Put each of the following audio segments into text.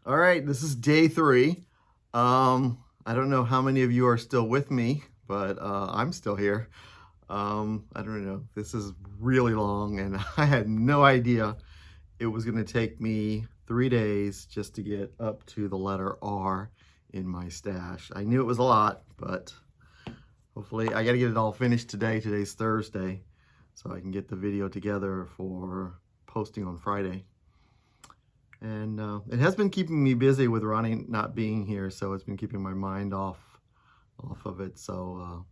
All right, this is day 3. I don't know how many of you are still with me, but I'm still here. I don't know. This is really long, and I had no idea it was going to take me 3 days just to get up to the letter R in my stash. I knew it was a lot, but hopefully I got to get it all finished today. Today's Thursday, so I can get the video together for posting on Friday. And it has been keeping me busy with Ronnie not being here, so it's been keeping my mind off of it. So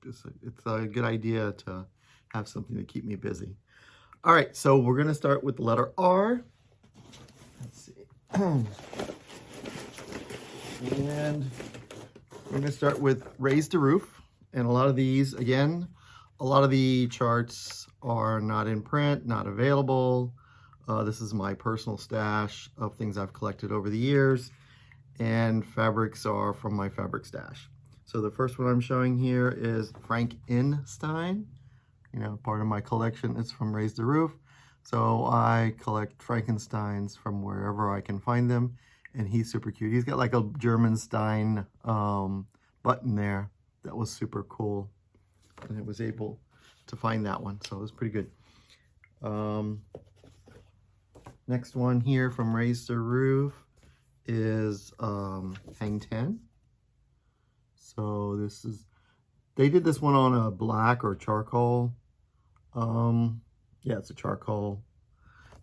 it's a good idea to have something to keep me busy. All right, so we're gonna start with the letter R. Let's see. And we're gonna start with Raise the Roof. And a lot of these, again, a lot of the charts are not in print, not available. This is my personal stash of things I've collected over the years, and fabrics are from my fabric stash. So the first one I'm showing here is Frankenstein. You know, part of my collection is from Raise the Roof. So I collect Frankensteins from wherever I can find them, and he's super cute. He's got like a German Stein button there that was super cool, and I was able to find that one, so it was pretty good. Next one here from Raise the Roof is Hang 10. So this is, they did this one on a black or charcoal. Yeah, it's a charcoal.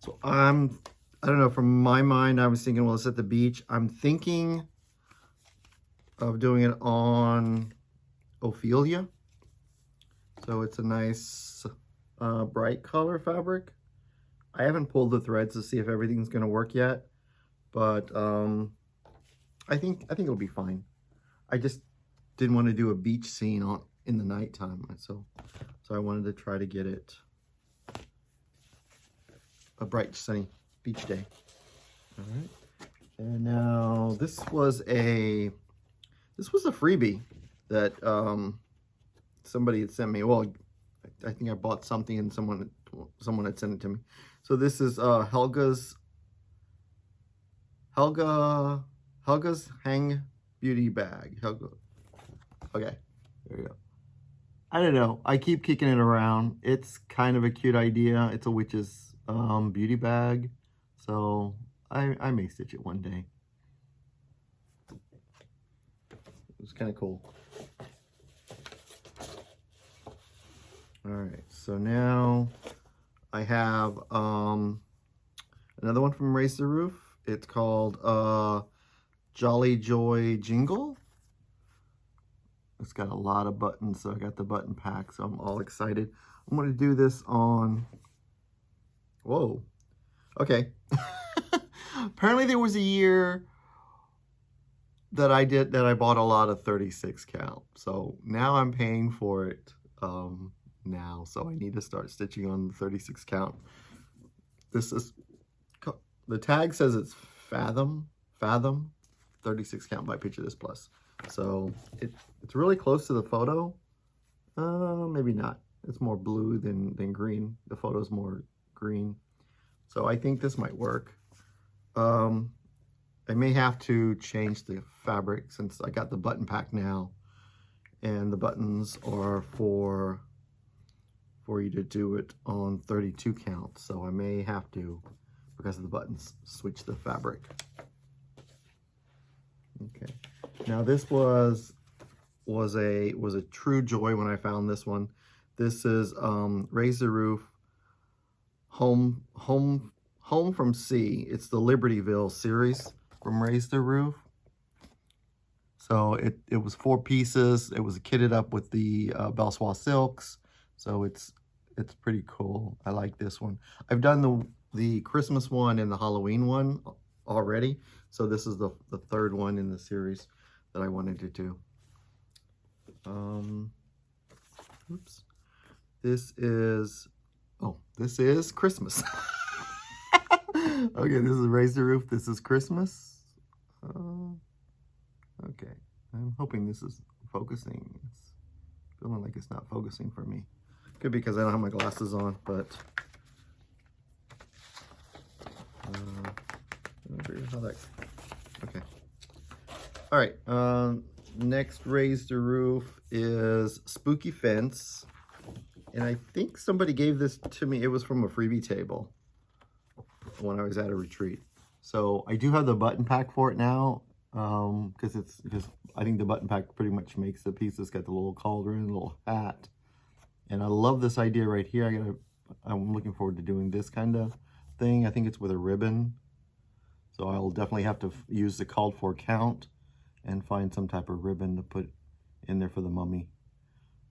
So I don't know, from my mind, I was thinking, well, it's at the beach. I'm thinking of doing it on Ophelia. So it's a nice bright color fabric. I haven't pulled the threads to see if everything's going to work yet, but I think it'll be fine. I just didn't want to do a beach scene in the nighttime, so I wanted to try to get it a bright, sunny beach day. All right, and now this was a freebie that somebody had sent me. Well, I think I bought something and someone had sent it to me. So this is Helga's Hang Beauty Bag. Helga. Okay, there you go. I don't know. I keep kicking it around. It's kind of a cute idea. It's a witch's beauty bag. So I may stitch it one day. It's kind of cool. All right, so now I have another one from Raise the Roof. It's called Jolly Joy Jingle. It's got a lot of buttons, so I got the button pack, so I'm all excited. I'm going to do this on, whoa, okay. Apparently there was a year that I bought a lot of 36 count. So now I'm paying for it now, so I need to start stitching on the 36 count. This is, the tag says it's Fathom 36 count by Picture This Plus. So it's really close to the photo. Maybe not. It's more blue than green. The photo's more green. So I think this might work. I may have to change the fabric since I got the button pack now, and the buttons are for you to do it on 32 count. So I may have to, because of the buttons, switch the fabric. Okay. Now this was a true joy when I found this one. This is Raise the Roof Home from Sea. It's the Libertyville series from Raise the Roof. So it was 4 pieces. It was kitted up with the Belsois silks. So it's pretty cool. I like this one. I've done the Christmas one and the Halloween one already. So this is the 3rd one in the series that I wanted to do. Oops. This is Christmas. Okay, this is Raise the Roof. This is Christmas. Okay, I'm hoping this is focusing. It's feeling like it's not focusing for me. Could be because I don't have my glasses on, but over how that, okay. All right, next Raise the Roof is Spooky Fence. And I think somebody gave this to me. It was from a freebie table when I was at a retreat. So I do have the button pack for it now, because I think the button pack pretty much makes the piece. It's got the little cauldron, little hat. And I love this idea right here. I'm looking forward to doing this kind of thing. I think it's with a ribbon. So I'll definitely have to use the called for count and find some type of ribbon to put in there for the mummy.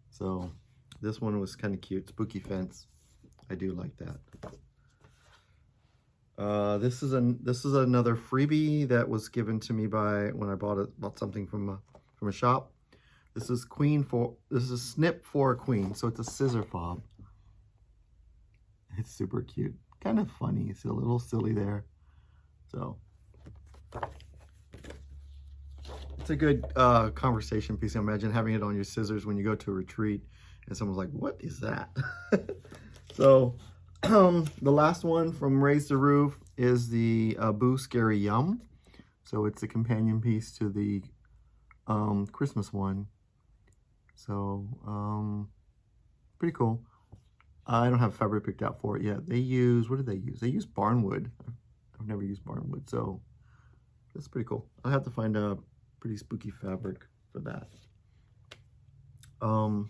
So this one was kind of cute. Spooky Fence. I do like that. This is another freebie that was given to me when I bought something from a shop. This is snip for a queen, so it's a scissor fob. It's super cute, kind of funny. It's a little silly there, so it's a good conversation piece. Imagine having it on your scissors when you go to a retreat, and someone's like, "What is that?" So the last one from Raise the Roof is the Boo Scary Yum. So it's a companion piece to the Christmas one. So pretty cool. I don't have fabric picked out for it yet. What did they use? They use barnwood. I've never used barnwood, so that's pretty cool. I'll have to find a pretty spooky fabric for that. I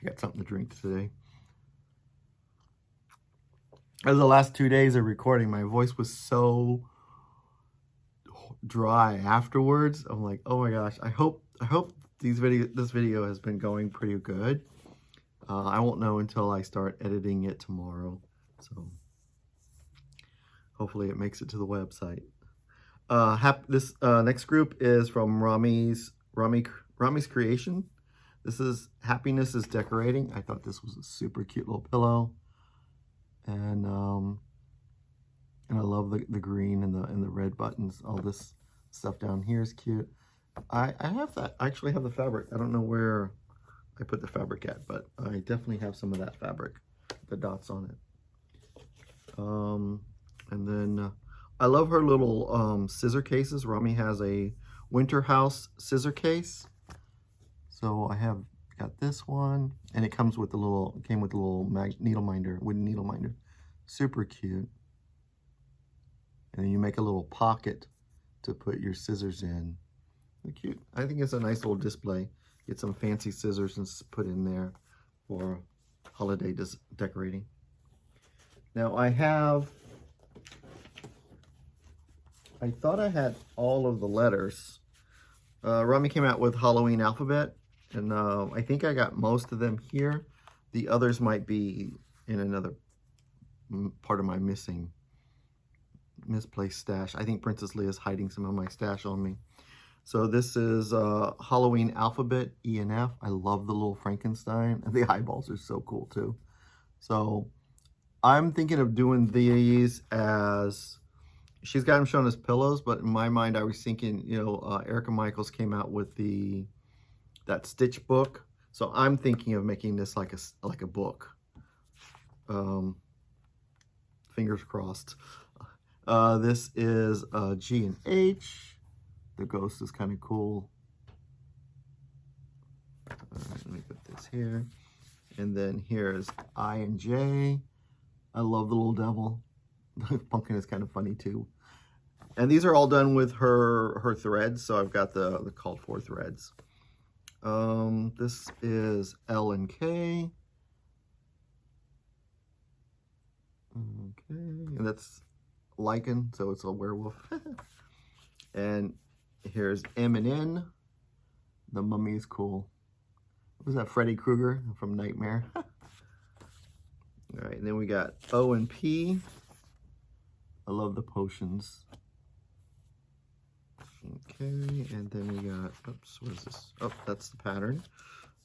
got something to drink today. As the last 2 days of recording, my voice was so dry afterwards. I'm like, oh my gosh, I hope this video has been going pretty good. I won't know until I start editing it tomorrow. So hopefully it makes it to the website. This next group is from Rami's Creation. This is Happiness is Decorating. I thought this was a super cute little pillow. And I love the green and the red buttons. All this stuff down here is cute. I actually have the fabric. I don't know where I put the fabric at, but I definitely have some of that fabric, the dots on it. And then I love her little scissor cases. Rami has a Winter House scissor case. So I have got this one, and it came with the little needle minder, wooden needle minder. Super cute. And then you make a little pocket to put your scissors in. They're cute. I think it's a nice little display. Get some fancy scissors and put in there for holiday decorating. Now I thought I had all of the letters. Rami came out with Halloween alphabet, and I think I got most of them here. The others might be in another part of my misplaced stash. I think Princess Leia is hiding some of my stash on me. So this is Halloween alphabet, E and F. I love the little Frankenstein, and the eyeballs are so cool too. So I'm thinking of doing these as, she's got them shown as pillows, but in my mind I was thinking, Erica Michaels came out with that Stitch book. So I'm thinking of making this like a book. Fingers crossed. This is G and H. The ghost is kind of cool. Let me put this here. And then here's I and J. I love the little devil. Pumpkin is kind of funny too. And these are all done with her threads. So I've got the called for threads. This is L and K. Okay, and that's lichen, so it's a werewolf. And here's M and N. The mummy is cool. Was that Freddy Krueger from Nightmare? All right, and then we got O and P. I love the potions. Okay, and then we got, oops, what is this? Oh, that's the pattern.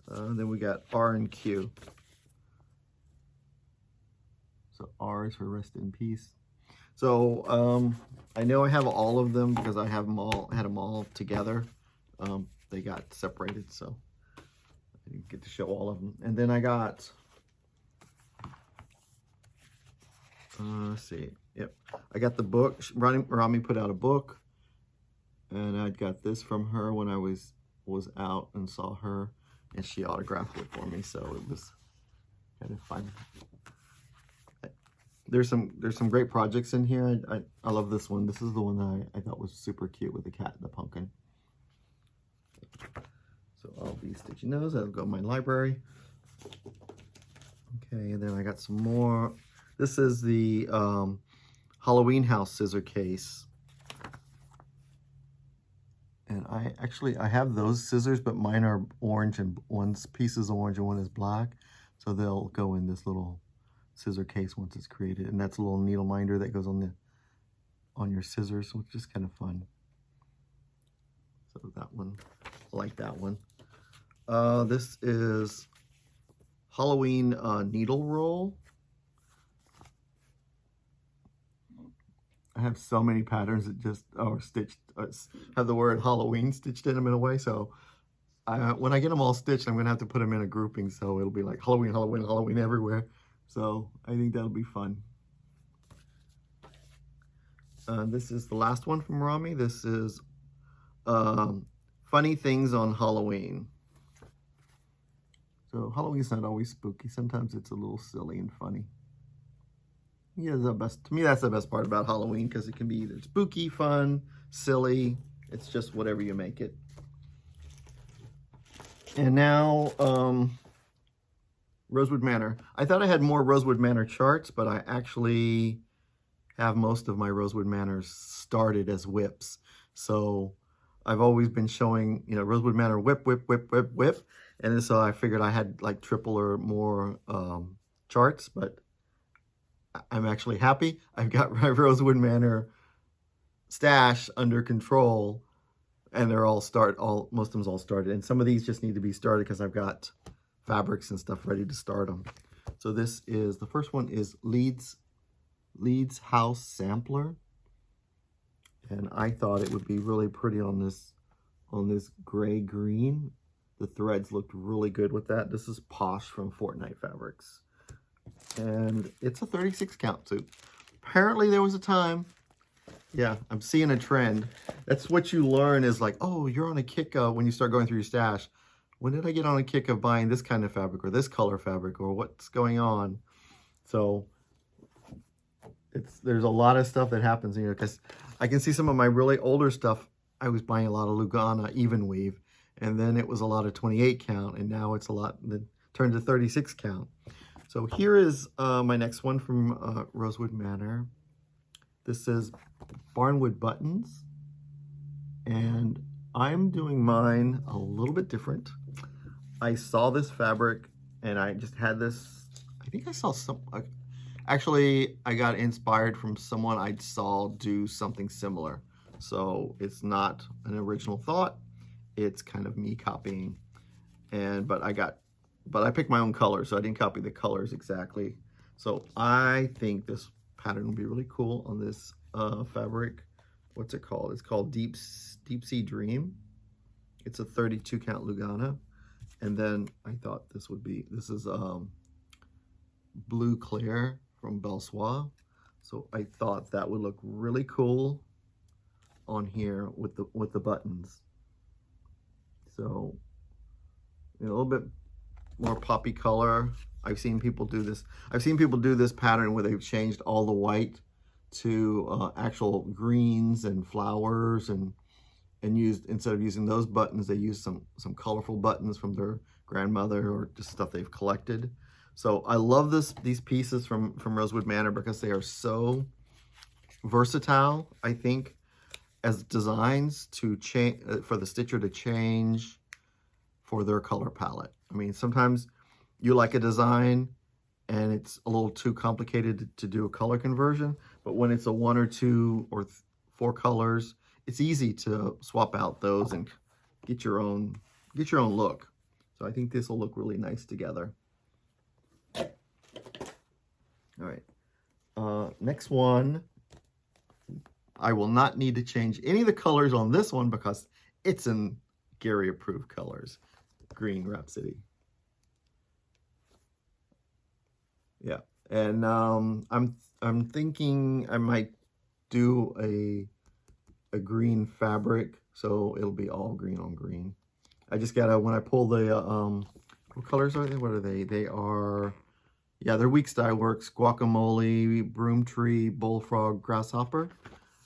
Then we got R and Q. So R is for rest in peace. So I know I have all of them because I had them all together. They got separated, so I didn't get to show all of them. And then I got Let's see. Yep, I got the book. Rami put out a book, and I got this from her when I was out and saw her, and she autographed it for me. So it was kind of fun. There's some great projects in here. I love this one. This is the one that I thought was super cute with the cat and the pumpkin. So I'll be stitching those. That'll go in my library. Okay, and then I got some more. This is the Halloween house scissor case. And I have those scissors, but mine are orange, and one's piece is orange and one is black. So they'll go in this little scissor case once it's created. And that's a little needle minder that goes on your scissors, so it's just kind of fun. So that one, I like that one. This is Halloween needle roll. I have so many patterns that just are stitched, have the word Halloween stitched in them in a way. So when I get them all stitched, I'm going to have to put them in a grouping. So it'll be like Halloween, Halloween, Halloween everywhere. So I think that'll be fun. This is the last one from Rami. This is funny things on Halloween. So Halloween's not always spooky. Sometimes it's a little silly and funny. Yeah, to me, that's the best part about Halloween, because it can be either spooky, fun, silly. It's just whatever you make it. And now, Rosewood Manor. I thought I had more Rosewood Manor charts, but I actually have most of my Rosewood Manors started as whips. So I've always been showing, Rosewood Manor whip, whip, whip, whip, whip. And so I figured I had like triple or more charts, but I'm actually happy. I've got my Rosewood Manor stash under control, and they're most of them's all started. And some of these just need to be started because I've got fabrics and stuff ready to start them. So the first one is Leeds House Sampler. And I thought it would be really pretty on this gray green. The threads looked really good with that. This is Posh from Fortnite Fabrics. And it's a 36 count too. Apparently there was a time, yeah, I'm seeing a trend. That's what you learn is like, oh, you're on a kick when you start going through your stash. When did I get on a kick of buying this kind of fabric or this color fabric or what's going on? So there's a lot of stuff that happens, because I can see some of my really older stuff. I was buying a lot of Lugana even weave, and then it was a lot of 28 count, and now it's a lot that turned to 36 count. So here is my next one from Rosewood Manor. This is Barnwood Buttons, and I'm doing mine a little bit different. I saw this fabric, and I just had this, I think I saw actually I got inspired from someone I saw do something similar. So it's not an original thought, it's kind of me copying. But I picked my own colors, so I didn't copy the colors exactly. So I think this pattern will be really cool on this fabric. What's it called? It's called Deep Sea Dream. It's a 32 count Lugana. And then I thought this is Blue Claire from Belsois. So I thought that would look really cool on here with the buttons. So a little bit more poppy color. I've seen people do this. I've seen people do this pattern where they've changed all the white to actual greens and flowers, and used, instead of using those buttons, they use some colorful buttons from their grandmother or just stuff they've collected. So I love these pieces from Rosewood Manor because they are so versatile, I think, as designs to change for the stitcher to change for their color palette. I mean, sometimes you like a design and it's a little too complicated to do a color conversion, but when it's a 1 or 2 or 4 colors, it's easy to swap out those and get your own look. So I think this will look really nice together. All right, next one. I will not need to change any of the colors on this one because it's in Gary approved colors. Green Rhapsody. Yeah, and I'm I'm thinking I might do a green fabric, so it'll be all green on green. I just gotta, when I pull the, what colors are they? What are they? They are, yeah, they're Week Style Works, Guacamole, Broom Tree, Bullfrog, Grasshopper.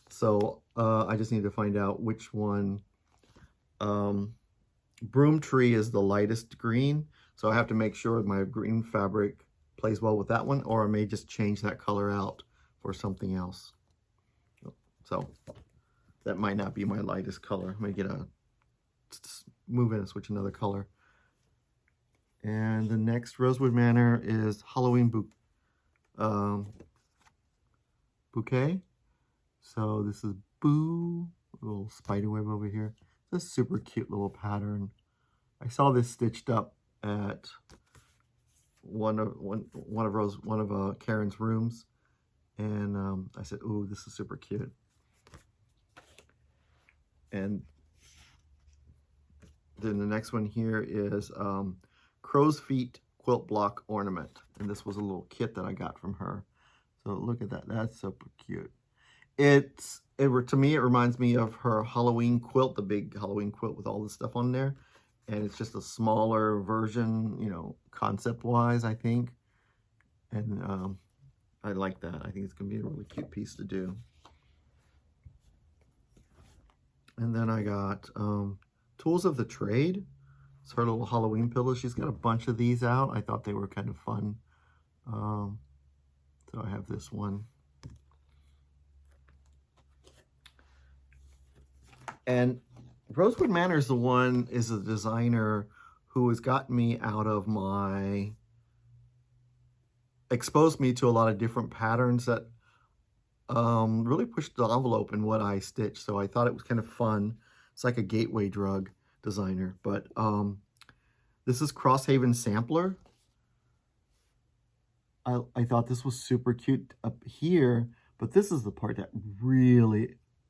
So I just need to find out which one. Broom Tree is the lightest green, so I have to make sure my green fabric plays well with that one, or I may just change that color out for something else. So that might not be my lightest color. I may get a move in and switch another color. And the next Rosewood Manor is Halloween bouquet. So this is Boo, a little spider web over here. This super cute little pattern. I saw this stitched up at one of Karen's rooms, and I said, "Ooh, this is super cute." And then the next one here is crow's feet quilt block ornament, and this was a little kit that I got from her. So look at that, that's super cute. To me, it reminds me of her Halloween quilt, the big Halloween quilt with all this stuff on there. And it's just a smaller version, you know, concept-wise, I think. And I like that. I think it's going to be a really cute piece to do. And then I got Tools of the Trade. It's her little Halloween pillow. She's got a bunch of these out. I thought they were kind of fun. So I have this one. And Rosewood Manor is a designer who has gotten me out of exposed me to a lot of different patterns that really pushed the envelope in what I stitch. So I thought it was kind of fun. It's like a gateway drug designer. But this is Crosshaven Sampler. I thought this was super cute up here, but this is the part that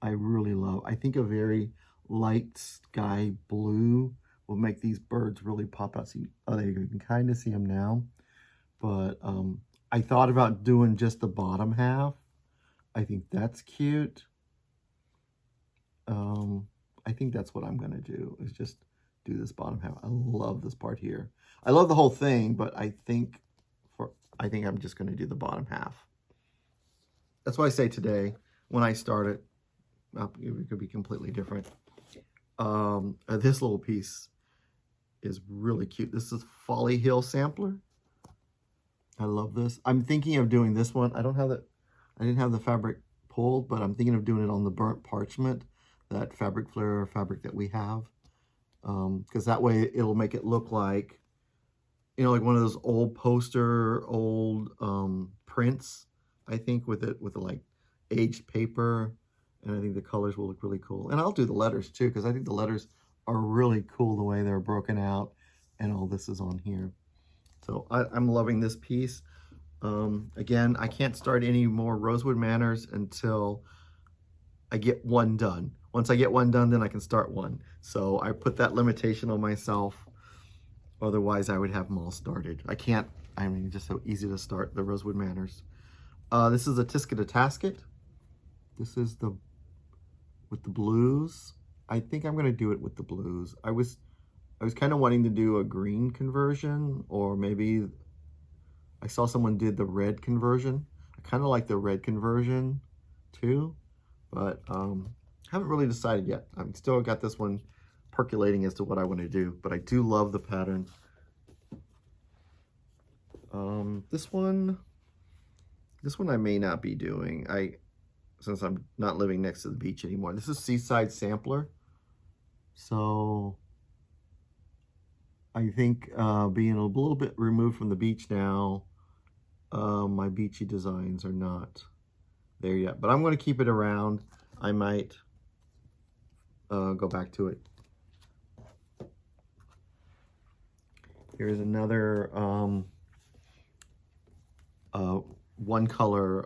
I really love. I think a very light sky blue will make these birds really pop out. See, oh, there you go. You can kind of see them now. But I thought about doing just the bottom half. I think that's cute. I think that's what I'm going to do, is just do this bottom half. I love this part here. I love the whole thing, but I think I'm just going to do the bottom half. That's why I say today, when I start it could be completely different. This little piece is really cute. This is Folly Hill Sampler. I love this. I'm thinking of doing this one. I didn't have the fabric pulled, but I'm thinking of doing it on the burnt parchment, that fabric flare fabric that we have. Because that way it'll make it look like, you know, like one of those old prints, I think, with the like aged paper. And I think the colors will look really cool. And I'll do the letters too, because I think the letters are really cool the way they're broken out and all this is on here. So I'm loving this piece. Again, I can't start any more Rosewood Manors until I get one done. Once I get one done, then I can start one. So I put that limitation on myself. Otherwise, I would have them all started. I can't, I mean, just so easy to start the Rosewood Manors. This is a Tisket a Tasket. This is with the blues. I think I'm gonna do it with the blues. I was kind of wanting to do a green conversion, or maybe I saw someone did the red conversion. I kind of like the red conversion too, but haven't really decided yet. I'm still got this one percolating as to what I want to do, but I do love the pattern. This one I may not be doing. Since I'm not living next to the beach anymore. This is Seaside Sampler. So I think being a little bit removed from the beach now, my beachy designs are not there yet. But I'm going to keep it around. I might go back to it. Here's another one color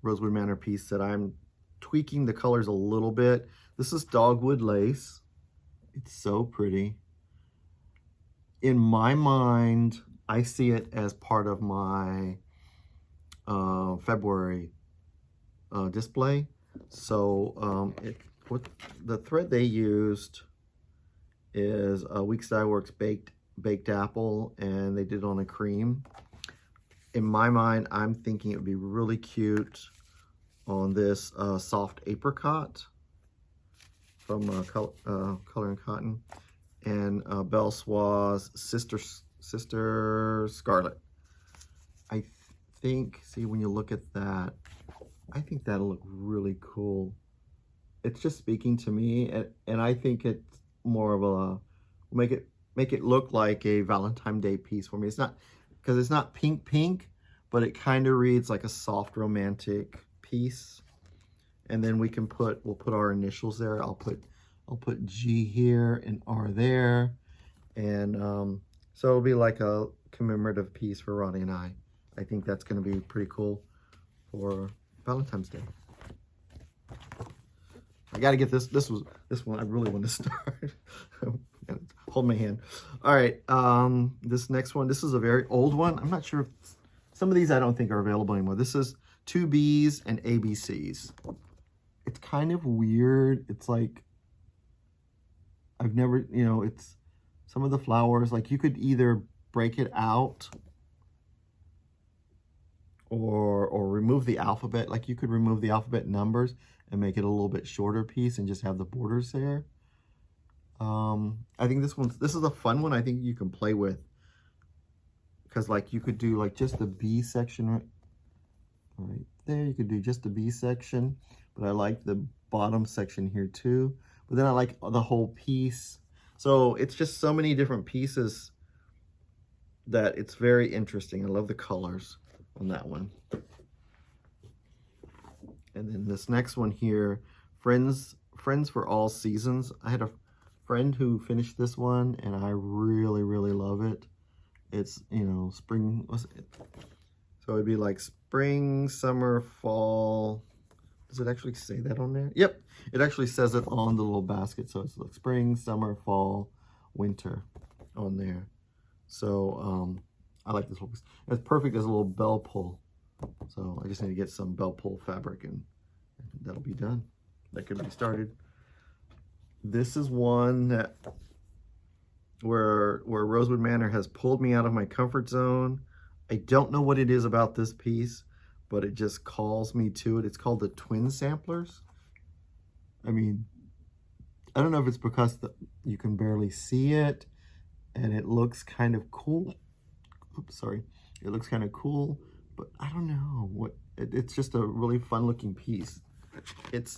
Rosewood Manor piece that I'm tweaking the colors a little bit. This is Dogwood Lace. It's so pretty. In my mind, I see it as part of my February display. So what the thread they used is a Weeks Dye Works baked apple, and they did it on a cream. In my mind, I'm thinking it would be really cute on this soft apricot from Color and Cotton, and Belle Soie's Sister Scarlet. I think, see, when you look at that, I think that'll look really cool. It's just speaking to me, and I think it's more of a, make it look like a Valentine's Day piece for me. It's not, because it's not pink, but it kind of reads like a soft romantic piece. And then we'll put our initials there. I'll put G here and R there. And so it'll be like a commemorative piece for Ronnie and I. I think that's going to be pretty cool for Valentine's Day. I got to get this one I really want to start. Hold my hand. All right, this next one, this is a very old one. I'm not sure if some of these I don't think are available anymore. This is 2 B's and ABCs. It's kind of weird. It's like, I've never, it's some of the flowers, like you could either break it out or remove the alphabet. Like you could remove the alphabet numbers and make it a little bit shorter piece and just have the borders there. I think this is a fun one. I think you can play with, because like you could do like just the B section right there. You could do just the B section, but I like the bottom section here too. But then I like the whole piece. So it's just so many different pieces that it's very interesting. I love the colors on that one. And then this next one here, Friends for All Seasons. I had a friend who finished this one, and I really, really love it. It's, spring, so it'd be like spring, summer, fall. Does it actually say that on there? Yep, it actually says it on the little basket. So it's like spring, summer, fall, winter on there. So I like this whole piece. It's perfect as a little bell pull. So I just need to get some bell pull fabric, and that'll be done. That could be started. This is one that where Rosewood Manor has pulled me out of my comfort zone. I don't know what it is about this piece, but it just calls me to it. It's called the Twin Samplers. I mean, I don't know if it's because you can barely see it and it looks kind of cool. Oops, sorry. It looks kind of cool, but I don't know what. It's just a really fun looking piece. It's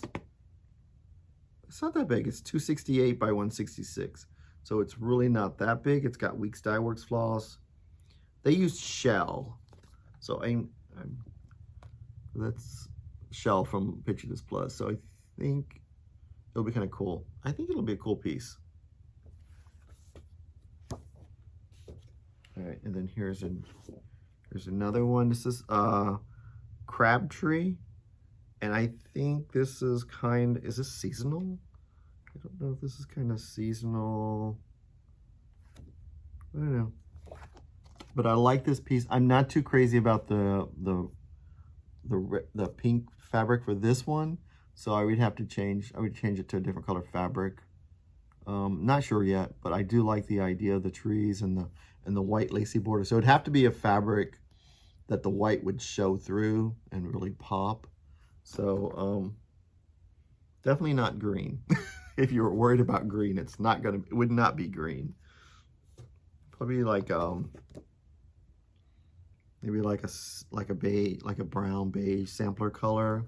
not that big. It's 268 by 166. So it's really not that big. It's got Weeks Dye Works floss. They used shell. So that's shell from Picture This Plus. So I think it'll be kind of cool. I think it'll be a cool piece. All right, and then here's another one. This is Crabtree. And I think this is is this seasonal? I don't know if this is kind of seasonal. I don't know. But I like this piece. I'm not too crazy about the pink fabric for this one. So I would have to change, I would change it to a different color fabric. Not sure yet, but I do like the idea of the trees and the white lacy border. So it'd have to be a fabric that the white would show through and really pop. So definitely not green. If you were worried about green, it would not be green. Probably like maybe like a beige, like a brown beige sampler color.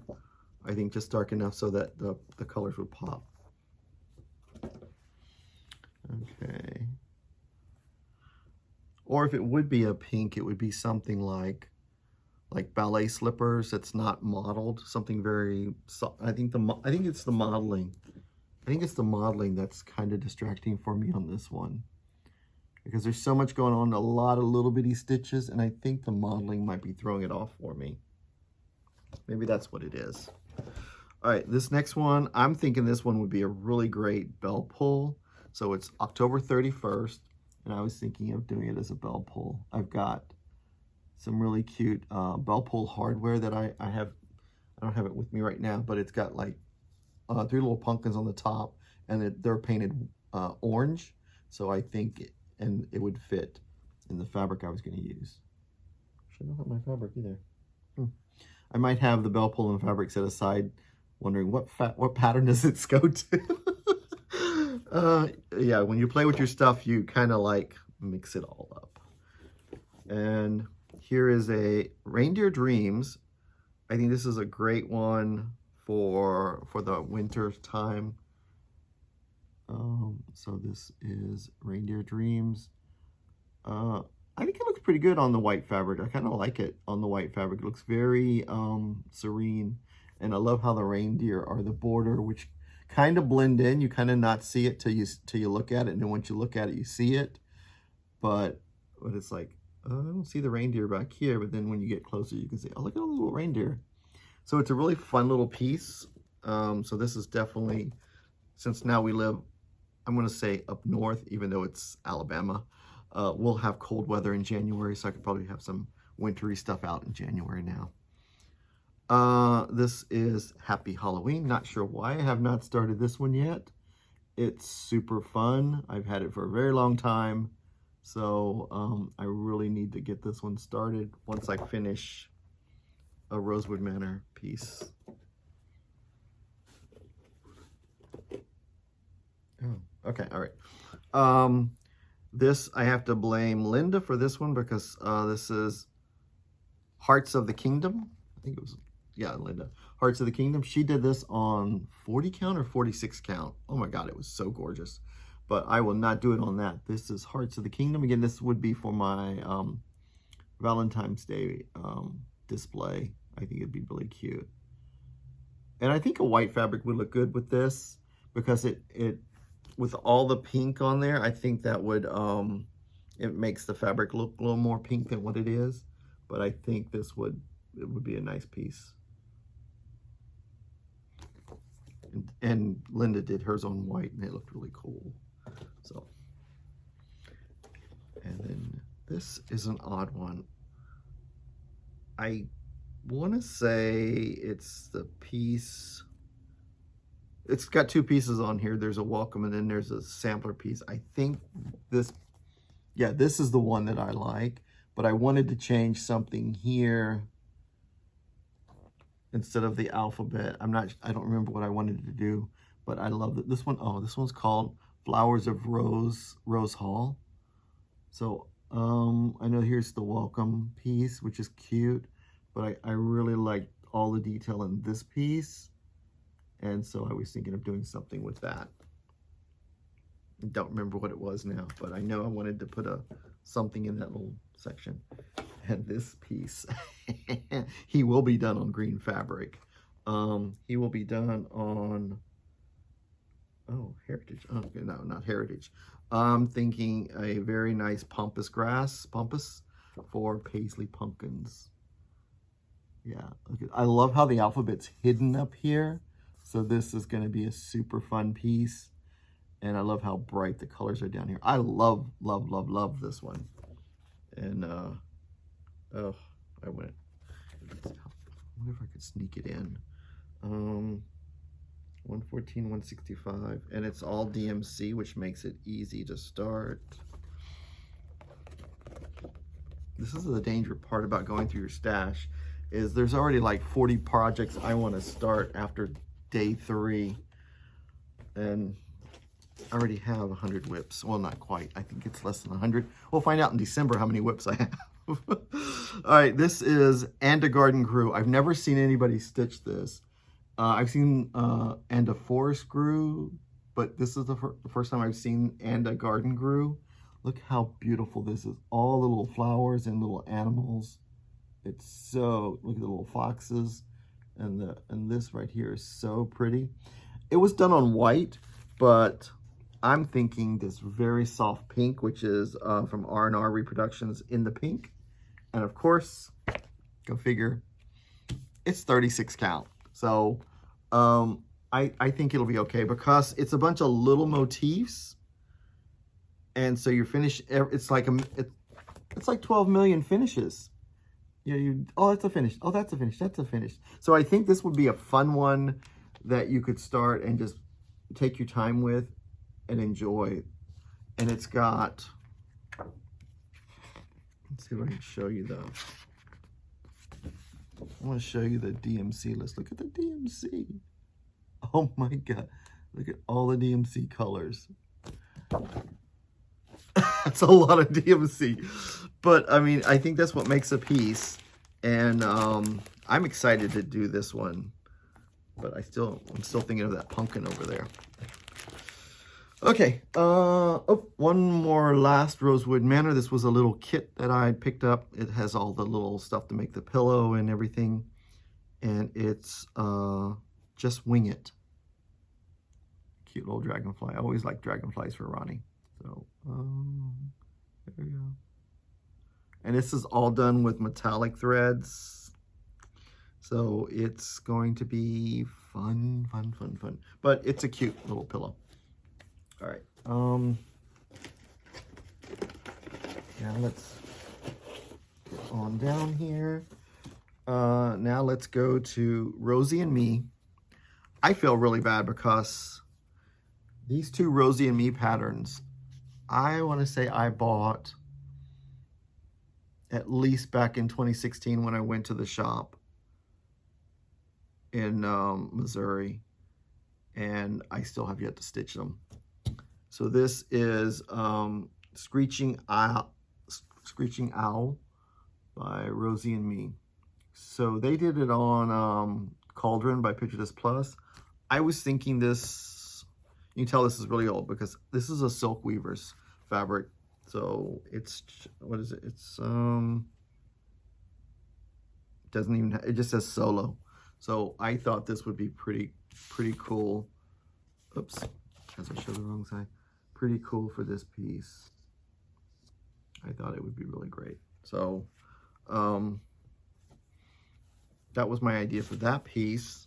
I think just dark enough so that the colors would pop. Okay. Or if it would be a pink, it would be something like ballet slippers that's not modeled, something very I think it's the modeling. I think it's the modeling that's kind of distracting for me on this one, because there's so much going on, a lot of little bitty stitches, and I think the modeling might be throwing it off for me. Maybe that's what it is. All right, this next one, I'm thinking this one would be a really great bell pull. So it's October 31st, and I was thinking of doing it as a bell pull. I've got some really cute bell pull hardware that I don't have it with me right now, but it's got like 3 little pumpkins on the top, and they're painted orange. So I think it would fit in the fabric I was going to use. I don't have my fabric either. I might have the bell pull and fabric set aside, wondering what pattern does it go to. Yeah, when you play with your stuff, you kind of like mix it all up. And here is a Reindeer Dreams. I think this is a great one for the winter time. So this is Reindeer Dreams. I think it looks pretty good on the white fabric. I kind of like it on the white fabric. It looks very serene. And I love how the reindeer are the border, which kind of blend in. You kind of not see it till you look at it. And then once you look at it, you see it. But it's like, I don't see the reindeer back here. But then when you get closer, you can see, oh, look at all the little reindeer. So it's a really fun little piece. So this is definitely, since now we live, I'm going to say up north, even though it's Alabama. We'll have cold weather in January, so I could probably have some wintry stuff out in January now. This is Happy Halloween. Not sure why I have not started this one yet. It's super fun. I've had it for a very long time, so I really need to get this one started once I finish a Rosewood Manor piece. Oh, okay, all right. This, I have to blame Linda for this one because this is Hearts of the Kingdom. I think it was, yeah, Linda. Hearts of the Kingdom. She did this on 40 count or 46 count. Oh my God, it was so gorgeous. But I will not do it on that. This is Hearts of the Kingdom. Again, this would be for my Valentine's Day display. I think it'd be really cute. And I think a white fabric would look good with this because it with all the pink on there, I think that would, it makes the fabric look a little more pink than what it is. But I think it would be a nice piece. And Linda did hers on white and it looked really cool. So, and then this is an odd one. I want to say it's the piece. It's got 2 pieces on here. There's a welcome and then there's a sampler piece. I think this, yeah, this is the one that I like, but I wanted to change something here instead of the alphabet. I don't remember what I wanted to do, but I love that this one. Oh, this one's called Flowers of Rose Hall. So I know here's the welcome piece, which is cute, but I really like all the detail in this piece. And so I was thinking of doing something with that. I don't remember what it was now, but I know I wanted to put something in that little section. And this piece, he will be done on green fabric. He will be done on, heritage. Oh, no, not heritage. I'm thinking a very nice pampas for paisley pumpkins. Yeah, I love how the alphabet's hidden up here. So this is going to be a super fun piece. And I love how bright the colors are down here. I love, love, love, love this one. And, oh, I went. I wonder if I could sneak it in. 114, 165. And it's all DMC, which makes it easy to start. This is the danger part about going through your stash, is there's already like 40 projects I want to start after day 3, and I already have 100 whips. Well, not quite. I think it's less than 100. We'll find out in December how many whips I have. All right, this is And a Garden Grew. I've never seen anybody stitch this. I've seen And a Forest Grew, but this is the first time I've seen And a Garden Grew. Look how beautiful this is. All the little flowers and little animals. It's so, look at the little foxes. And this right here is so pretty. It was done on white, but I'm thinking this very soft pink, which is from R&R Reproductions in the pink. And of course, go figure, it's 36 count. So I think it'll be okay because it's a bunch of little motifs. And so you finish, it's like 12 million finishes. Yeah, oh, that's a finish. Oh, that's a finish. That's a finish. So I think this would be a fun one that you could start and just take your time with and enjoy. And it's got, let's see if I can show you though. I want to show you the DMC list. Look at the DMC. Oh my God. Look at all the DMC colors. That's a lot of DMC. But I mean, I think that's what makes a piece. And I'm excited to do this one. But I'm still thinking of that pumpkin over there. Okay. Oh, one more last Rosewood Manor. This was a little kit that I picked up. It has all the little stuff to make the pillow and everything. And it's Just Wing It. Cute little dragonfly. I always like dragonflies for Ronnie. So, there we go. And this is all done with metallic threads. So it's going to be fun, fun, fun, fun. But it's a cute little pillow. All right. Now let's get on down here. Now let's go to Rosie and Me. I feel really bad because these two Rosie and Me patterns, I want to say I bought at least back in 2016 when I went to the shop in Missouri, and I still have yet to stitch them. So this is Screeching Owl by Rosie and Me. So they did it on Cauldron by Picture This Plus. I was thinking this, you can tell this is really old because this is a Silk Weaver's fabric. So it's, what is it? It's, doesn't even, it just says solo. So I thought this would be pretty cool. Oops, as I showed the wrong side. Pretty cool for this piece. I thought it would be really great. So, that was my idea for that piece.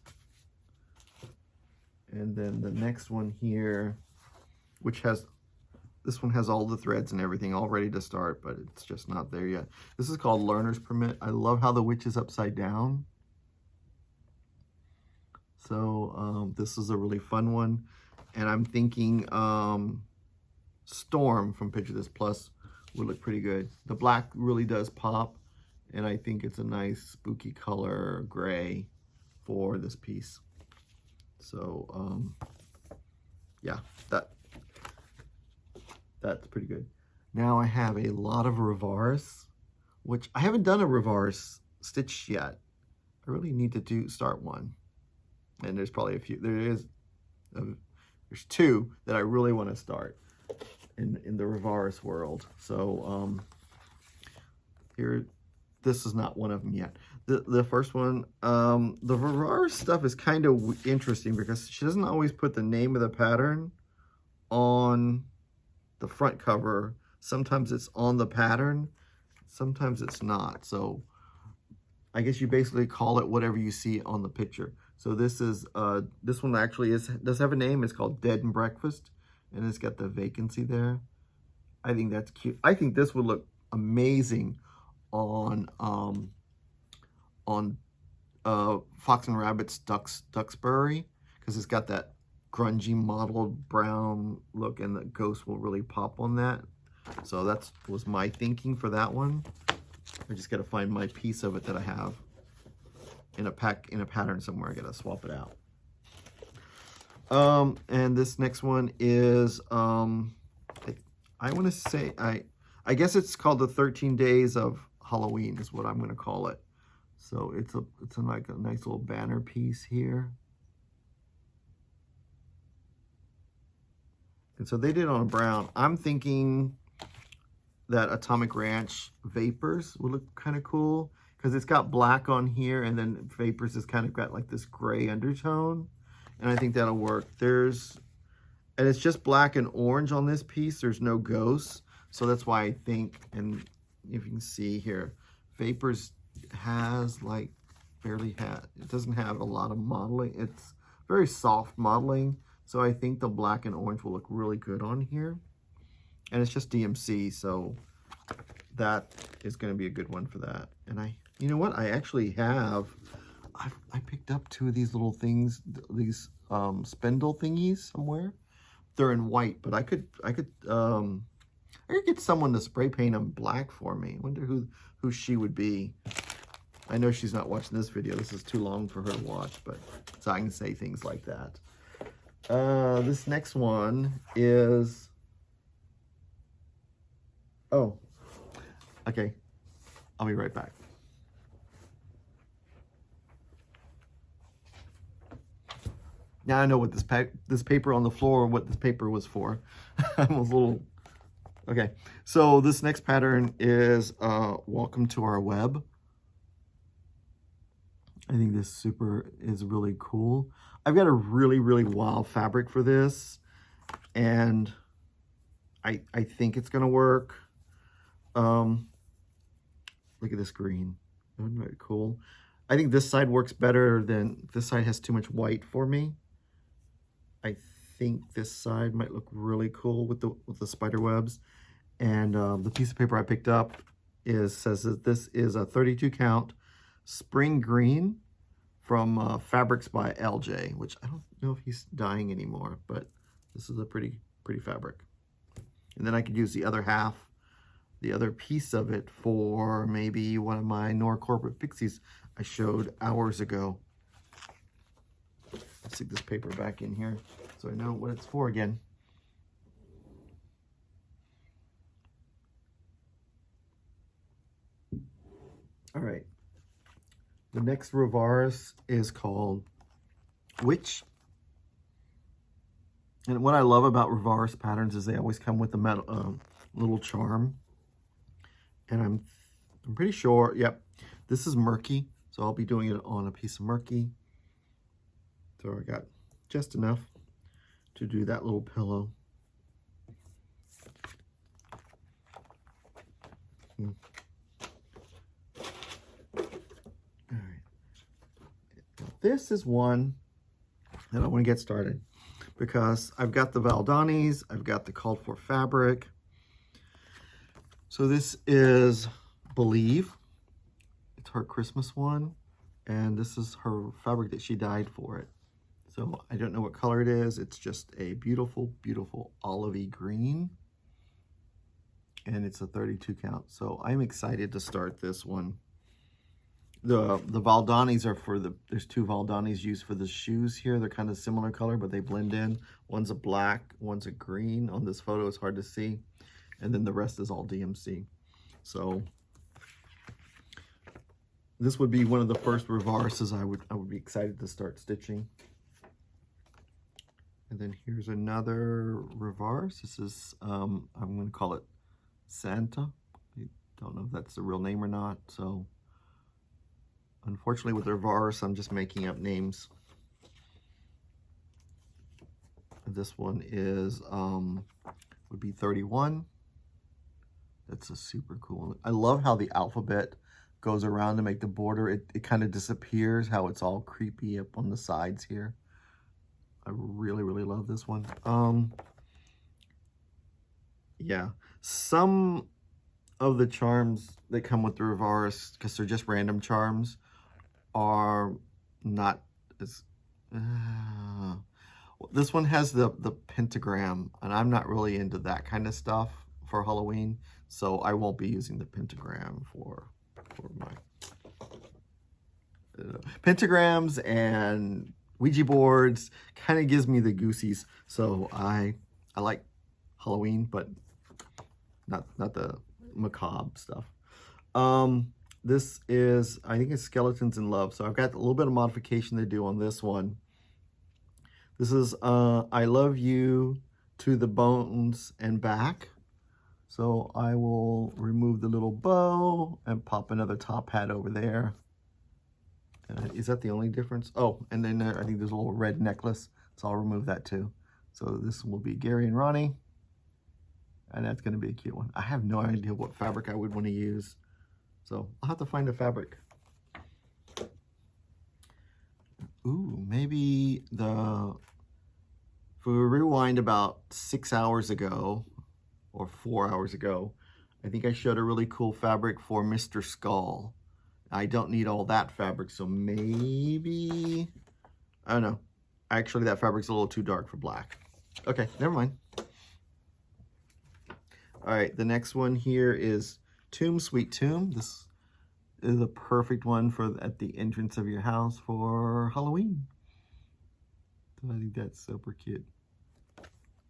And then the next one here, which has, this one has all the threads and everything all ready to start, but it's just not there yet. This is called Learner's Permit. I love how the witch is upside down. So this is a really fun one. And I'm thinking Storm from Picture This Plus would look pretty good. The black really does pop. And I think it's a nice spooky color gray for this piece. So yeah, that's pretty good. Now I have a lot of Revars, which I haven't done a Revars stitch yet. I really need to start one. And there's probably a few. There's two that I really want to start in the Revars world. So here, this is not one of them yet. The first one, the Revars stuff is kind of interesting because she doesn't always put the name of the pattern on the front cover. Sometimes it's on the pattern, sometimes it's not. So I guess you basically call it whatever you see on the picture. So this is this one actually does have a name. It's called Dead and Breakfast, and it's got the vacancy there. I think that's cute. I think this would look amazing on Fox and Rabbit's Duxbury, because it's got that grungy mottled brown look, and the ghost will really pop on that. So that was my thinking for that one. I just got to find my piece of it that I have in a pattern somewhere. I got to swap it out. And this next one is I want to say I guess it's called the 13 Days of Halloween is what I'm going to call it. So it's like a nice little banner piece here. And so they did it on a brown. I'm thinking that Atomic Ranch Vapors would look kind of cool because it's got black on here, and then Vapors has kind of got like this gray undertone, and I think that'll work. And it's just black and orange on this piece. There's no ghosts, so that's why I think, and if you can see here, Vapors has like it doesn't have a lot of modeling. It's very soft modeling, so I think the black and orange will look really good on here. And it's just DMC, so that is going to be a good one for that. And I You know what? I actually have, I picked up 2 of these little things, these spindle thingies somewhere. They're in white, but I could get someone to spray paint them black for me. I wonder who she would be. I know she's not watching this video. This is too long for her to watch, but so I can say things like that. This next one is, oh, okay. I'll be right back. Now I know what this paper on the floor, what this paper was for. I was a little, okay. So this next pattern is Welcome to Our Web. I think this is really cool. I've got a really, really wild fabric for this, and I think it's gonna work. Look at this green. Isn't that cool? I think this side works better than this side. Has too much white for me. I think this side might look really cool with the spider webs. And the piece of paper I picked up says that this is a 32 count spring green from Fabrics by LJ, which I don't know if he's dyeing anymore, but this is a pretty fabric. And then I could use the other half, the other piece of it, for maybe one of my Nor Corporate Pixies I showed hours ago. Let's stick this paper back in here so I know what it's for again. All right. The next Revaris is called Witch. And what I love about Revaris patterns is they always come with a metal, little charm. And I'm pretty sure, yep, this is murky. So I'll be doing it on a piece of murky. So I got just enough to do that little pillow. All right. Now, this is one that I want to get started because I've got the Valdanis, I've got the called for fabric. So this is Believe. It's her Christmas one, and this is her fabric that she dyed for it. So I don't know what color it is. It's just a beautiful, beautiful olivey green. And it's a 32 count. So I'm excited to start this one. The Valdanis are for there's 2 Valdanis used for the shoes here. They're kind of similar color, but they blend in. One's a black, one's a green. On this photo, it's hard to see. And then the rest is all DMC. So this would be one of the first Revarises I would be excited to start stitching. And then here's another Revaris. This is, I'm going to call it Santa. I don't know if that's the real name or not. So unfortunately with Revaris, I'm just making up names. This one is, would be 31. That's a super cool one. I love how the alphabet goes around to make the border. It kind of disappears, how it's all creepy up on the sides here. I really, really love this one. Yeah, some of the charms that come with the Revaris, because they're just random charms, are not as... this one has the pentagram, and I'm not really into that kind of stuff for Halloween, so I won't be using the pentagram for my pentagrams and Ouija boards. Kind of gives me the goosies. So I like Halloween, but not the macabre stuff. This is, I think it's Skeletons in Love. So I've got a little bit of modification to do on this one. This is I Love You to the Bones and Back. So I will remove the little bow and pop another top hat over there. Is that the only difference? Oh, and then I think there's a little red necklace, so I'll remove that too. So this will be Gary and Ronnie, and that's going to be a cute one. I have no idea what fabric I would want to use, so I'll have to find a fabric. Ooh, maybe if we rewind about 6 hours ago, or 4 hours ago, I think I showed a really cool fabric for Mr. Skull. I don't need all that fabric, so maybe, I don't know. Actually, that fabric's a little too dark for black. Okay, never mind. All right, the next one here is Tomb, Sweet Tomb. This is a perfect one for at the entrance of your house for Halloween. I think that's super cute.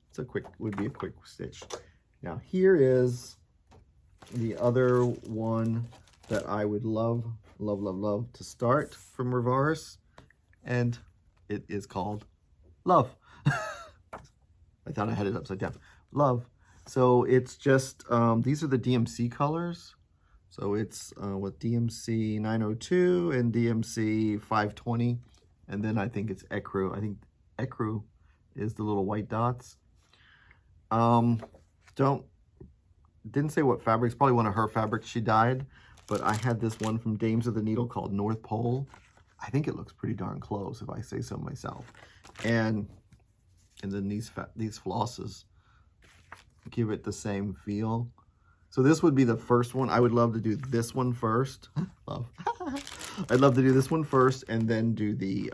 It's a quick, would be a quick stitch. Now here is the other one that I would love to start from Revarse, and it is called Love. I thought I had it upside down. Love. So it's just, these are the DMC colors. So it's with DMC 902 and DMC 520. And then I think it's ecru. I think ecru is the little white dots. Didn't say what fabric. It's probably one of her fabrics. She dyed. But I had this one from Dames of the Needle called North Pole. I think it looks pretty darn close, if I say so myself. And then these flosses give it the same feel. So this would be the first one. I would love to do this one first. Love. I'd love to do this one first and then do the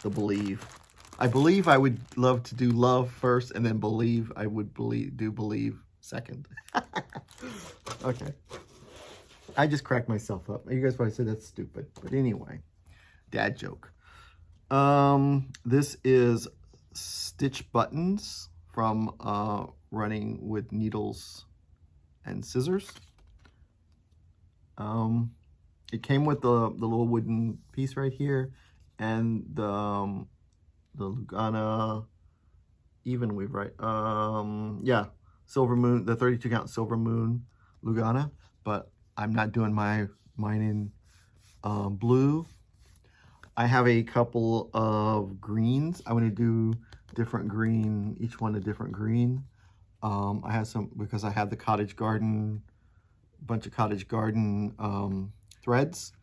Believe. I believe I would love to do Love first and then Believe. I would do Believe second. Okay. I just cracked myself up. You guys probably said that's stupid. But anyway, dad joke. This is Stitch Buttons from Running with Needles and Scissors. It came with the little wooden piece right here and the Lugana even weave, right? Yeah, Silver Moon, the 32 count Silver Moon Lugana, but I'm not doing mine in blue. I have a couple of greens. I want to do different green, each one a different green. I have some, because I have the Cottage Garden, bunch of Cottage Garden threads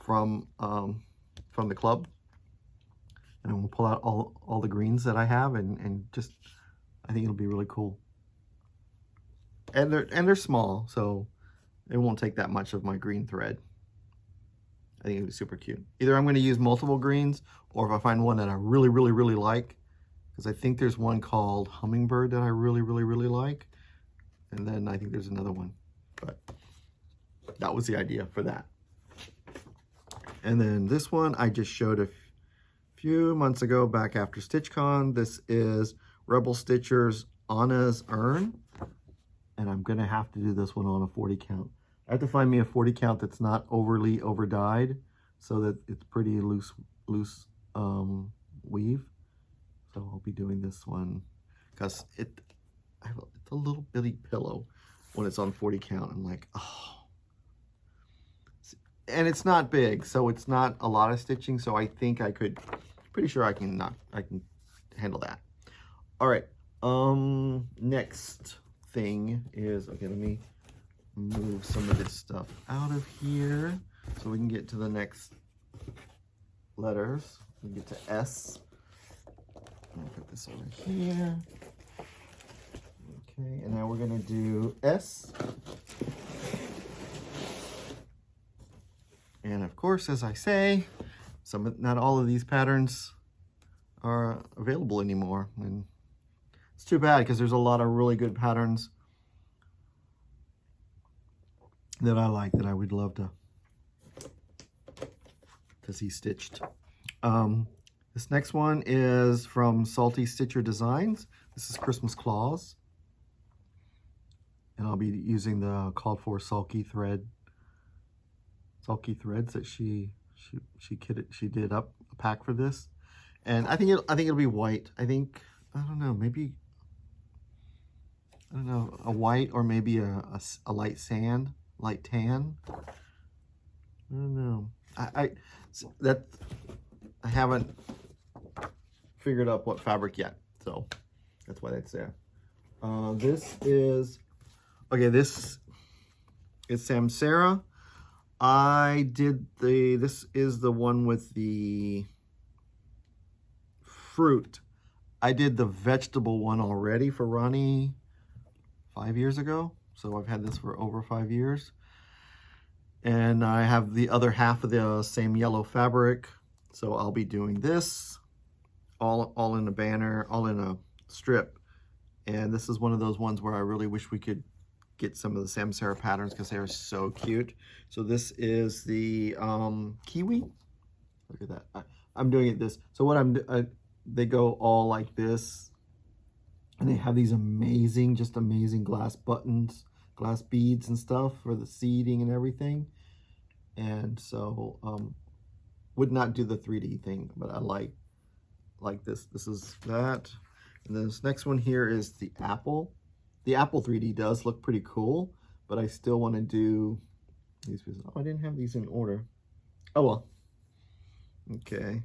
from the club. And I'm gonna pull out all the greens that I have and just, I think it'll be really cool. And they're small, so it won't take that much of my green thread. I think it'll be super cute. Either I'm gonna use multiple greens, or if I find one that I really like, because I think there's one called Hummingbird that I really like. And then I think there's another one, but that was the idea for that. And then this one I just showed a few months ago back after StitchCon. This is Rebel Stitchers Anna's Urn. And I'm gonna have to do this one on a 40 count. I have to find me a 40 count that's not overly over dyed, so that it's pretty loose weave. So I'll be doing this one because it's a little bitty pillow when it's on 40 count. I'm like, oh. And it's not big, so it's not a lot of stitching. So I think I could, pretty sure I can handle that. All right. Next thing is, okay, let me move some of this stuff out of here so we can get to the next letters. We get to S. I'm gonna put this over here. Okay, and now we're gonna do S. And of course, as I say, not all of these patterns are available anymore. And it's too bad, because there's a lot of really good patterns that I like, that I would love to see stitched. This next one is from Salty Stitcher Designs. This is Christmas Claus. And I'll be using the called for sulky threads that she did up a pack for this. And I think it'll be white. I don't know, maybe, I don't know, a white or maybe a light tan. I don't know. I haven't figured out what fabric yet, so that's why that's there. This is Samsara. This is the one with the fruit. I did the vegetable one already for Ronnie 5 years ago. So I've had this for over 5 years. And I have the other half of the same yellow fabric. So I'll be doing this all in a banner, all in a strip. And this is one of those ones where I really wish we could get some of the Samsara patterns because they are so cute. So this is the kiwi. Look at that. I'm doing it this. So what they go all like this, and they have these amazing, just amazing glass buttons, glass beads and stuff for the seating and everything. And so would not do the 3D thing, but I like this. This is that. And then this next one here is the apple. The apple 3D does look pretty cool, but I still want to do these pieces. Oh, I didn't have these in order. Oh well. Okay.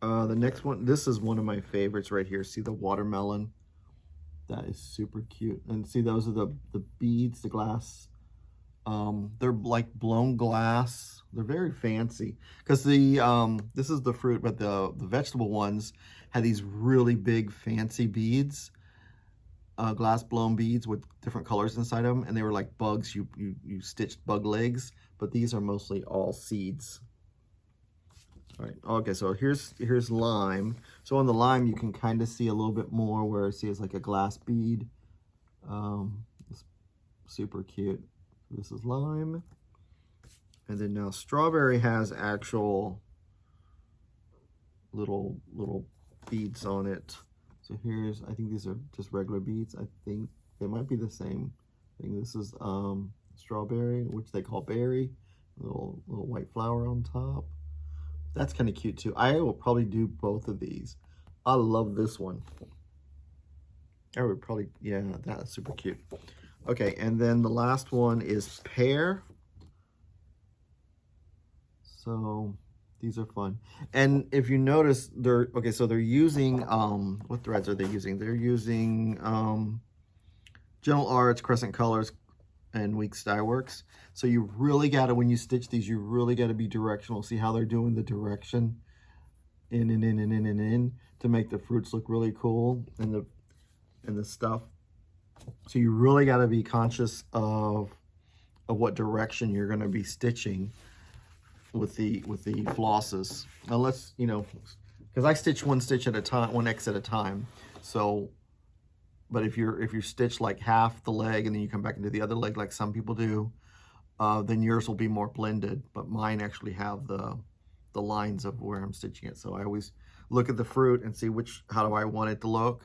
The next one, this is one of my favorites right here. See the watermelon? That is super cute. And see, those are the beads, the glass. They're like blown glass. They're very fancy because the this is the fruit, but the vegetable ones had these really big fancy beads, glass blown beads with different colors inside them, and they were like bugs. You stitched bug legs, but these are mostly all seeds. All right. Okay, so here's lime. So on the lime, you can kind of see a little bit more where see it's like a glass bead. It's super cute. This is lime. And then now strawberry has actual little beads on it. So here's, I think these are just regular beads. I think they might be the same thing. This is strawberry, which they call berry. Little white flower on top. That's kind of cute too. I will probably do both of these. I love this one. I would probably, yeah, that's super cute. Okay, and then the last one is pear. So these are fun. And if you notice, they're, okay, so they're using, what threads are they using? They're using Gentle Arts, Crescent Colors, and Weeks Dye Works. So you really got to, when you stitch these, you really got to be directional. See how they're doing the direction in and in and in and in to make the fruits look really cool and the stuff. So you really got to be conscious of what direction you're going to be stitching with the flosses. Unless, you know, because I stitch one stitch at a time, one X at a time. So but if you stitch like half the leg and then you come back into the other leg like some people do, then yours will be more blended. But mine actually have the lines of where I'm stitching it. So I always look at the fruit and see how do I want it to look.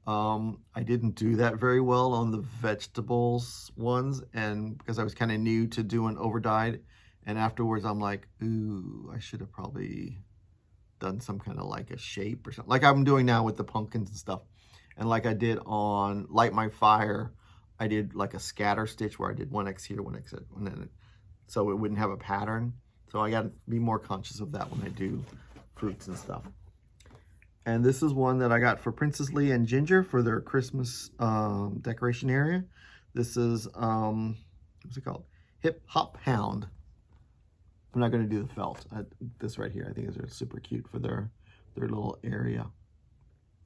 I didn't do that very well on the vegetables ones, and because I was kind of new to doing overdyed, and afterwards I'm like, ooh, I should have probably done some kind of like a shape or something, like I'm doing now with the pumpkins and stuff. And like I did on Light My Fire, I did like a scatter stitch where I did 1X here, 1X there, and then so it wouldn't have a pattern. So I got to be more conscious of that when I do fruits and stuff. And this is one that I got for Princess Leia and Ginger for their Christmas decoration area. This is, what's it called? Hip Hop Hound. I'm not going to do the felt. This right here, I think is super cute for their little area.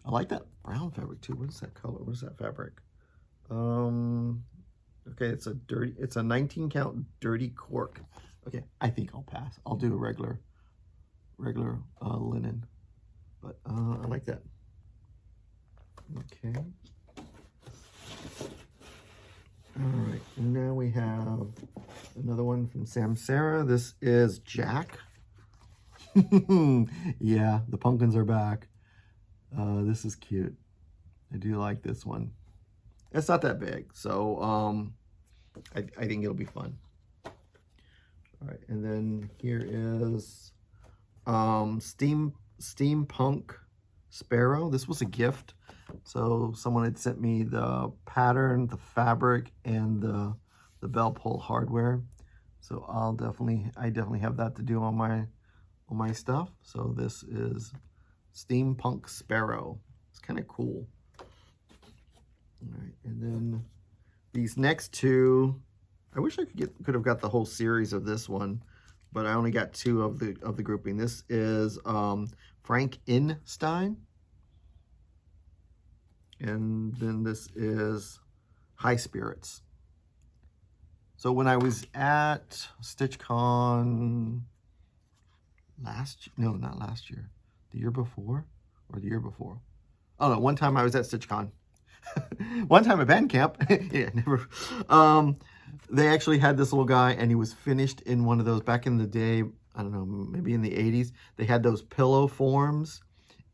I like that brown fabric too. What is that color? What is that fabric? Okay, it's a 19 count dirty cork. Okay, I think I'll pass. I'll do a regular linen, but I like that. Okay. All right, and now we have another one from Samsara. This is Jack. Yeah, the pumpkins are back. This is cute. I do like this one. It's not that big, so I think it'll be fun. All right, and then here is Steampunk Sparrow. This was a gift. So someone had sent me the pattern, the fabric, and the bell pull hardware. So I definitely have that to do on my stuff. So this is Steampunk Sparrow. It's kind of cool. All right, and then these next two, I wish I could have got the whole series of this one, but I only got two of the grouping. This is Frank Instein, and then this is High Spirits. So when I was at StitchCon not last year, the year before, or the year before. Oh no, one time I was at StitchCon. One time at band camp. Yeah, never. They actually had this little guy, and he was finished in one of those back in the day. I don't know, maybe in the 80s. They had those pillow forms,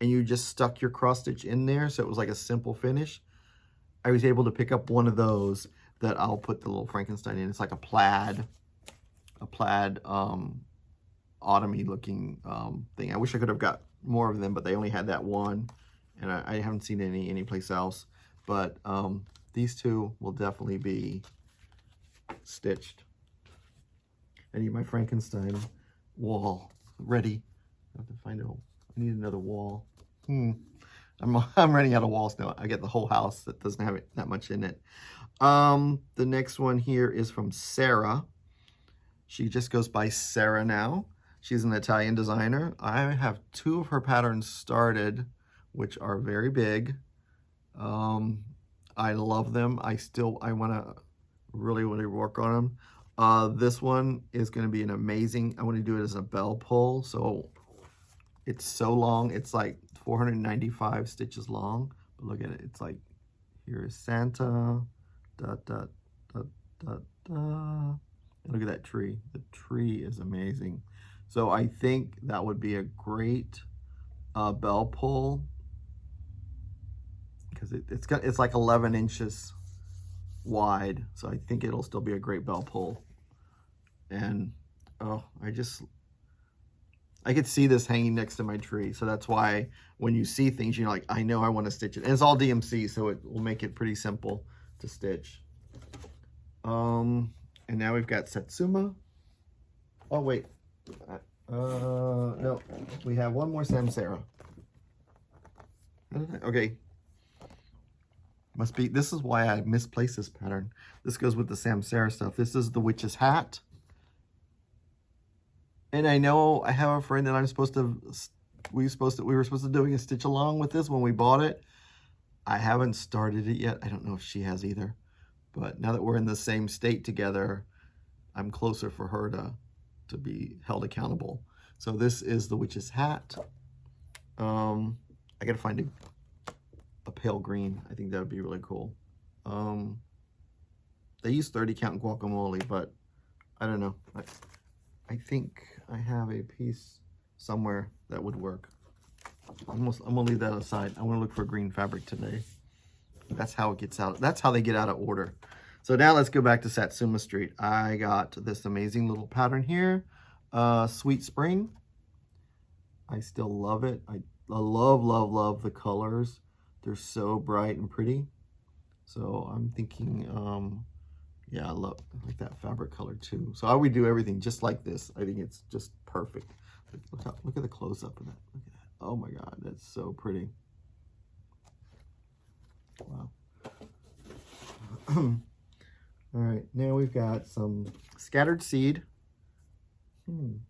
and you just stuck your cross stitch in there, so it was like a simple finish. I was able to pick up one of those that I'll put the little Frankenstein in. It's like a plaid autumny looking thing. I wish I could have got more of them, but they only had that one, and I haven't seen any place else. But these two will definitely be stitched. I need my Frankenstein wall ready. I have to find I need another wall. I'm running out of walls now. I get the whole house that doesn't have that much in it. The next one here is from Sarah. She just goes by Sarah now. She's an Italian designer. I have 2 of her patterns started, which are very big. I love them. I want to really work on them. This one is going to be an amazing, I want to do it as a bell pull. So it's so long. It's like 495 stitches long. But look at it. It's like, here is Santa. Dot, dot, dot, dot, dot. And look at that tree. The tree is amazing. So I think that would be a great bell pull, because it's like 11 inches wide. So I think it'll still be a great bell pull. And oh, I could see this hanging next to my tree. So that's why when you see things, you're like, I know I want to stitch it. And it's all DMC, so it will make it pretty simple to stitch. And now we've got Satsuma. Oh wait, no, we have one more Samsara. Okay, must be, this is why I misplaced this pattern. This goes with the Samsara stuff. This is the witch's hat. And I know I have a friend that we were supposed to doing a stitch along with this when we bought it. I haven't started it yet. I don't know if she has either. But now that we're in the same state together, I'm closer for her to be held accountable. So this is the witch's hat. I gotta find a pale green. I think that would be really cool. They use 30 count guacamole, but I don't know. I think I have a piece somewhere that would work. I'm gonna leave that aside. I want to look for green fabric today. That's how it gets out. That's how they get out of order. So now let's go back to Satsuma Street. I got this amazing little pattern here, Sweet Spring. I still love it. I love the colors. They're so bright and pretty. So I'm thinking, yeah, I like that fabric color too. So I would do everything just like this. I think it's just perfect. Look at the close up of that. Look at that. Oh my God, that's so pretty. Wow. All right, now we've got some scattered seed. I'm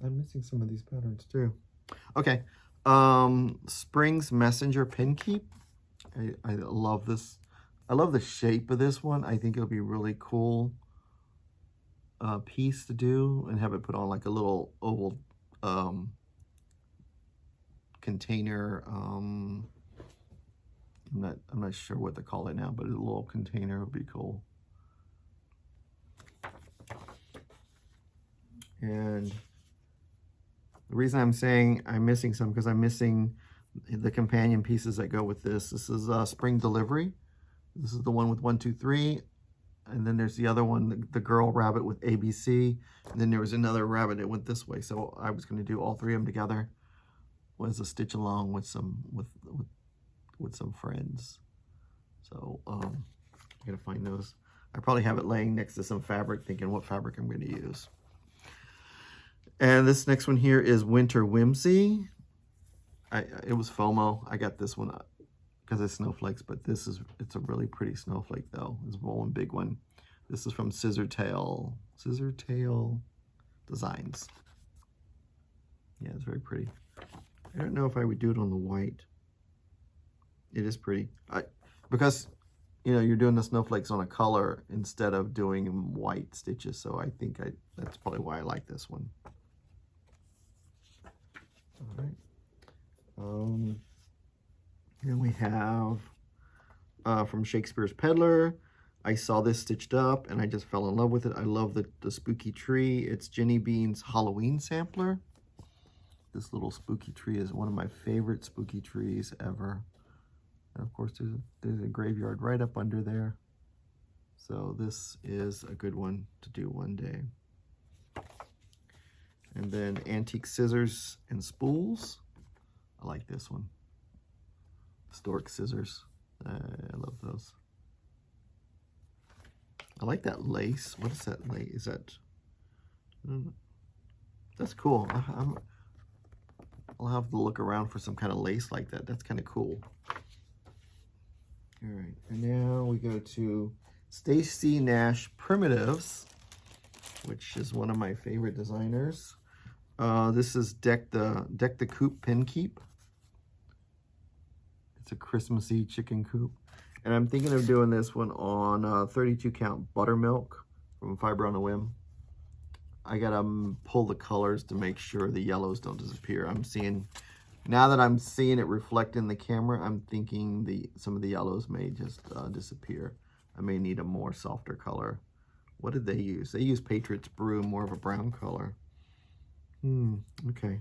missing some of these patterns too. Okay, Spring's Messenger Pin Keep. I love this. I love the shape of this one. I think it'll be really cool piece to do and have it put on like a little oval container. I'm not sure what to call it now, but a little container would be cool. And the reason I'm saying I'm missing some, because I'm missing the companion pieces that go with this. This is Spring Delivery. This is the one with 1, 2, 3. And then there's the other one, the girl rabbit with ABC. And then there was another rabbit that went this way. So I was going to do all 3 of them together. Was a stitch along with some friends. So I gotta find those. I probably have it laying next to some fabric, thinking what fabric I'm going to use. And this next one here is Winter Whimsy. It was FOMO. I got this one because it's snowflakes, but it's a really pretty snowflake though. It's one big one. This is from Scissor Tail Designs. Yeah, it's very pretty. I don't know if I would do it on the white. It is pretty. Because you know, you're doing the snowflakes on a color instead of doing white stitches. So I think that's probably why I like this one. All right. Then we have from Shakespeare's Peddler. I saw this stitched up and I just fell in love with it. I love the spooky tree. It's Jenny Bean's Halloween sampler. This little spooky tree is one of my favorite spooky trees ever. And of course, there's a graveyard right up under there. So this is a good one to do one day. And then antique scissors and spools. I like this one. Stork scissors. I love those. I like that lace. What is that lace? Is that... That's cool. I'll have to look around for some kind of lace like that. That's kind of cool. All right, and now we go to Stacy Nash Primitives, which is one of my favorite designers. This is Deck the Coop Pin Keep. It's a Christmassy chicken coop. And I'm thinking of doing this one on 32 count buttermilk from Fiber on a Whim. I gotta pull the colors to make sure the yellows don't disappear. Now that I'm seeing it reflect in the camera, I'm thinking some of the yellows may just disappear. I may need a more softer color. What did they use? They used Patriots Brew, more of a brown color. Okay.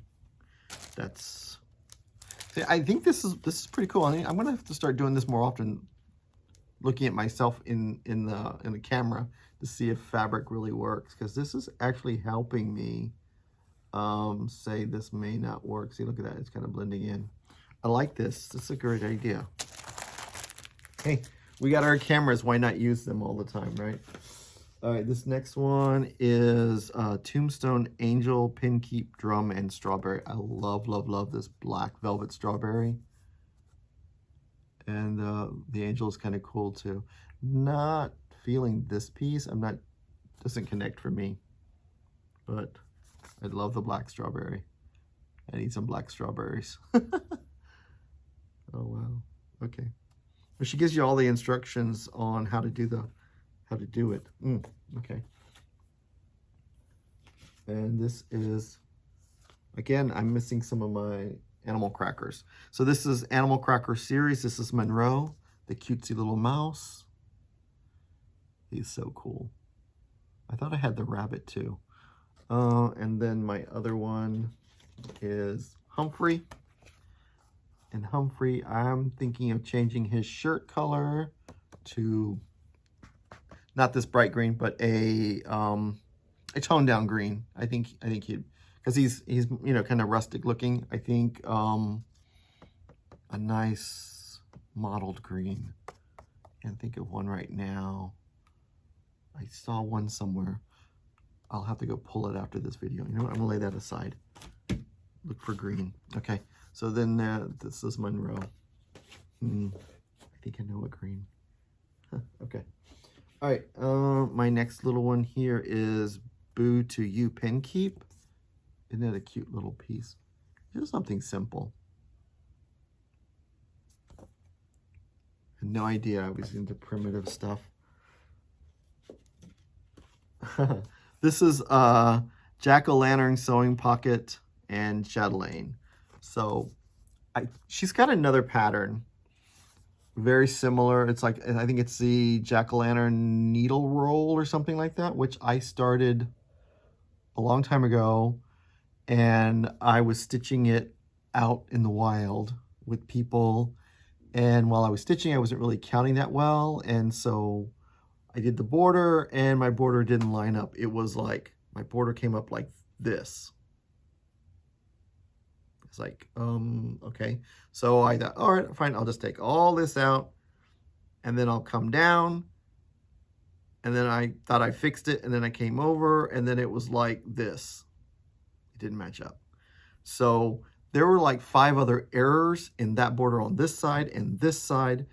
See, I think this is pretty cool. I'm gonna have to start doing this more often, looking at myself in the camera to see if fabric really works, because this is actually helping me say this may not work. See, look at that, it's kind of blending in. I like this. This is a great idea. Hey, we got our cameras, why not use them all the time, right? All right, this next one is Tombstone Angel Pin Keep Drum and Strawberry. I love, love, love this black velvet strawberry. And the angel is kind of cool too. Not feeling this piece. Doesn't connect for me. But I love the black strawberry. I need some black strawberries. Oh wow. Okay. Well, she gives you all the instructions on how to do it. Okay. And this is, again, I'm missing some of my animal crackers. So this is Animal Cracker series. This is Monroe, the cutesy little mouse. He's so cool. I thought I had the rabbit too. And then my other one is Humphrey. And Humphrey, I'm thinking of changing his shirt color to not this bright green, but a toned down green. I think he'd, because he's you know, kind of rustic looking. I think a nice mottled green. Can't think of one right now. I saw one somewhere. I'll have to go pull it after this video. You know what? I'm gonna lay that aside. Look for green. Okay. So then this is Monroe. I think I know what green. Okay. All right. My next little one here is Boo to You Pin Keep. Isn't that a cute little piece? Just something simple. I had no idea I was into primitive stuff. This is Jack-o'-lantern Sewing Pocket and Chatelaine. So she's got another pattern, very similar. It's like, I think it's the Jack-o'-lantern needle roll or something like that, which I started a long time ago, and I was stitching it out in the wild with people. And while I was stitching, I wasn't really counting that well, and so I did the border, and my border didn't line up. It was like, my border came up like this. It's like, okay. So I thought, all right, fine, I'll just take all this out, and then I'll come down, and then I thought I fixed it, and then I came over, and then it was like this. It didn't match up. So there were like 5 other errors in that border on this side and this side.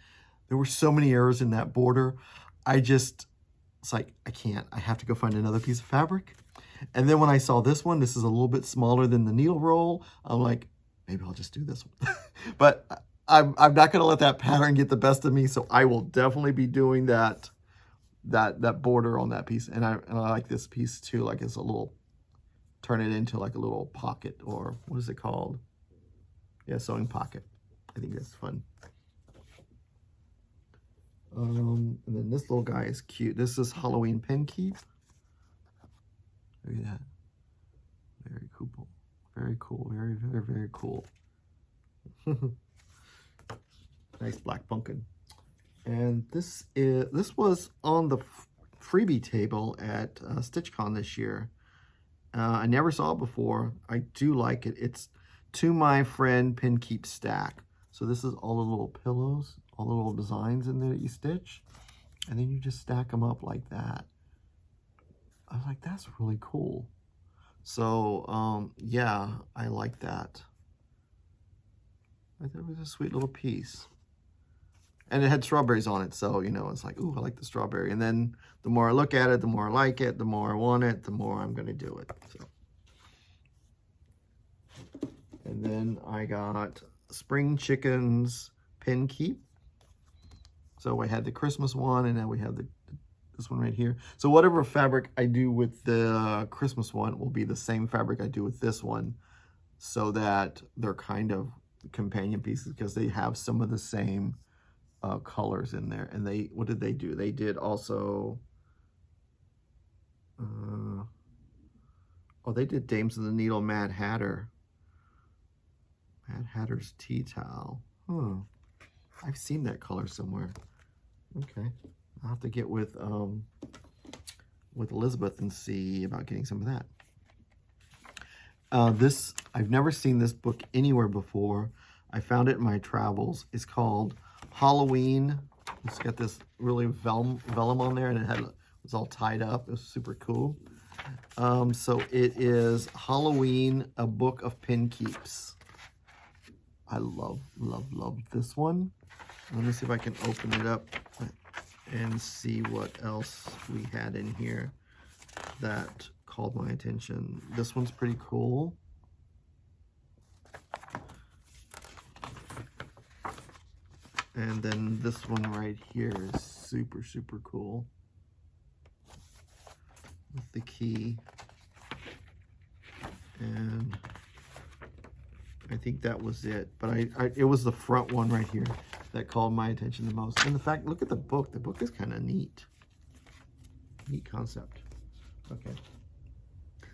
There were so many errors in that border. It's like, I have to go find another piece of fabric. And then when I saw this is a little bit smaller than the needle roll. I'm like, maybe I'll just do this one. But I'm not going to let that pattern get the best of me, so I will definitely be doing that border on that piece. And I like this piece too, like it's a little, turn it into like a little pocket, or what is it called? Yeah, sewing pocket. I think that's fun. And then this little guy is cute. This is Halloween pin keep. Look at that. Very cool. Very cool. Very, very, very cool. Nice black pumpkin. And this was on the freebie table at StitchCon this year. I never saw it before. I do like it. It's To My Friend Pin Keep Stack. So this is all the little pillows, all the little designs in there that you stitch, and then you just stack them up like that. I was like, that's really cool. So yeah, I like that. I thought it was a sweet little piece. And it had strawberries on it, so, you know, it's like, ooh, I like the strawberry. And then the more I look at it, the more I like it, the more I want it, the more I'm going to do it. So. And then I got Spring Chickens Pin Keep. So I had the Christmas one, and then we have this one right here. So whatever fabric I do with the Christmas one will be the same fabric I do with this one, so that they're kind of companion pieces, because they have some of the same colors in there. And what did they do? They did also, they did Dames of the Needle Mad Hatter. Mad Hatter's tea towel. I've seen that color somewhere. Okay, I'll have to get with Elizabeth and see about getting some of that. I've never seen this book anywhere before. I found it in my travels. It's called Halloween. It's got this really vellum on there, and it was all tied up. It was super cool. So it is Halloween, a book of pin keeps. I love, love, love this one. Let me see if I can open it up and see what else we had in here that called my attention. This one's pretty cool. And then this one right here is super, super cool. With the key. And I think that was it. But it was the front one right here that called my attention the most. And the fact, look at the book. The book is kind of neat. Neat concept. Okay.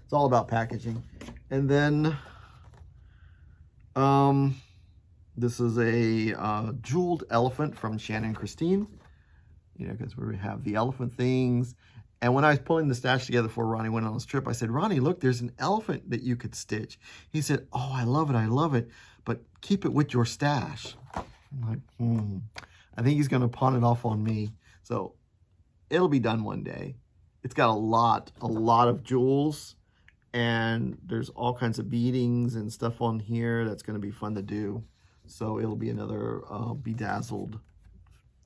It's all about packaging. And then this is a jeweled elephant from Shannon Christine. You know, because we have the elephant things. And when I was pulling the stash together before Ronnie went on his trip, I said, Ronnie, look, there's an elephant that you could stitch. He said, oh, I love it, but keep it with your stash. I'm like, I think he's going to pawn it off on me. So it'll be done one day. It's got a lot of jewels, and there's all kinds of beadings and stuff on here that's going to be fun to do. So it'll be another bedazzled.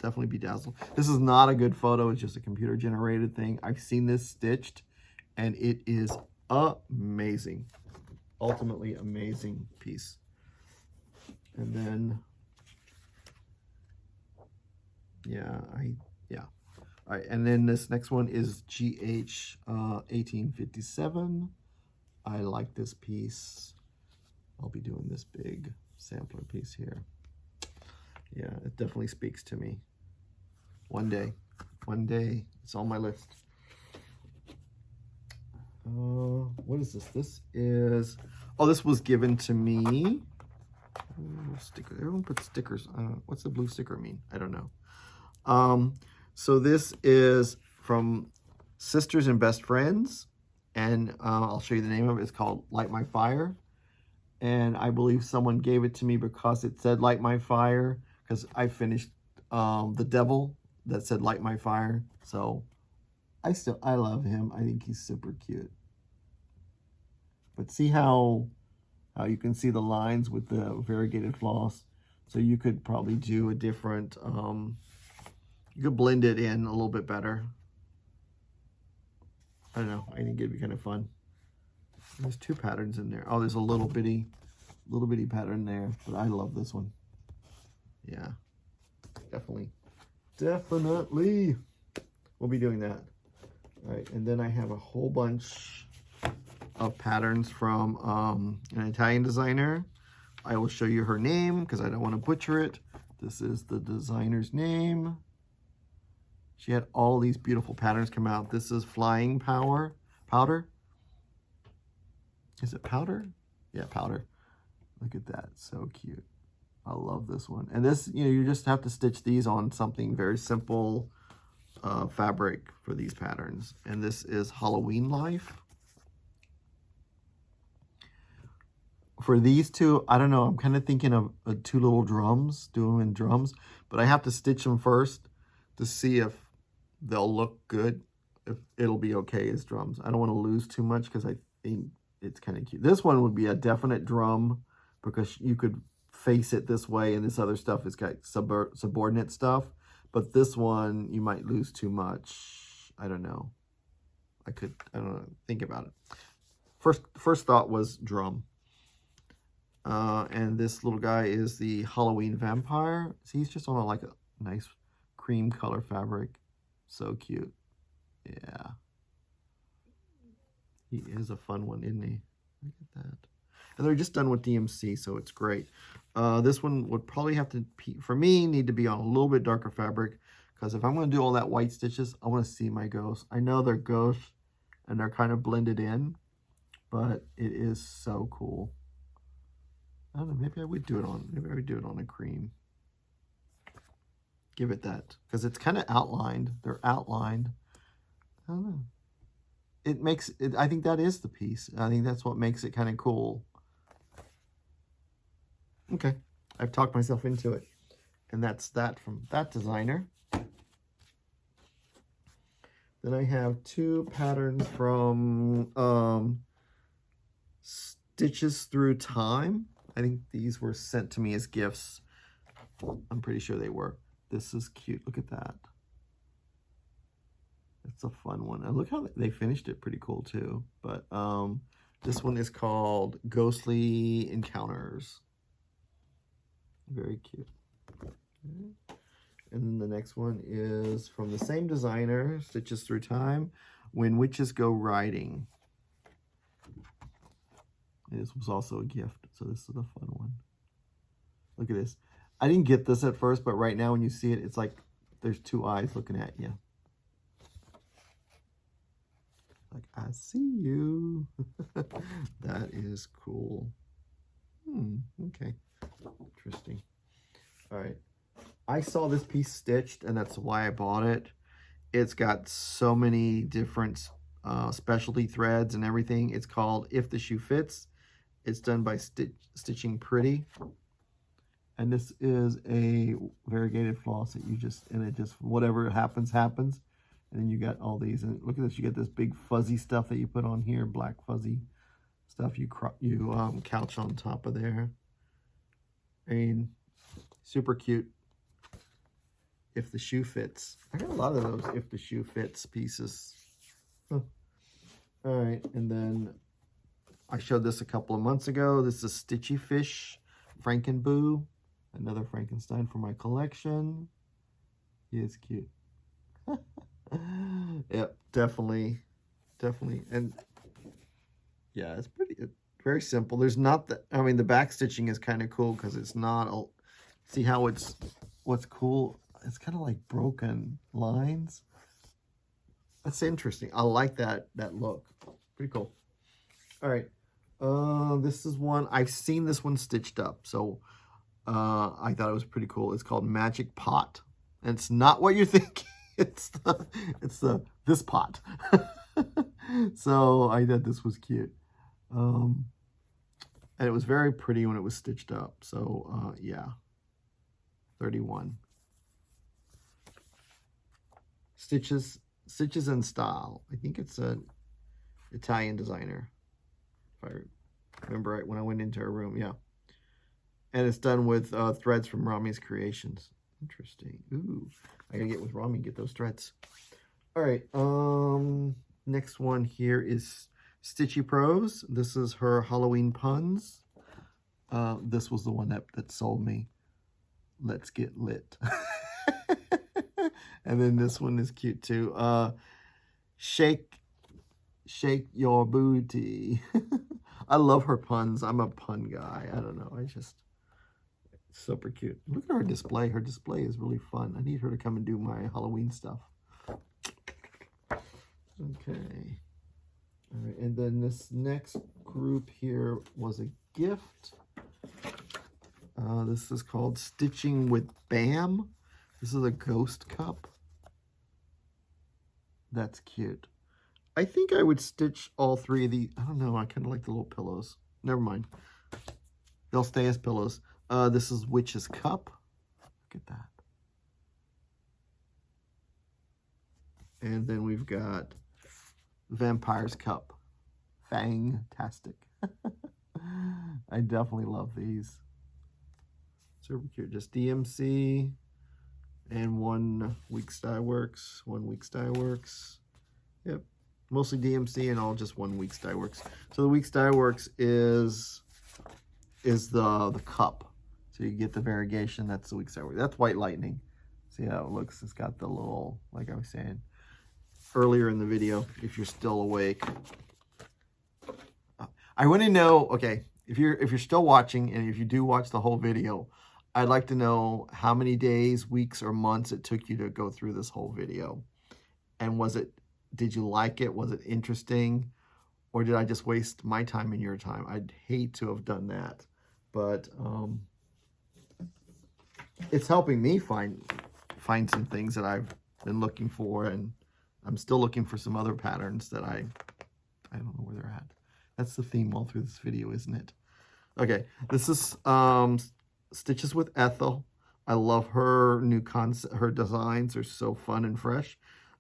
Definitely bedazzled. This is not a good photo. It's just a computer generated thing. I've seen this stitched, and it is amazing. Ultimately amazing piece. And then, yeah. All right, and then this next one is GH 1857. I like this piece. I'll be doing this big sampler piece here. Yeah, it definitely speaks to me. One day, it's on my list. What is this? This is, this was given to me. Sticker. Everyone puts stickers. What's the blue sticker mean? I don't know. So this is from Sisters and Best Friends, and I'll show you the name of it. It's called Light My Fire. And I believe someone gave it to me because it said Light My Fire, because I finished The Devil that said Light My Fire. So I love him. I think he's super cute. But see how you can see the lines with the variegated floss. So you could probably do a different, you could blend it in a little bit better. I don't know. I think it'd be kind of fun. There's two patterns in there. Oh, there's a little bitty pattern there, but I love this one. Yeah, definitely. We'll be doing that. All right, and then I have a whole bunch of patterns from an Italian designer. I will show you her name because I don't want to butcher it. This is the designer's name. She had all these beautiful patterns come out. This is Flying Powder. Is it powder? Yeah, powder. Look at that, so cute. I love this one. And this, you know, you just have to stitch these on something very simple fabric for these patterns. And this is Halloween Life. For these two, I don't know, I'm kind of thinking of two little drums, do them in drums, but I have to stitch them first to see if they'll look good, if it'll be okay as drums. I don't want to lose too much because I think it's kind of cute. This one would be a definite drum because you could face it this way, and this other stuff is got subordinate stuff. But this one, you might lose too much. I don't know. I don't know, think about it. First thought was drum. And this little guy is the Halloween vampire. See, he's just on like a nice cream color fabric. So cute. Yeah. He is a fun one, isn't he? Look at that. And they're just done with DMC, so it's great. This one would probably have to, for me, need to be on a little bit darker fabric, because if I'm going to do all that white stitches, I want to see my ghosts. I know they're ghosts, and they're kind of blended in, but it is so cool. I don't know, maybe I would do it on a cream. Give it that, because it's kind of outlined. They're outlined. I don't know. It makes it, I think that is the piece. I think that's what makes it kind of cool. Okay, I've talked myself into it. And that's that from that designer. Then I have two patterns from Stitches Through Time. I think these were sent to me as gifts. I'm pretty sure they were. This is cute. Look at that. It's a fun one. And look how they finished it pretty cool too. But this one is called Ghostly Encounters. Very cute. Okay. And then the next one is from the same designer, Stitches Through Time, When Witches Go Riding. This was also a gift, so this is a fun one. Look at this. I didn't get this at first, but right now when you see it, it's like there's two eyes looking at you. Like, I see you. That is cool. Okay. Interesting. All right. I saw this piece stitched, and that's why I bought it. It's got so many different specialty threads and everything. It's called If the Shoe Fits. It's done by Stitching Pretty. And this is a variegated floss that you just, and it just, whatever happens, happens. And then you got all these, and look at this, you get this big fuzzy stuff that you put on here, black fuzzy stuff you couch on top of there. I mean, super cute. If the Shoe Fits. I got a lot of those If the Shoe Fits pieces. Huh. All right, and then I showed this a couple of months ago. This is Stitchy Fish Frankenboo. Another Frankenstein for my collection. He is cute. Yep, definitely. And yeah, it's very simple. There's not the, I mean, the back stitching is kind of cool because it's not, see how what's cool? It's kind of like broken lines. That's interesting. I like that look. Pretty cool. All right. This is one, I've seen this one stitched up, so I thought it was pretty cool. It's called Magic Pot. And it's not what you're thinking. It's this pot. So I thought this was cute. And it was very pretty when it was stitched up. So yeah. 31. Stitches in Style. I think it's an Italian designer, if I remember right when I went into her room. Yeah. And it's done with threads from Rami's Creations. Interesting. Ooh, I gotta get with Rami and get those threads. All right. Next one here is Stitchy Pros. This is her Halloween Puns. This was the one that sold me. Let's Get Lit. And then this one is cute too. Shake Your Booty. I love her puns. I'm a pun guy. I don't know. Super cute. Look at her display. Her display is really fun. I need her to come and do my Halloween stuff. Okay. All right, and then this next group here was a gift. This is called Stitching with Bam. This is a ghost cup. That's cute. I think I would stitch all three of these. I don't know. I kind of like the little pillows. Never mind. They'll stay as pillows. This is Witch's Cup. Look at that. And then we've got Vampire's Cup. Fantastic. I definitely love these. Super cute. Just DMC and 1 week Style Works. 1 week Style Works. Yep. Mostly DMC and all just 1 week Style Works. So the week Style Works is the cup. So you get the variegation. That's the week Style Works. That's White Lightning. See how it looks? It's got the little, like I was saying earlier in the video, if you're still awake. I want to know, okay, if you're still watching, and if you do watch the whole video, I'd like to know how many days, weeks, or months it took you to go through this whole video. And did you like it? Was it interesting? Or did I just waste my time and your time? I'd hate to have done that. But it's helping me find some things that I've been looking for, and I'm still looking for some other patterns that I don't know where they're at. That's the theme all through this video, isn't it? Okay, this is Stitches with Ethel. I love her new concept. Her designs are so fun and fresh.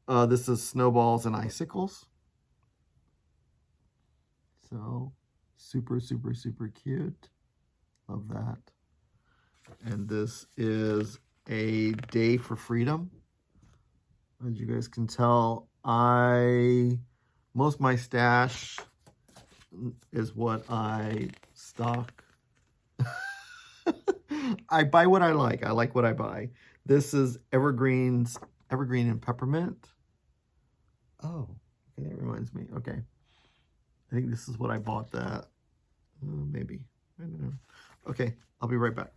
This is Snowballs and Icicles. So super, super, super cute. Love that. And this is A Day for Freedom. As you guys can tell, most of my stash is what I stock. I buy what I like. I like what I buy. This is Evergreen and Peppermint. Oh, okay, that reminds me. Okay. I think this is what I bought that. Maybe. I don't know. Okay, I'll be right back.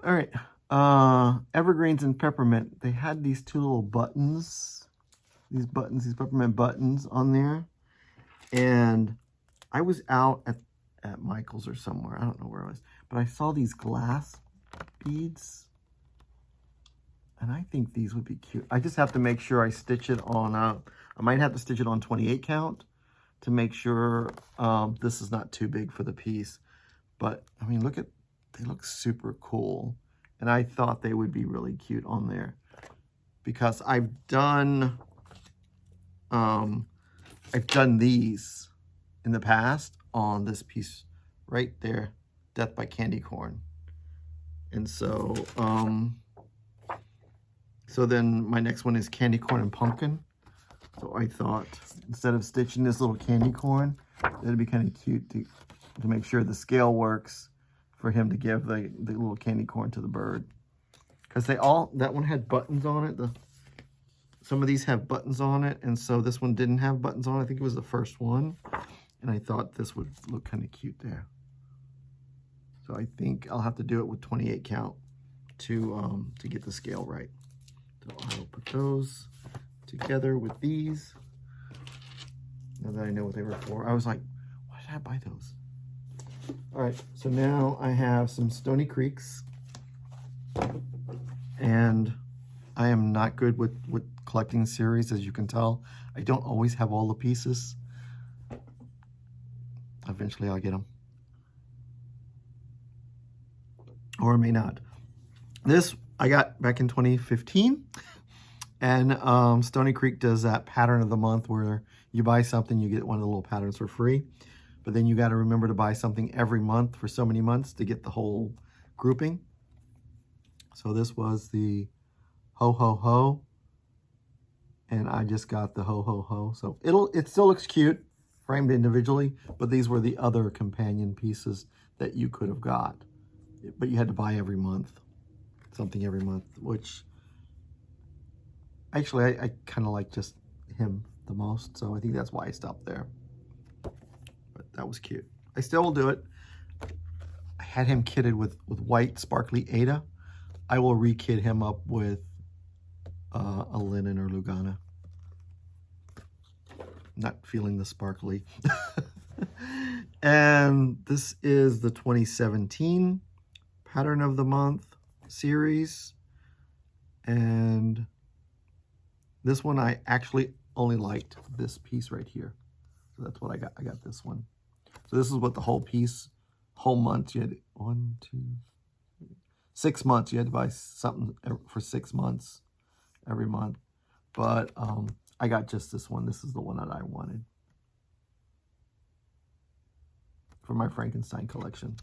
All right, Evergreens and Peppermint. They had these two little buttons, these peppermint buttons on there. And I was out at Michael's or somewhere. I don't know where I was. But I saw these glass beads. And I think these would be cute. I just have to make sure I stitch it on, I might have to stitch it on 28 count to make sure this is not too big for the piece. But, I mean, they look super cool. And I thought they would be really cute on there. Because I've done these in the past on this piece right there, Death by Candy Corn. And so, so then my next one is Candy Corn and Pumpkin. So I thought instead of stitching this little candy corn, it'd be kind of cute to make sure the scale works for him to give the little candy corn to the bird. Because that one had buttons on it. Some of these have buttons on it, and so this one didn't have buttons on it. I think it was the first one. And I thought this would look kind of cute there. So I think I'll have to do it with 28 count to get the scale right. So I'll put those together with these. Now that I know what they were for. I was like, why did I buy those? All right, so now I have some Stony Creeks. And I am not good with collecting series, as you can tell. I don't always have all the pieces. Eventually I'll get them. Or I may not. This I got back in 2015. And Stony Creek does that pattern of the month where you buy something, you get one of the little patterns for free. But then you got to remember to buy something every month for so many months to get the whole grouping. So this was the Ho Ho Ho. And I just got the Ho Ho Ho. So it still looks cute, framed individually, but these were the other companion pieces that you could have got. But you had to buy every month, something every month, which actually I kind of like just him the most. So I think that's why I stopped there. But that was cute. I still will do it. I had him kitted with white sparkly Ada. I will re-kit him up with a linen or Lugana. Not feeling the sparkly. And this is the 2017 Pattern of the Month series. And this one I actually only liked this piece right here. So that's what I got. I got this one. So this is what the whole piece, whole month, you had 1, 2, 3, 6 months. You had to buy something for 6 months every month. But I got just this one. This is the one that I wanted for my Frankenstein collection.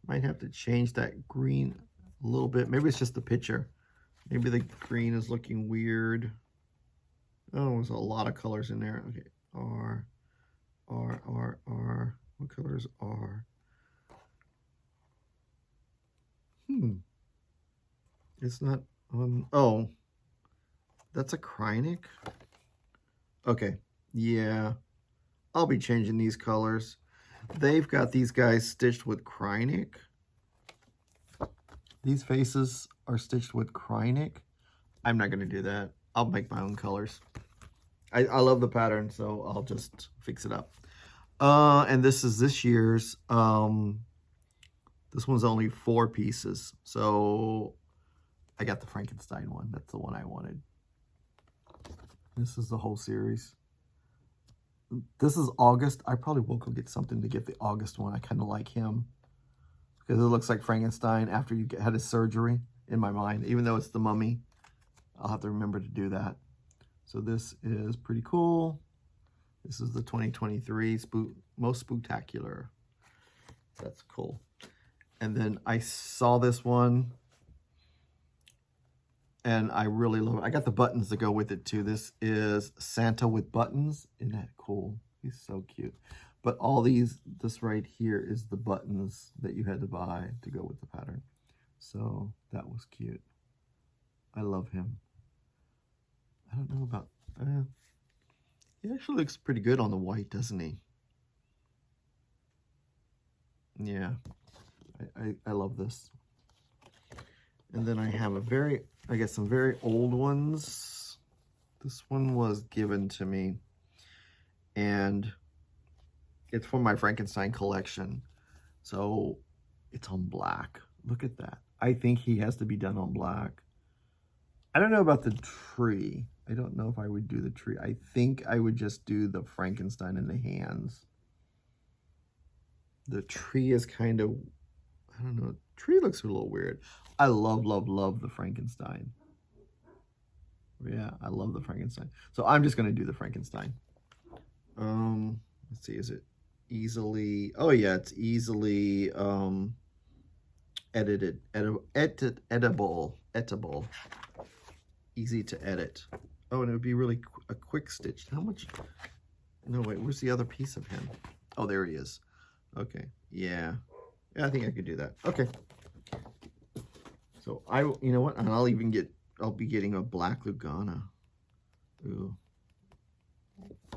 Might have to change that green a little bit. Maybe it's just the picture. Maybe the green is looking weird. Oh, there's a lot of colors in there. Okay, R. What colors are? It's not on. Oh, that's a Krynic. Okay, yeah. I'll be changing these colors. They've got these guys stitched with Krynic. These faces are stitched with Krynic. I'm not going to do that. I'll make my own colors. I love the pattern, so I'll just fix it up. And this is this year's. This one's only 4 pieces. So I got the Frankenstein one. That's the one I wanted. This is the whole series. This is August. I probably will go get something to get the August one. I kind of like him because it looks like Frankenstein after you had his surgery in my mind. Even though it's the mummy, I'll have to remember to do that. So this is pretty cool. This is the 2023 most spooktacular. That's cool. And then I saw this one and I really love it. I got the buttons to go with it too. This is Santa with buttons. Isn't that cool? He's so cute. But all these, this right here is the buttons that you had to buy to go with the pattern. So that was cute. I love him. I don't know about, he actually looks pretty good on the white, doesn't he? Yeah, I love this. And then I have I got some very old ones. This one was given to me and it's from my Frankenstein collection. So it's on black. Look at that. I think he has to be done on black. I don't know about the tree. I don't know if I would do the tree. I think I would just do the Frankenstein and the hands. The tree is kind of, I don't know. Tree looks a little weird. I love, love, love the Frankenstein. Yeah, I love the Frankenstein. So I'm just going to do the Frankenstein. Let's see, is it easily, oh yeah, it's easily editable. Easy to edit. Oh, and it would be really a quick stitch. How much? No, wait, where's the other piece of him? Oh, there he is. Okay, yeah. Yeah, I think I could do that. Okay. So you know what? And I'll be getting a black Lugana. Ooh.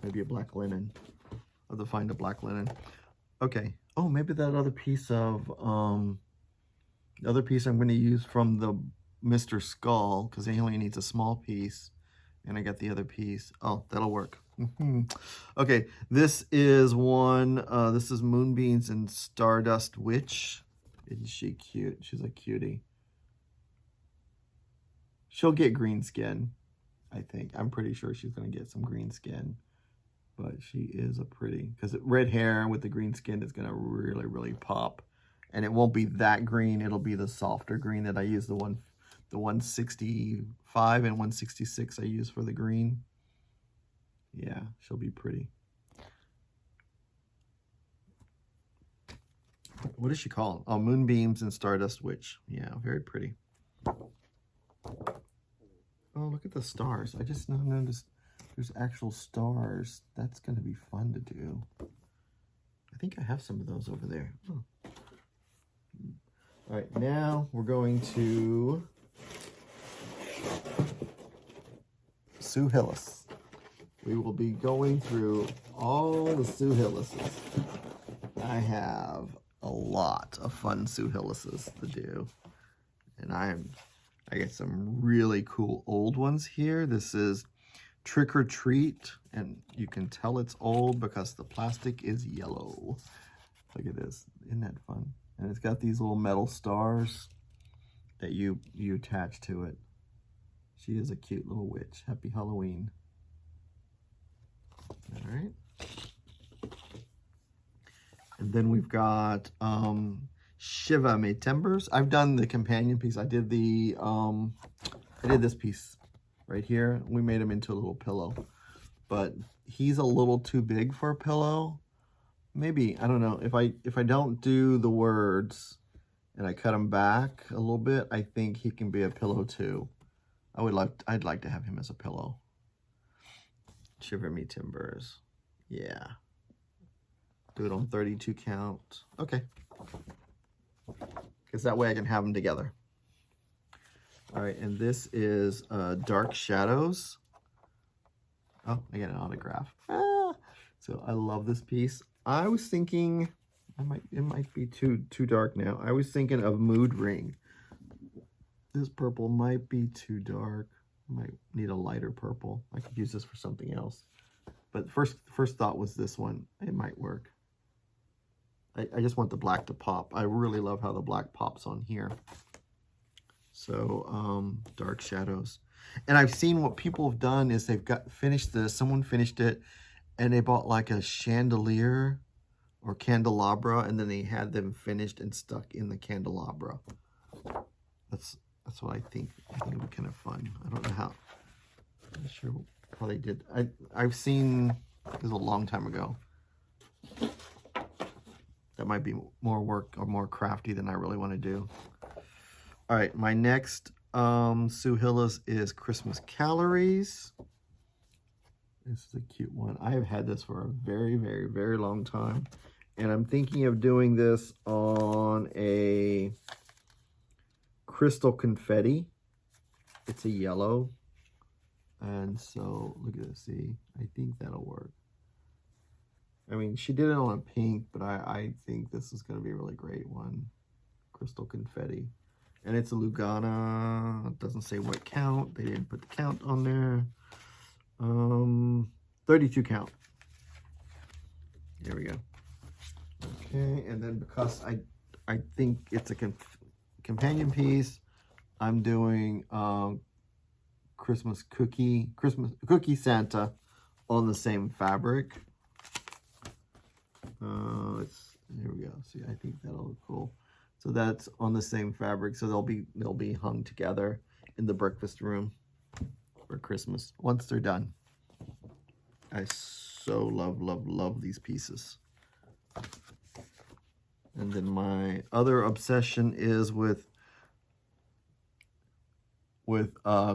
Maybe a black linen. I'll have to find a black linen. Okay. Oh, maybe that other piece of, the other piece I'm going to use from the Mr. Skull, because he only needs a small piece. And I got the other piece. Oh, that'll work. Okay, this is one, this is Moonbeams and Stardust Witch. Isn't she cute? She's a cutie. She'll get green skin, I think. I'm pretty sure she's going to get some green skin. But she is a pretty, because red hair with the green skin is going to really, really pop. And it won't be that green. It'll be the softer green that I used the 165 and 166 I use for the green. Yeah, she'll be pretty. What is she called? Oh, Moonbeams and Stardust Witch. Yeah, very pretty. Oh, look at the stars. I just noticed there's actual stars. That's going to be fun to do. I think I have some of those over there. Oh. All right, now we're going to Sue Hillis. We will be going through all the Sue Hillises. I have a lot of fun Sue Hillises to do. And I get some really cool old ones here. This is Trick or Treat, and you can tell it's old because the plastic is yellow. Look at this. Isn't that fun? And it's got these little metal stars that you attach to it. She is a cute little witch. Happy Halloween. All right. And then we've got Shiva Me Timbers. I've done the companion piece. I did the I did this piece right here. We made him into a little pillow, but he's a little too big for a pillow. Maybe, I don't know, if I don't do the words and I cut him back a little bit, I think he can be a pillow too. I'd like to have him as a pillow. Shiver Me Timbers. Yeah. Do it on 32 count. Okay. Because that way I can have them together. All right, and this is Dark Shadows. Oh, I get an autograph. Ah, so I love this piece. I was thinking, it might be too dark now. I was thinking of Mood Ring. This purple might be too dark. I might need a lighter purple. I could use this for something else. But first thought was this one. It might work. I just want the black to pop. I really love how the black pops on here. So, Dark Shadows. And I've seen what people have done is they've finished this. Someone finished it, and they bought like a chandelier or candelabra, and then they had them finished and stuck in the candelabra. That's what I think. I think it'd be kind of fun. I don't know how. I'm not sure how they did. I've seen, it was a long time ago. That might be more work or more crafty than I really want to do. All right, my next Sue Hillis is Christmas Calories. This is a cute one. I have had this for a very, very, very long time. And I'm thinking of doing this on a crystal confetti. It's a yellow. And so, look at this, see? I think that'll work. I mean, she did it on a pink, but I think this is going to be a really great one. Crystal confetti. And it's a Lugana. It doesn't say what count. They didn't put the count on there. 32 count. There we go. Okay, and then because I think it's a companion piece, I'm doing Christmas Cookie Santa on the same fabric. Here we go. See, I think that'll look cool. So that's on the same fabric. So they'll be hung together in the breakfast room for Christmas once they're done. I so love these pieces. And then my other obsession is with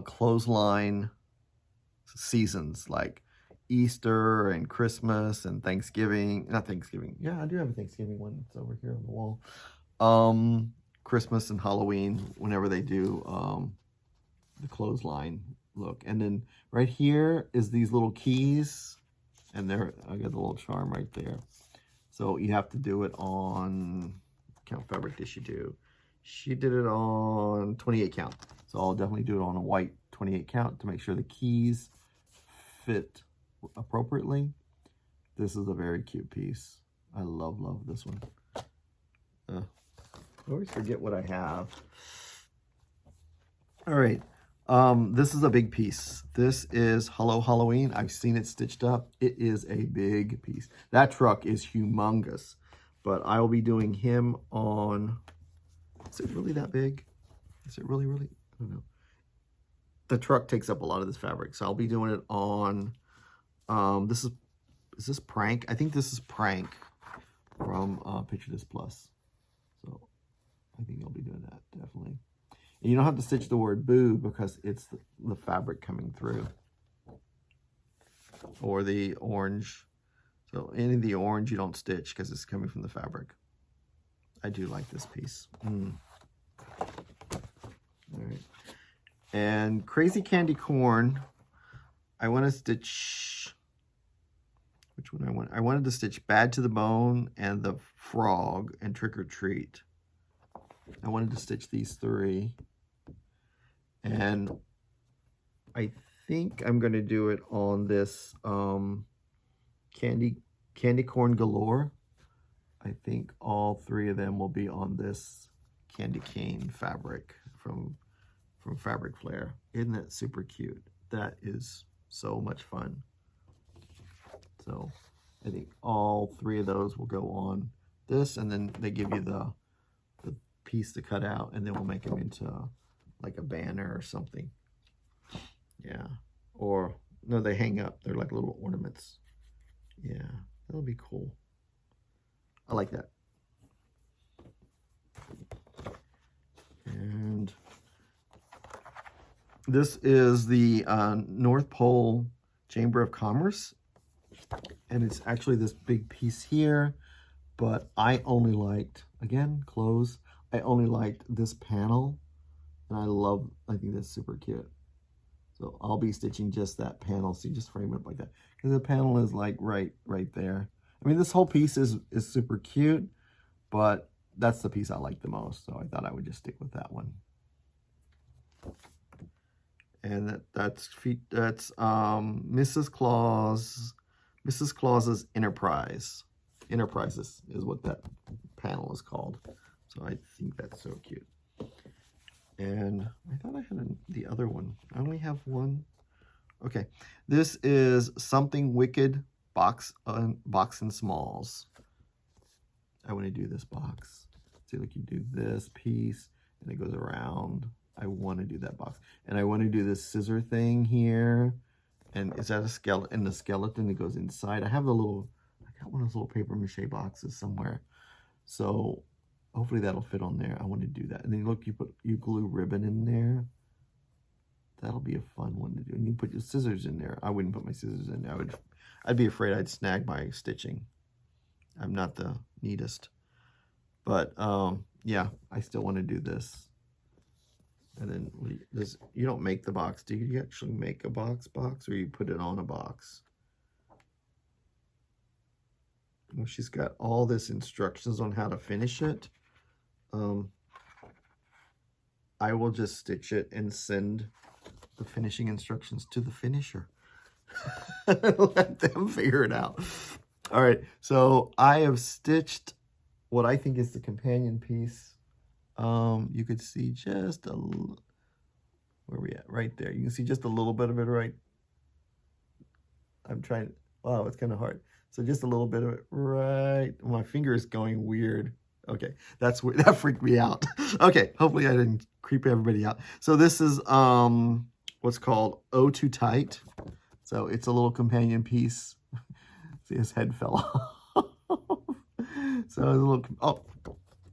clothesline seasons like Easter and Christmas and Thanksgiving. Not Thanksgiving. Yeah, I do have a Thanksgiving one. It's over here on the wall. Christmas and Halloween, whenever they do the clothesline look. And then right here is these little keys, and there I got the little charm right there. So you have to do it on, count fabric did she do? She did it on 28 count. So I'll definitely do it on a white 28 count to make sure the keys fit appropriately. This is a very cute piece. I love this one. I always forget what I have. All right. This is a big piece. This is Hello Halloween. I've seen it stitched up. It is a big piece. That truck is humongous, but I will be doing him on, is it really that big? Is it really? don't know. The truck takes up a lot of this fabric, so I'll be doing it on, is this Prank? I think this is Prank from Picture This Plus. So I think I'll be doing that, definitely. And you don't have to stitch the word boo because it's the fabric coming through. Or the orange. So any of the orange you don't stitch because it's coming from the fabric. I do like this piece. All right. And Crazy Candy Corn, I want to stitch, which one I want? I wanted to stitch Bad to the Bone and the Frog and Trick or Treat. I wanted to stitch these three. And I think I'm going to do it on this Candy Corn Galore. I think all three of them will be on this candy cane fabric from Fabric Flair. Isn't that super cute? That is so much fun. So I think all three of those will go on this, and then they give you the piece to cut out, and then we'll make them into like a banner or something. Yeah. Or no, they hang up. They're like little ornaments. Yeah, that'll be cool. I like that. And this is the North Pole Chamber of Commerce. And it's actually this big piece here. But I only liked, again, clothes. I only liked this panel. And I think that's super cute. So I'll be stitching just that panel. So you just frame it up like that. Because the panel is like right there. I mean, this whole piece is super cute, but that's the piece I like the most. So I thought I would just stick with that one. And that's Mrs. Claus's Enterprises is what that panel is called. So I think that's so cute. And I thought I had the other one. I only have one. Okay, this is Something Wicked box and smalls. I want to do this box. See, like you do this piece and it goes around. I want to do that box, and I want to do this scissor thing here. And is that a skeleton? And the skeleton that goes inside. I got one of those little paper mache boxes somewhere. So hopefully that'll fit on there. I want to do that. And then look, you glue ribbon in there. That'll be a fun one to do. And you put your scissors in there. I wouldn't put my scissors in there. I'd be afraid I'd snag my stitching. I'm not the neatest. But yeah, I still want to do this. And then you don't make the box, do you? You actually make a box, or you put it on a box? Well, she's got all this instructions on how to finish it. I will just stitch it and send the finishing instructions to the finisher. Let them figure it out. All right, so I have stitched what I think is the companion piece. You could see just a little, where are we at? Right there. You can see just a little bit of it, right? I'm trying, wow, it's kind of hard. So just a little bit of it, right? My finger is going weird. Okay, that freaked me out. Okay, hopefully I didn't creep everybody out. So this is what's called Oh Too Tight. So it's a little companion piece. See, his head fell off. So a little, oh,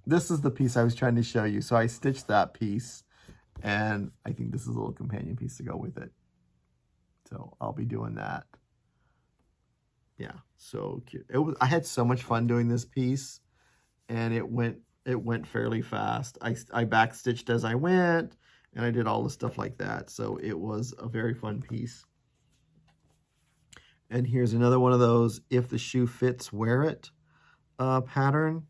this is the piece I was trying to show you. So I stitched that piece, and I think this is a little companion piece to go with it. So I'll be doing that. Yeah, so cute. I had so much fun doing this piece, and it went fairly fast. I back stitched as I went, and I did all the stuff like that. So it was a very fun piece. And here's another one of those if the shoe fits, wear it pattern.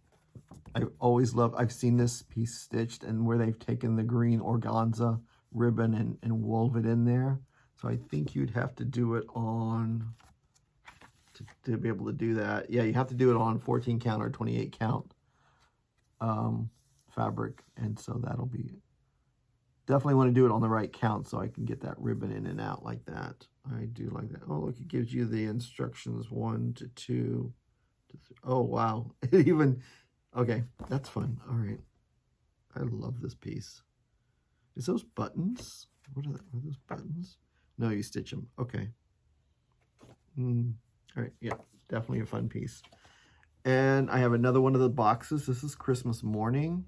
I've seen this piece stitched and where they've taken the green organza ribbon and wove it in there. So I think you'd have to do it on, to be able to do that. Yeah, you have to do it on 14 count or 28 count fabric. And so that'll be, definitely want to do it on the right count so I can get that ribbon in and out like that. I do like that. Oh, look, it gives you the instructions 1 to 2 to 3. Oh, wow. It even, okay, that's fun. All right. I love this piece. Is those buttons? What are those buttons? No, you stitch them. Okay. All right, yeah, definitely a fun piece. And I have another one of the boxes. This is Christmas morning.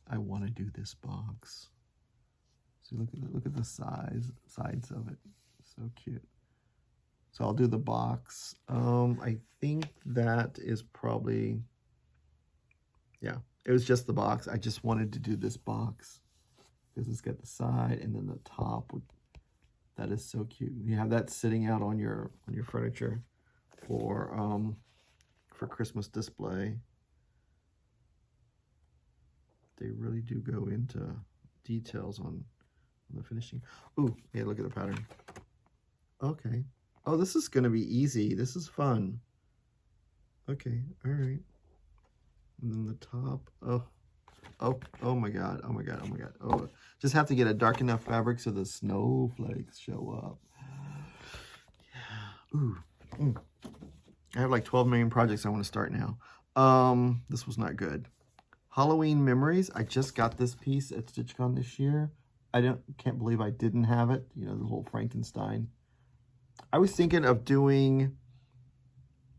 I want to do this box. So look at the sides of it. So cute. So I'll do the box. I think that is probably, yeah, it was just the box. I just wanted to do this box because it's got the side and then the top. That is so cute. You have that sitting out on your furniture for Christmas display. They really do go into details on the finishing. Ooh, yeah, look at the pattern. Okay. Oh, this is going to be easy. This is fun. Okay, all right. And then the top. Oh my God. Oh my God. Oh my God. Oh, just have to get a dark enough fabric so the snowflakes show up. Yeah. Ooh. I have like 12 million projects I want to start now. This was not good. Halloween Memories. I just got this piece at StitchCon this year. Can't believe I didn't have it. You know, the whole Frankenstein. I was thinking of doing,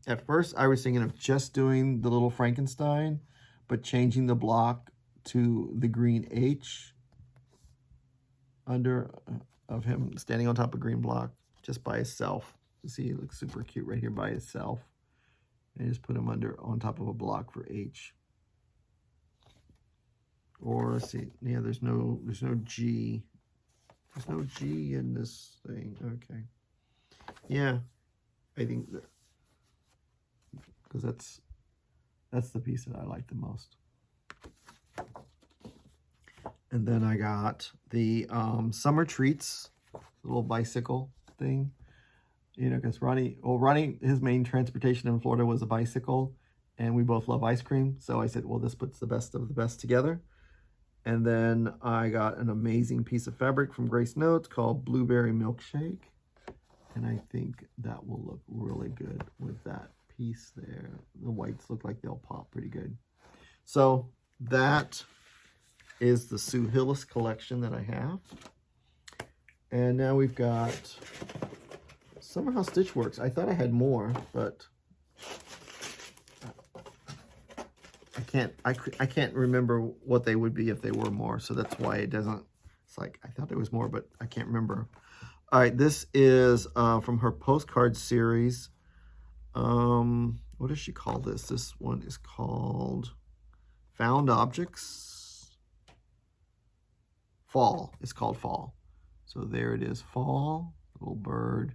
at first I was thinking of just doing the little Frankenstein, but changing the block to the green H under of him standing on top of green block just by himself. You see, he looks super cute right here by himself. And just put him on top of a block for H. Or let's see, yeah, there's no G. There's no G in this thing. Okay. Yeah, I think that because that's the piece that I like the most. And then I got the summer treats, little bicycle thing. You know, because Ronnie, his main transportation in Florida was a bicycle, and we both love ice cream. So I said, well, this puts the best of the best together. And then I got an amazing piece of fabric from Grace Notes called Blueberry Milkshake. And I think that will look really good with that piece there. The whites look like they'll pop pretty good. So that is the Sue Hillis collection that I have. And now we've got Summer House Stitchworks. I thought I had more, but I can't remember what they would be if they were more. So that's why it doesn't, it's like, I thought there was more, but I can't remember. All right, this is from her postcard series. What does she call this? This one is called Found Objects. Fall. It's called Fall. So there it is, Fall, little bird.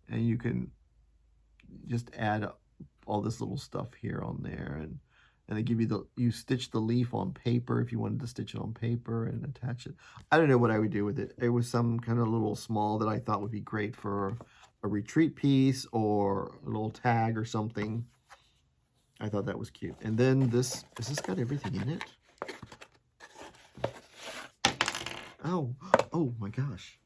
And you can just add all this little stuff here on there. And they give you you stitch the leaf on paper if you wanted to stitch it on paper and attach it. I don't know what I would do with it. It was some kind of little small that I thought would be great for a retreat piece or a little tag or something. I thought that was cute. And then this got everything in it? Oh my gosh.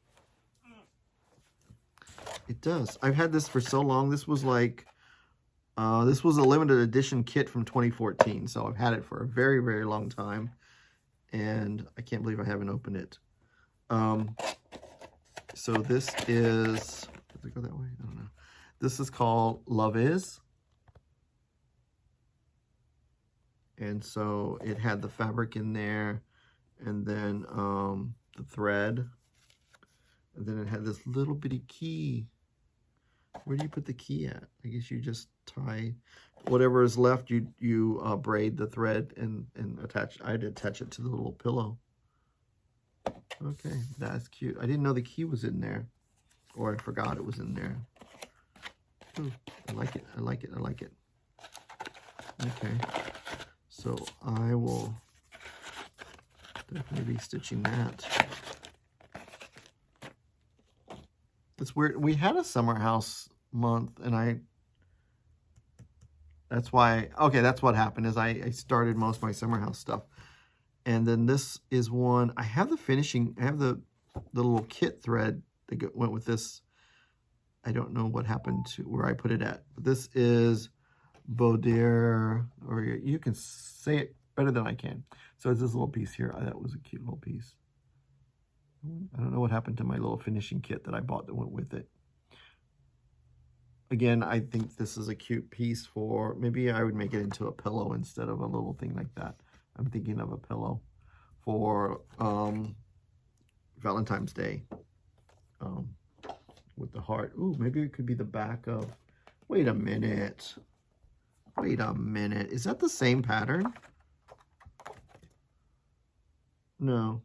It does. I've had this for so long. This was like, this was a limited edition kit from 2014. So I've had it for a very, very long time. And I can't believe I haven't opened it. So this is, does it go that way? I don't know. This is called Love Is. And so it had the fabric in there and then the thread. And then it had this little bitty key. Where do you put the key at? I guess you just tie whatever is left. You braid the thread and attach. I'd attach it to the little pillow. Okay, that's cute. I didn't know the key was in there, or I forgot it was in there. Ooh, I like it. I like it. I like it. Okay, so I will definitely be stitching that. It's weird. We had a summer house month, and that's why, okay, that's what happened is I started most of my summer house stuff. And then this is one, I have the finishing, I have the little kit thread that went with this. I don't know what happened to where I put it at. But this is Baudier, or you can say it better than I can. So it's this little piece here. That was a cute little piece. I don't know what happened to my little finishing kit that I bought that went with it. Again, I think this is a cute piece for, maybe I would make it into a pillow instead of a little thing like that. I'm thinking of a pillow for Valentine's Day with the heart. Ooh, maybe it could be the back of, wait a minute. Wait a minute. Is that the same pattern? No.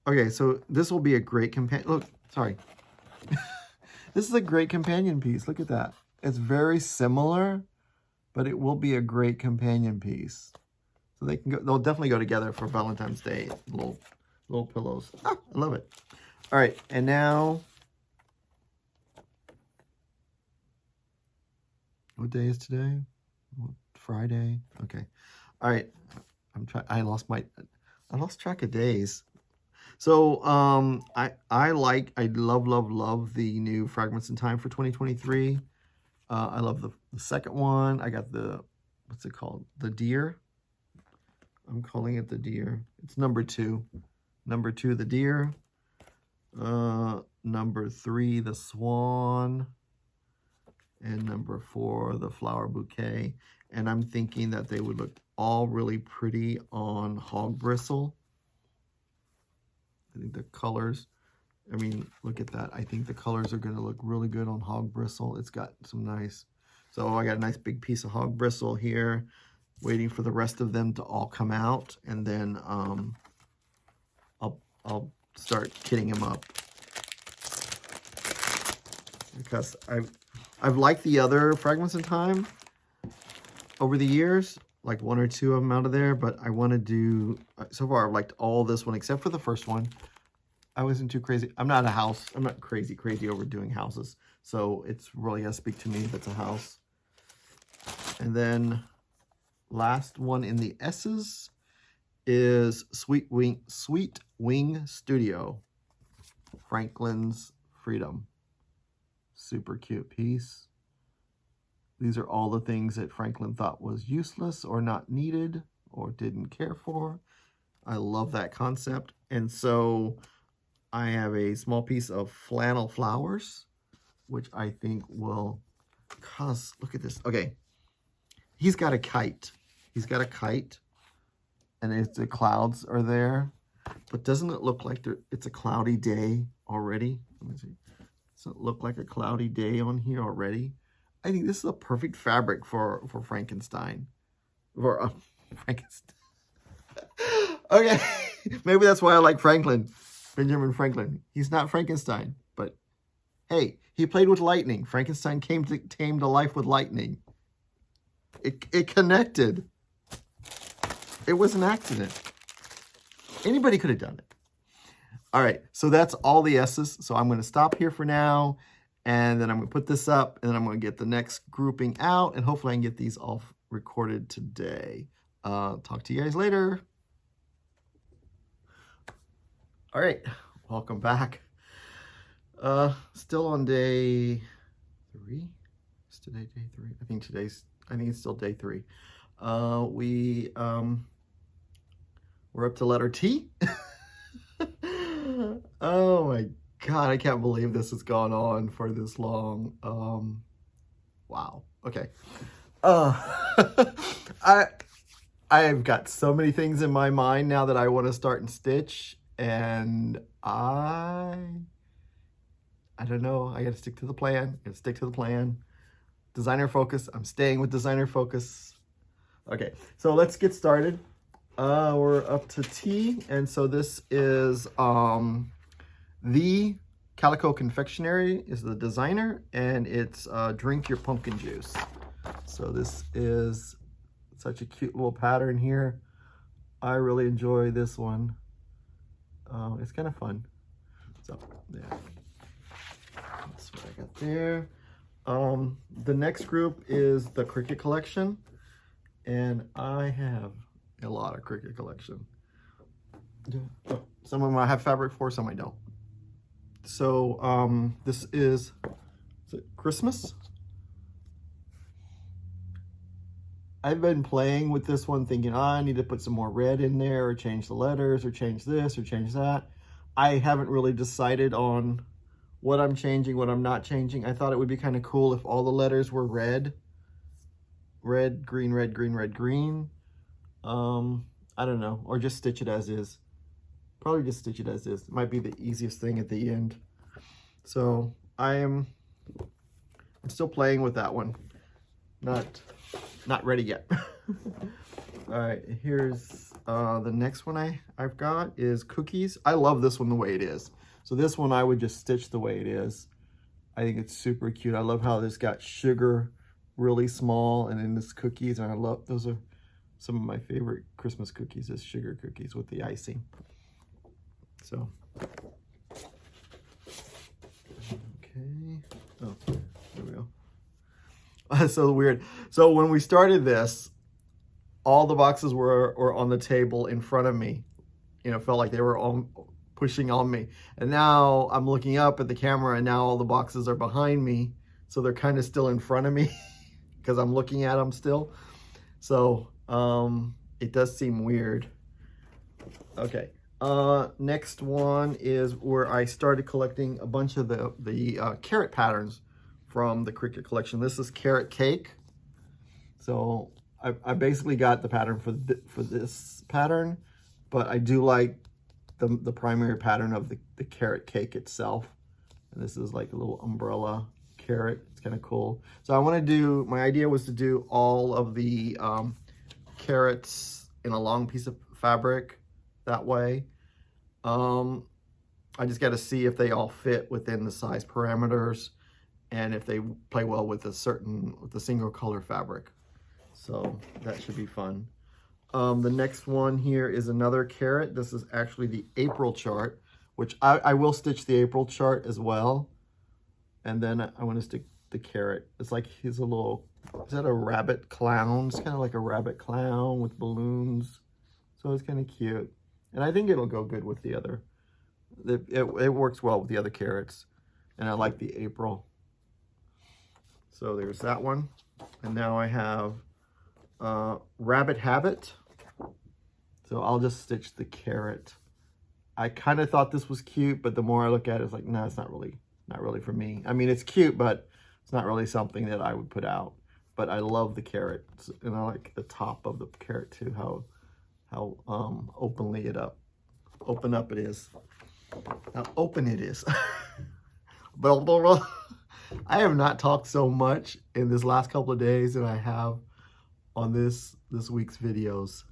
Okay, so this will be a great companion. Look, sorry. This is a great companion piece. Look at that. It's very similar, but it will be a great companion piece. So they can go, they'll definitely go together for Valentine's Day. Little pillows. Ah, I love it. All right, and now, what day is today? Friday. Okay. All right. I lost track of days. So I love the new Fragments in Time for 2023. I love the second one. I got the, what's it called? The deer. I'm calling it the deer. It's number 2. Number 2, the deer. Number 3, the swan. And number 4, the flower bouquet. And I'm thinking that they would look all really pretty on hog bristle. I think the colors, I mean, look at that. I think the colors are going to look really good on hog bristle. It's got some nice, so I got a nice big piece of hog bristle here, waiting for the rest of them to all come out, and then I'll start kitting them up, because I've liked the other Fragments in Time over the years, like 1 or 2 of them out of there, but I want to do, so far I've liked all this one except for the first one. I wasn't too crazy. I'm not crazy over doing houses, so it's really gonna speak to me if it's a house. And then last one in the S's is Sweet Wing Studio, Franklin's Freedom. Super cute piece. These are all the things that Franklin thought was useless or not needed or didn't care for. I love that concept. And so I have a small piece of flannel flowers, which I think will cause, look at this. Okay, he's got a kite. He's got a kite, and the clouds are there. But doesn't it look like it's a cloudy day already? Let me see. Doesn't it look like a cloudy day on here already? I think this is a perfect fabric for Frankenstein. For Frankenstein. Okay, maybe that's why I like Franklin. Benjamin Franklin. He's not Frankenstein, but hey, he played with lightning. Frankenstein came to life with lightning. It connected. It was an accident. Anybody could have done it. All right, so that's all the S's. So I'm going to stop here for now, and then I'm going to put this up, and then I'm going to get the next grouping out, and hopefully I can get these all recorded today. Talk to you guys later. All right, welcome back. Still on day 3. Is today day 3? I think it's still day 3. We're up to letter T. Oh my God, I can't believe this has gone on for this long. Wow. Okay. I've got so many things in my mind now that I want to start and stitch, and I don't know. I got to stick to the plan. Designer focus. I'm staying with designer focus. Okay, so let's get started. We're up to T, and so this is the Calico Confectionery is the designer, and it's Drink Your Pumpkin Juice. So this is such a cute little pattern here. I really enjoy this one. It's kind of fun. So yeah, that's what I got there. The next group is the Cricut collection, and I have a lot of Cricut collection. Some of them I have fabric for, some I don't. So this is it Christmas? I've been playing with this one thinking, oh, I need to put some more red in there or change the letters or change this or change that. I haven't really decided on what I'm changing, what I'm not changing. I thought it would be kind of cool if all the letters were red. Red, green, red, green, red, green. I don't know, or just stitch it as is. Probably just stitch it as is. It might be the easiest thing at the end. So I'm still playing with that one. Not ready yet. All right, here's the next one I've got is cookies. I love this one the way it is. So this one I would just stitch the way it is. I think it's super cute. I love how this got sugar really small and then this cookies, and I love, those are some of my favorite Christmas cookies, is sugar cookies with the icing. So, okay. Oh, there we go. That's so weird. So when we started this, all the boxes were on the table in front of me. You know, felt like they were all pushing on me. And now I'm looking up at the camera and now all the boxes are behind me. So they're kind of still in front of me because I'm looking at them still. So it does seem weird. Okay. Next one is where I started collecting a bunch of the carrot patterns from the Cricut collection. This is carrot cake. So I basically got the pattern for this pattern, but I do like the primary pattern of the carrot cake itself. And this is like a little umbrella carrot. It's kind of cool. So I want to do, my idea was to do all of the carrots in a long piece of fabric that way. I just got to see if they all fit within the size parameters and if they play well with the single color fabric. So that should be fun. The next one here is another carrot. This is actually the April chart, which I will stitch the April chart as well. And then I want to stick the carrot. It's like he's a little, is that a rabbit clown? It's kind of like a rabbit clown with balloons. So it's kind of cute. And I think it'll go good with the other. It works well with the other carrots. And I like the April. So there's that one. And now I have Rabbit Habit. So I'll just stitch the carrot. I kind of thought this was cute, but the more I look at it, it's like, no, it's not really for me. I mean, it's cute, but it's not really something that I would put out. But I love the carrot, and I like the top of the carrot too, how open up it is. How open it is. Blah, blah, blah. I have not talked so much in this last couple of days than I have on this week's videos.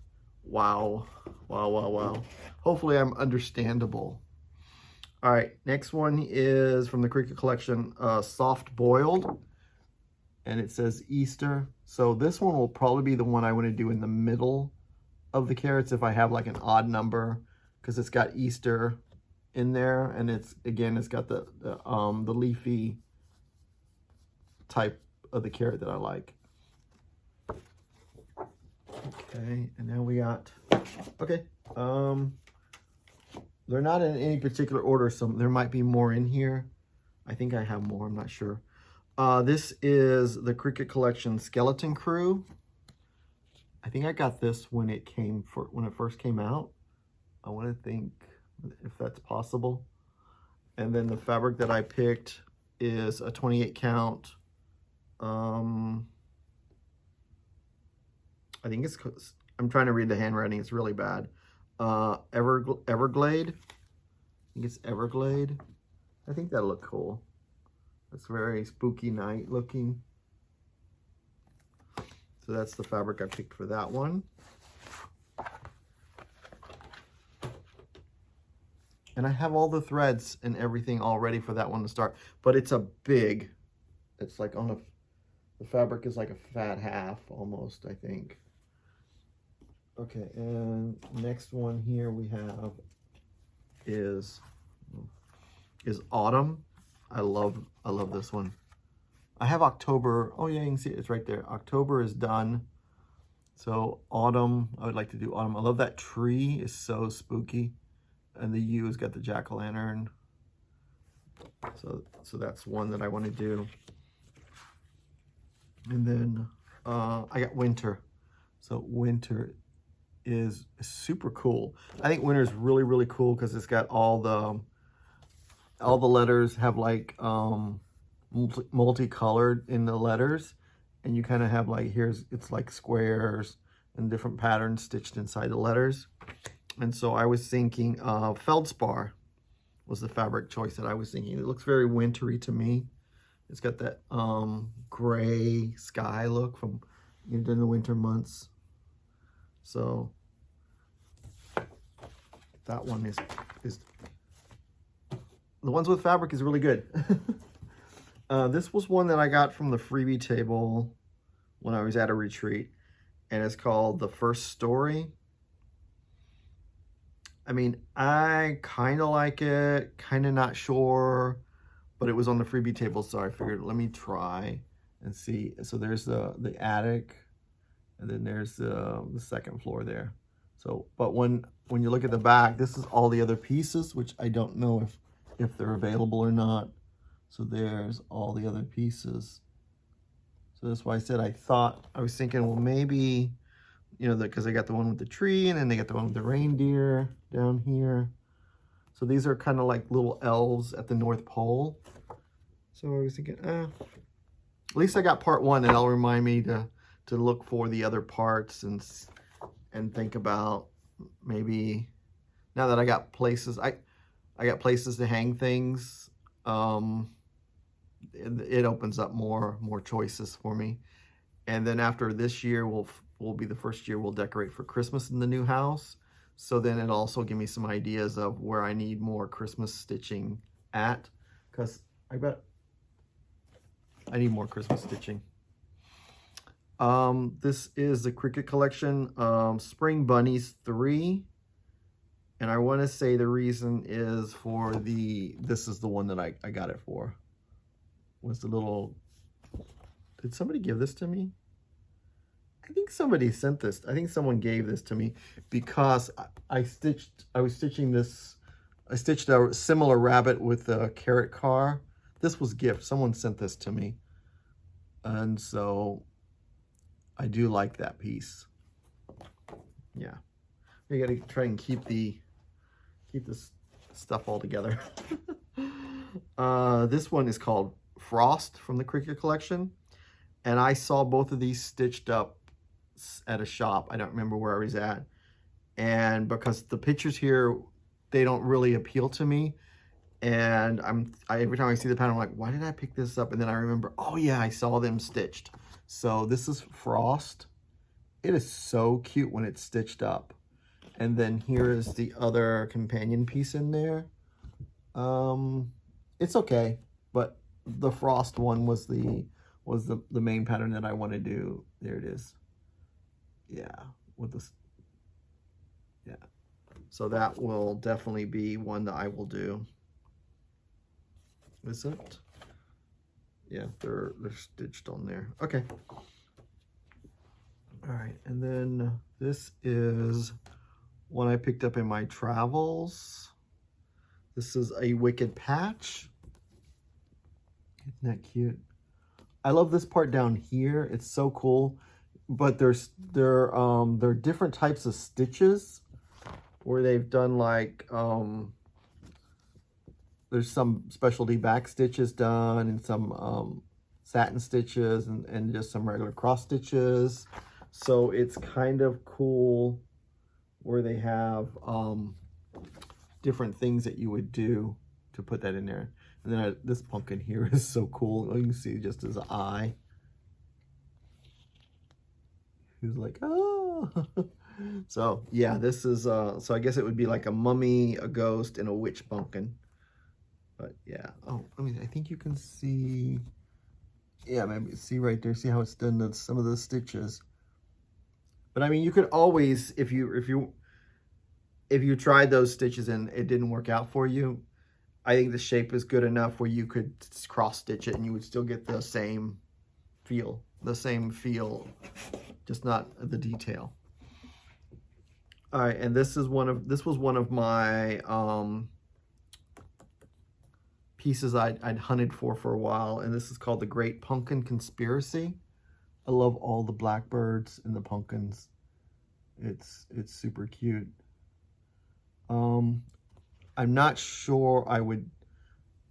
Wow. Wow, wow, wow. Hopefully I'm understandable. All right, next one is from the Cricut collection, Soft Boiled. And it says Easter. So this one will probably be the one I want to do in the middle of the carrots if I have like an odd number, because it's got Easter in there, and it's got the leafy type of the carrot that I like. Okay, and now we got, okay, they're not in any particular order, so there might be more in here. I think I have more, I'm not sure. This is the Cricut collection Skeleton Crew. I think I got this when it first came out. I want to think if that's possible. And then the fabric that I picked is a 28 count. I think I'm trying to read the handwriting. It's really bad. Everglade. I think it's Everglade. I think that'll look cool. It's very spooky night looking. So that's the fabric I picked for that one. And I have all the threads and everything all ready for that one to start. But it's it's like the fabric is like a fat half almost, I think. Okay, and next one here we have is Autumn. I love this one. I have October. Oh yeah, you can see it. It's right there. October is done. So Autumn, I would like to do Autumn. I love that tree. It's so spooky. And the U has got the jack-o'-lantern. So that's one that I want to do. And then I got Winter. So winter is super cool. I think winter is really, really cool because it's got all the letters have like multicolored in the letters, and you kind of have like, it's like squares and different patterns stitched inside the letters. And so I was thinking feldspar was the fabric choice that I was thinking. It looks very wintry to me. It's got that gray sky look from during the winter months. So that one is the ones with fabric is really good. This was one that I got from the freebie table when I was at a retreat, and it's called The First Story. I mean, I kind of like it, kind of not sure, but it was on the freebie table, so I figured let me try and see. So there's the attic, and then there's the second floor there. So, but when you look at the back, this is all the other pieces, which I don't know if they're available or not. So there's all the other pieces. So that's why I said I was thinking, well, maybe, you know, because they got the one with the tree, and then they got the one with the reindeer down here. So these are kind of like little elves at the North Pole. So I was thinking, at least I got part one, and it'll remind me to look for the other parts and think about maybe, now that I got places, I got places to hang things. It opens up more choices for me. And then after this year will be the first year we'll decorate for Christmas in the new house. So then it'll also give me some ideas of where I need more Christmas stitching at, because I bet I need more Christmas stitching. This is the Cricut Collection, Spring Bunnies 3. And I want to say the reason is for this is the one that I got it for. Was the little, did somebody give this to me? I think somebody sent this. I think someone gave this to me because I was stitching this. I stitched a similar rabbit with a carrot car. This was gift. Someone sent this to me. And so I do like that piece. Yeah. You got to try and keep this stuff all together. This one is called Frost from the Cricut Collection. And I saw both of these stitched up at a shop. I don't remember where I was at. And because the pictures here, they don't really appeal to me. And every time I see the pattern, I'm like, why did I pick this up? And then I remember, oh yeah, I saw them stitched. So this is Frost. It is so cute when it's stitched up. And then here is the other companion piece in there. It's okay, but the Frost one was the main pattern that I want to do. There it is. Yeah, with this. Yeah, so that will definitely be one that I will do. Is it? Yeah, they're stitched on there. Okay. All right, and then this is one I picked up in my travels. This is a Wicked Patch. Isn't that cute? I love this part down here. It's so cool. But there are different types of stitches where they've done like there's some specialty back stitches done, and some satin stitches, and just some regular cross stitches. So it's kind of cool where they have different things that you would do to put that in there. And then this pumpkin here is so cool. You can see just his eye. He's like, oh. So yeah, this is so I guess it would be like a mummy, a ghost, and a witch pumpkin. But yeah, oh, I mean, I think you can see, yeah, maybe see right there, see how it's done some of the stitches. But I mean, you could always, if you tried those stitches and it didn't work out for you, I think the shape is good enough where you could cross stitch it and you would still get the same feel, just not the detail. All right, and this was one of my pieces I'd hunted for a while, and this is called The Great Pumpkin Conspiracy. I love all the blackbirds and the pumpkins. It's super cute. I'm not sure I would,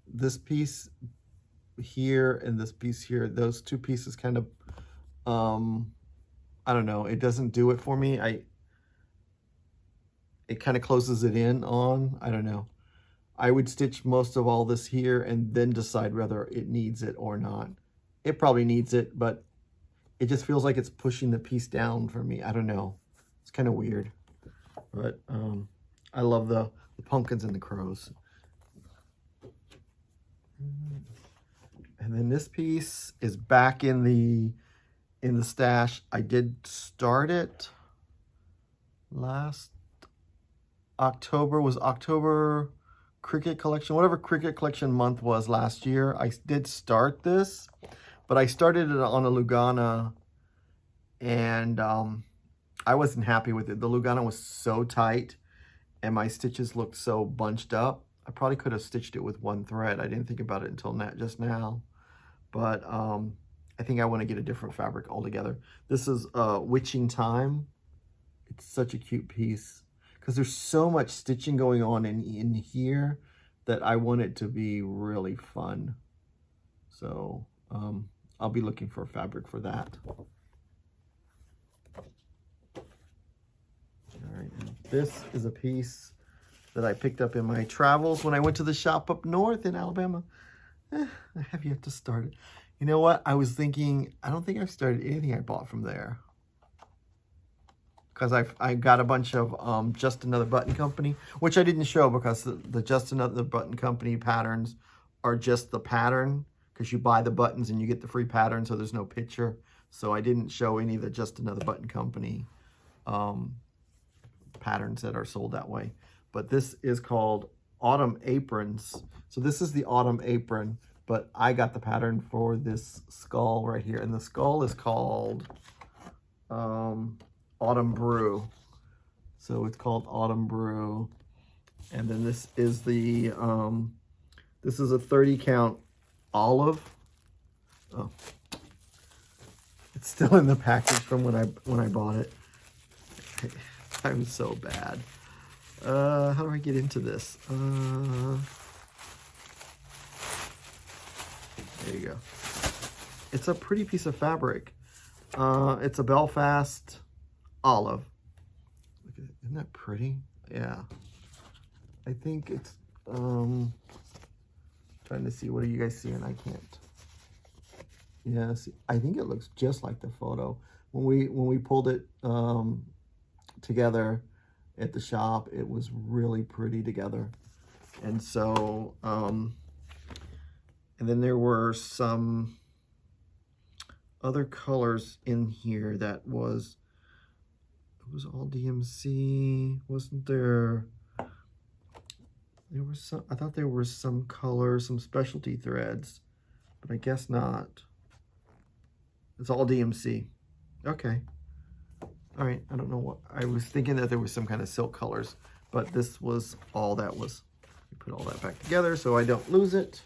this piece here and this piece here, those two pieces kind of, I don't know, it doesn't do it for me. It kind of closes it in on, I don't know. I would stitch most of all this here and then decide whether it needs it or not. It probably needs it, but it just feels like it's pushing the piece down for me. I don't know. It's kind of weird. But I love the pumpkins and the crows. And then this piece is back in the stash. I did start it last October, was October Cricut Collection, whatever Cricut Collection month was last year. I did start this, but I started it on a Lugana, and I wasn't happy with it. The Lugana was so tight, and my stitches looked so bunched up. I probably could have stitched it with one thread. I didn't think about it until just now, but I think I want to get a different fabric altogether. This is Witching Time. It's such a cute piece, because there's so much stitching going on in here that I want it to be really fun. So I'll be looking for a fabric for that. All right, and this is a piece that I picked up in my travels when I went to the shop up north in Alabama. I have yet to start it. You know what? I was thinking, I don't think I've started anything I bought from there, because I got a bunch of Just Another Button Company, which I didn't show because the Just Another Button Company patterns are just the pattern, because you buy the buttons and you get the free pattern, so there's no picture. So I didn't show any of the Just Another Button Company patterns that are sold that way. But this is called Autumn Aprons. So this is the Autumn Apron, but I got the pattern for this skull right here. And the skull is called Autumn Brew. So it's called Autumn Brew. And then this is the this is a 30 count olive. Oh, it's still in the package from when I bought it. I'm so bad. How do I get into this? There you go. It's a pretty piece of fabric. It's a Belfast olive. Look at it. Isn't that pretty? Yeah. I think it's trying to see, what are you guys seeing? I can't. Yeah, see, I think it looks just like the photo. When we pulled it together at the shop, it was really pretty together. And so and then there were some other colors in here that was, it was all DMC, wasn't there? There was some, I thought there were some colors, some specialty threads, but I guess not. It's all DMC. Okay. All right, I don't know what, I was thinking that there was some kind of silk colors, but this was all that was. We put all that back together so I don't lose it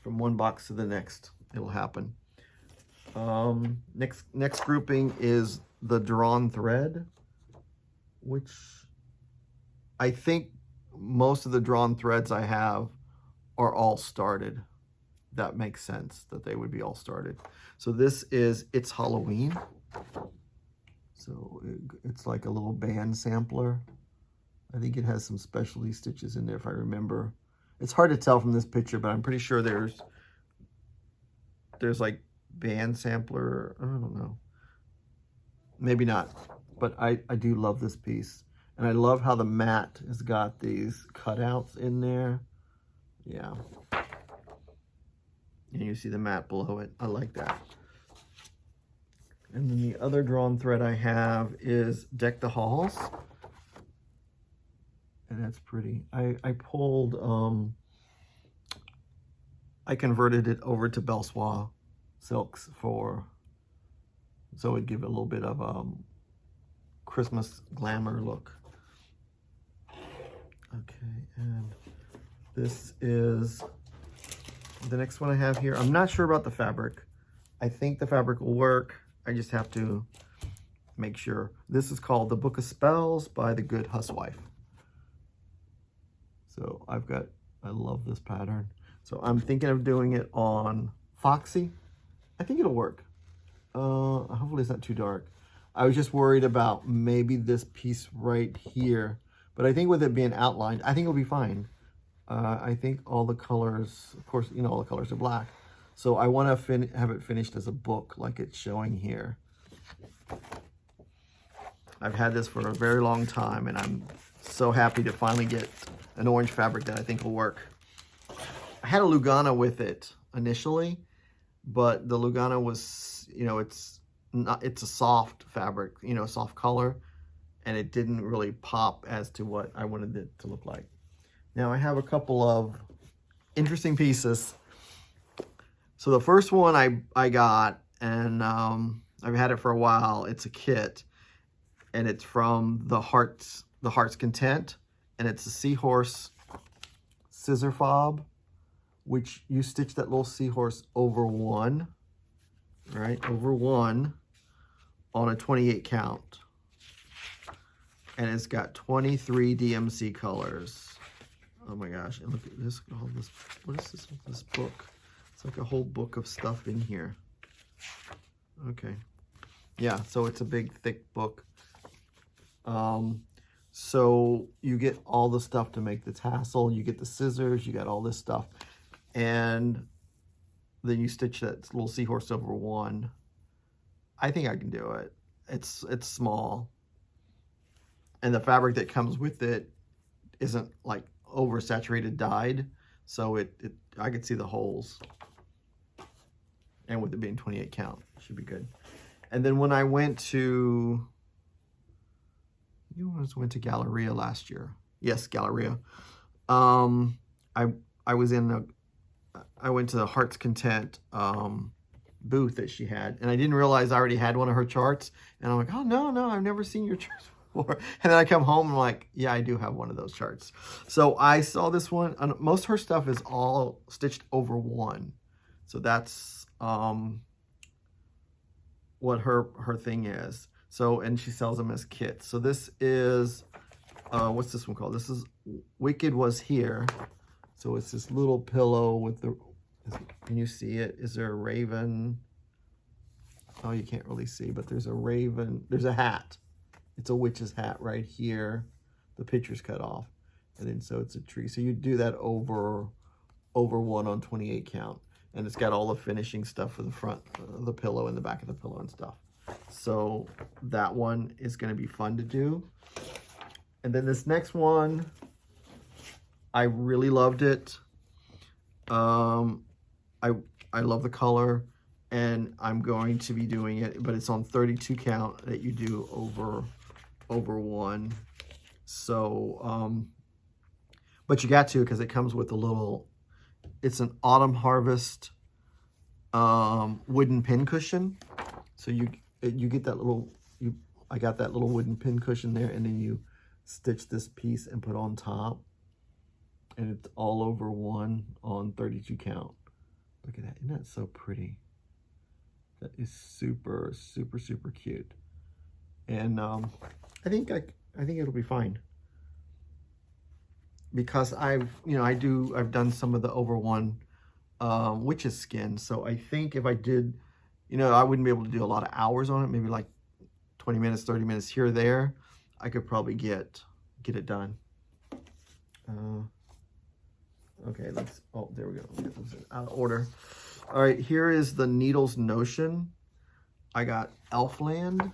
from one box to the next. It'll happen. Next grouping is the drawn thread, which I think most of the drawn threads I have are all started. That makes sense that they would be all started. So this is It's Halloween. So it's like a little band sampler. I think it has some specialty stitches in there if I remember. It's hard to tell from this picture, but I'm pretty sure there's like band sampler, I don't know. Maybe not, but I do love this piece. And I love how the mat has got these cutouts in there. Yeah. And you see the mat below it. I like that. And then the other drawn thread I have is Deck the Halls. And that's pretty. I pulled, I converted it over to Belsois silks so it'd give it a little bit of Christmas glamour look. Okay, and this is the next one I have here. I'm not sure about the fabric. I think the fabric will work. I just have to make sure. This is called The Book of Spells by the Good Housewife. So I love this pattern. So I'm thinking of doing it on Foxy. I think it'll work. Hopefully it's not too dark. I was just worried about maybe this piece right here, but I think with it being outlined, I think it'll be fine. I think all the colors, of course, you know, all the colors are black. So I want to have it finished as a book like it's showing here. I've had this for a very long time, and I'm so happy to finally get an orange fabric that I think will work. I had a Lugana with it initially, but the Lugana was, you know, it's a soft fabric, you know, soft color, and it didn't really pop as to what I wanted it to look like. Now I have a couple of interesting pieces. So the first one I got, and I've had it for a while. It's a kit, and it's from the Heart's Content, and it's a seahorse scissor fob, which you stitch that little seahorse over one, right? Over one on a 28 count. And it's got 23 DMC colors. Oh my gosh, and look at this, all this, what is this book? It's like a whole book of stuff in here. Okay. Yeah, so it's a big, thick book. So you get all the stuff to make the tassel, you get the scissors, you got all this stuff. And then you stitch that little seahorse over one. I think I can do it. It's small. And the fabric that comes with it isn't like oversaturated dyed. So I could see the holes. And with it being 28 count, it should be good. And then when I went to, went to Galleria last year. Yes, Galleria. I went to the Heart's Content booth that she had, and I didn't realize I already had one of her charts. And I'm like, oh no, I've never seen your charts before. And then I come home and I'm like, yeah, I do have one of those charts. So I saw this one, and most of her stuff is all stitched over one. So that's what her thing is. So, and she sells them as kits. So this is, what's this one called? This is Wicked Was Here. So it's this little pillow with the, can you see it? Is there a raven? Oh, you can't really see, but there's a raven. There's a hat. It's a witch's hat right here. The picture's cut off. And then so it's a tree. So you do that over one on 28 count. And it's got all the finishing stuff for the front of the pillow and the back of the pillow and stuff. So that one is going to be fun to do. And then this next one, I really loved it. I love the color, and I'm going to be doing it, but it's on 32 count that you do over one. So, but you got to, because it comes with a little, it's an Autumn Harvest wooden pin cushion. So you get that little, I got that little wooden pin cushion there, and then you stitch this piece and put on top. And it's all over one on 32 count. Look at that. Isn't that so pretty? That is super, super, super cute. And I think it'll be fine. Because I've done some of the over one witch's skin. So I think if I did, I wouldn't be able to do a lot of hours on it, maybe like 20 minutes, 30 minutes here or there. I could probably get it done. Okay, there we go. Out of order. All right, here is the Needles Notion. I got Elfland.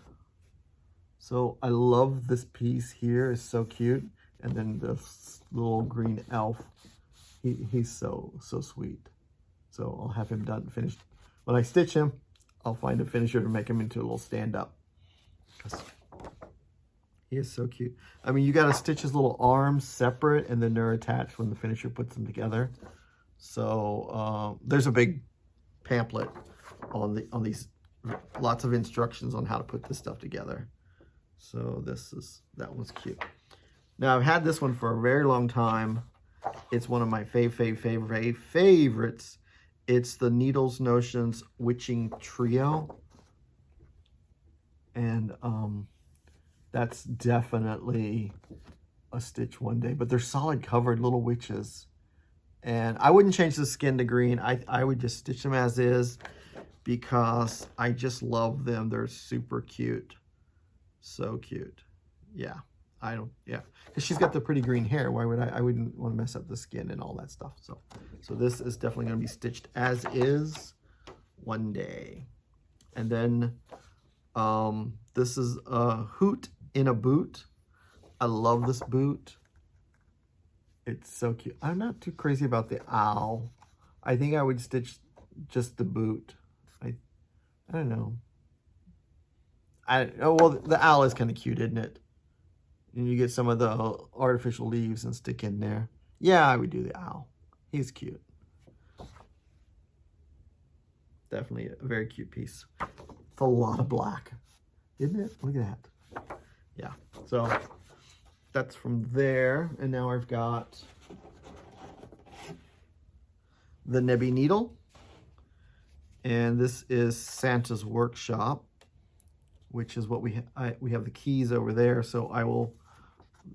So I love this piece here. It's so cute. And then this little green elf. He's so sweet. So I'll have him done, finished. When I stitch him, I'll find a finisher to make him into a little stand-up. He is so cute. I mean, you got to stitch his little arms separate, and then they're attached when the finisher puts them together. So there's a big pamphlet on these, lots of instructions on how to put this stuff together. So that one's cute. Now I've had this one for a very long time. It's one of my favorites. It's the Needles Notions Witching Trio. And that's definitely a stitch one day. But they're solid covered little witches. And I wouldn't change the skin to green. I would just stitch them as is because I just love them. They're super cute. So cute. Yeah. Yeah. Because she's got the pretty green hair. Why would I wouldn't want to mess up the skin and all that stuff. So this is definitely going to be stitched as is one day. And then this is a hoot in a boot. I love this boot. It's so cute. I'm not too crazy about the owl. I think I would stitch just the boot. I don't know. Oh, well, the owl is kind of cute, isn't it? And you get some of the artificial leaves and stick in there. Yeah, I would do the owl. He's cute. Definitely a very cute piece. It's a lot of black, isn't it? Look at that. Yeah, so that's from there. And now I've got the Nebby needle. And this is Santa's Workshop, which is what we have the keys over there. So I will,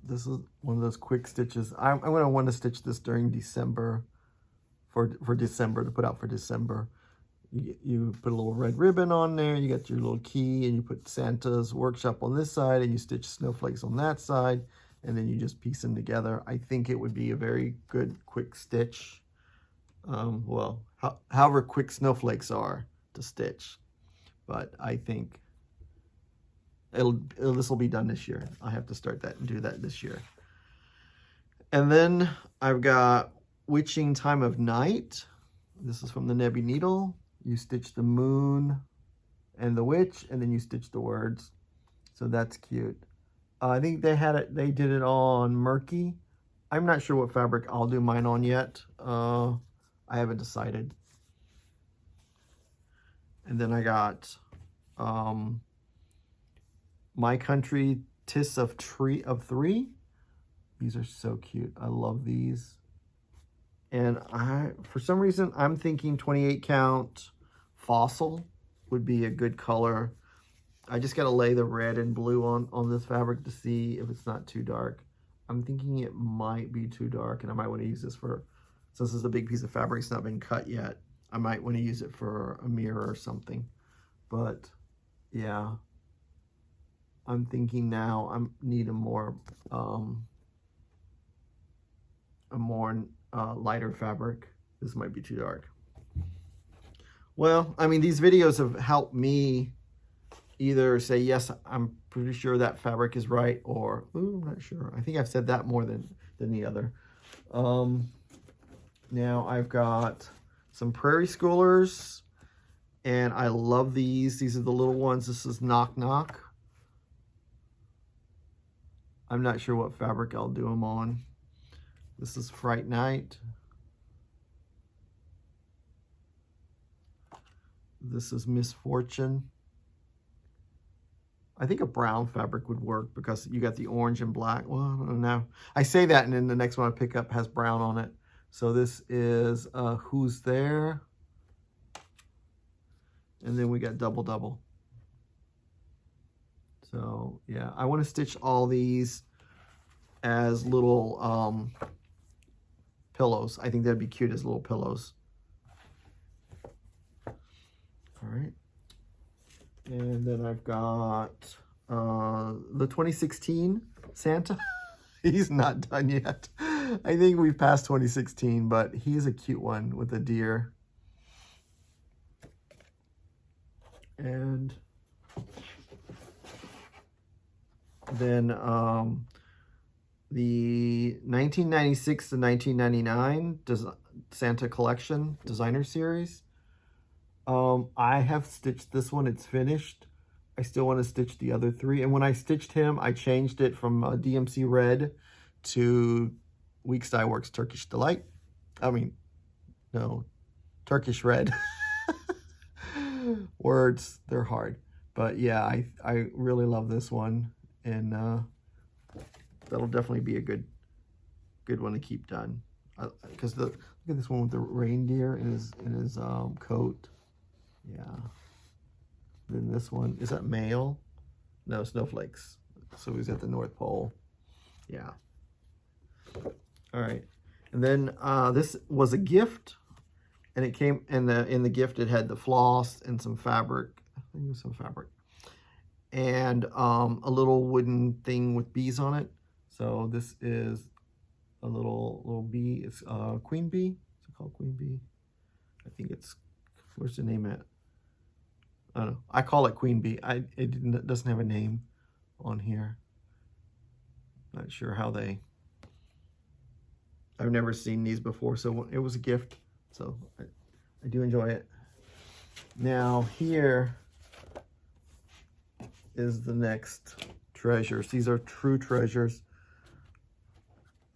this is one of those quick stitches. I'm going to want to stitch this during December, for December, to put out for December. You put a little red ribbon on there, you got your little key, and you put Santa's Workshop on this side, and you stitch snowflakes on that side, and then you just piece them together. I think it would be a very good quick stitch. Well, however quick snowflakes are to stitch, but I think this will be done this year. I have to start that and do that this year. And then I've got Witching Time of Night. This is from the Nebby needle. You stitch the moon and the witch, and then you stitch the words. So that's cute. I think they did it on Murky. I'm not sure what fabric I'll do mine on yet. I haven't decided. And then I got My Country Tis of Three. These are so cute. I love these. And for some reason, I'm thinking 28 count fossil would be a good color. I just got to lay the red and blue on this fabric to see if it's not too dark. I'm thinking it might be too dark, and I might want to use this for, since this is a big piece of fabric, it's not been cut yet, I might want to use it for a mirror or something. But yeah, I'm thinking now I need a more lighter fabric. This might be too dark. Well, I mean, these videos have helped me either say, yes, I'm pretty sure that fabric is right, or, ooh, I'm not sure. I think I've said that more than the other. Now I've got some Prairie Schoolers, and I love these. These are the little ones. This is Knock Knock. I'm not sure what fabric I'll do them on. This is Fright Night. This is Misfortune. I think a brown fabric would work because you got the orange and black. Well, I don't know. I say that, and then the next one I pick up has brown on it. So this is Who's There? And then we got Double Double. So yeah, I want to stitch all these as little pillows. I think that'd be cute as little pillows. All right. And then I've got the 2016 Santa. He's not done yet. I think we've passed 2016, but he's a cute one with a deer. And then the 1996 to 1999 Santa Collection Designer Series. I have stitched this one. It's finished. I still want to stitch the other three. And when I stitched him, I changed it from DMC Red to Weeks Dye Works Turkish Delight. I mean, no, Turkish Red. Words, they're hard. But yeah, I really love this one. And that'll definitely be a good one to keep done. Because look at this one with the reindeer in his coat. Yeah. Then this one, is that male? No, snowflakes. So he's at the North Pole. Yeah. All right. And then this was a gift, and it came in the gift. It had the floss and some fabric. I think it was some fabric, and a little wooden thing with bees on it. So this is a little bee. It's queen bee. Is it called queen bee? I think it's. Where's the name at? I don't know. I call it queen bee. It doesn't have a name on here. Not sure how they. I've never seen these before, so it was a gift. So I do enjoy it. Now here is the next treasures. These are true treasures.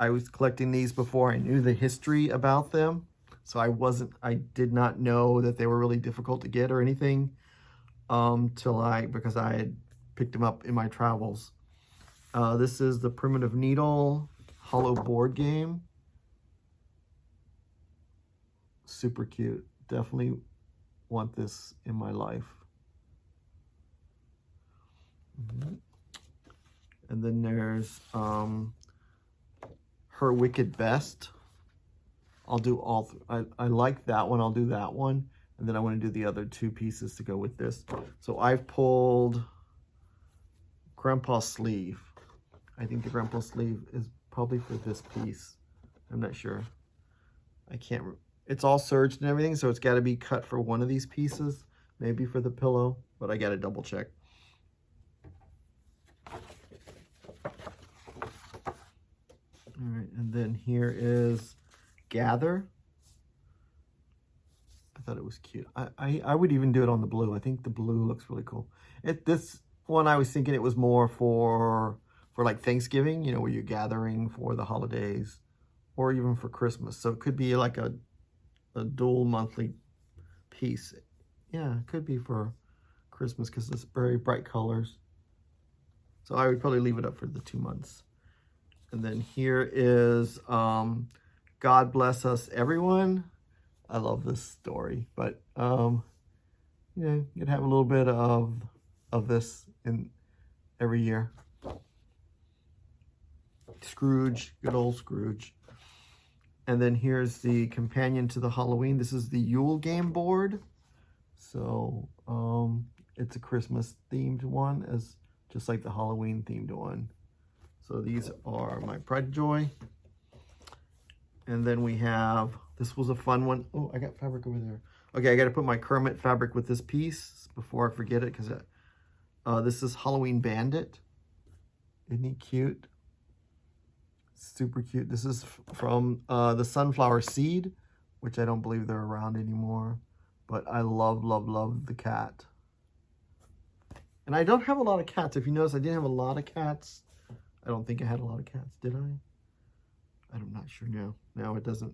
I was collecting these before I knew the history about them. So I did not know that they were really difficult to get or anything because I had picked them up in my travels. This is the Primitive Needle hollow board game. Super cute. Definitely want this in my life. And then there's Her Wicked Best. I'll do all, I like that one. I'll do that one. And then I want to do the other two pieces to go with this. So I've pulled Grandpa's Sleeve. I think the Grandpa's Sleeve is probably for this piece. I'm not sure. I can't, it's all serged and everything, so it's got to be cut for one of these pieces, maybe for the pillow, but I got to double check. All right, and then here is Gather. I thought it was cute. I would even do it on the blue. I think the blue looks really cool. This one, I was thinking it was more for like Thanksgiving, you know, where you're gathering for the holidays, or even for Christmas. So it could be like a dual monthly piece. Yeah, it could be for Christmas because it's very bright colors. So I would probably leave it up for the 2 months. And then here is God Bless Us Everyone. I love this story, but you know, you'd have a little bit of this in every year. Scrooge, good old Scrooge. And then here's the companion to the Halloween. This is the Yule game board. So it's a Christmas themed one, as just like the Halloween themed one. So these are my Pride and Joy. And then we have, this was a fun one. Oh, I got fabric over there. Okay, I got to put my Kermit fabric with this piece before I forget it, because this is Halloween Bandit. Isn't he cute? Super cute. This is from the Sunflower Seed, which I don't believe they're around anymore. But I love, love, love the cat. And I don't have a lot of cats. If you notice, I didn't have a lot of cats. I don't think I had a lot of cats, did I? I'm not sure now. Now it doesn't.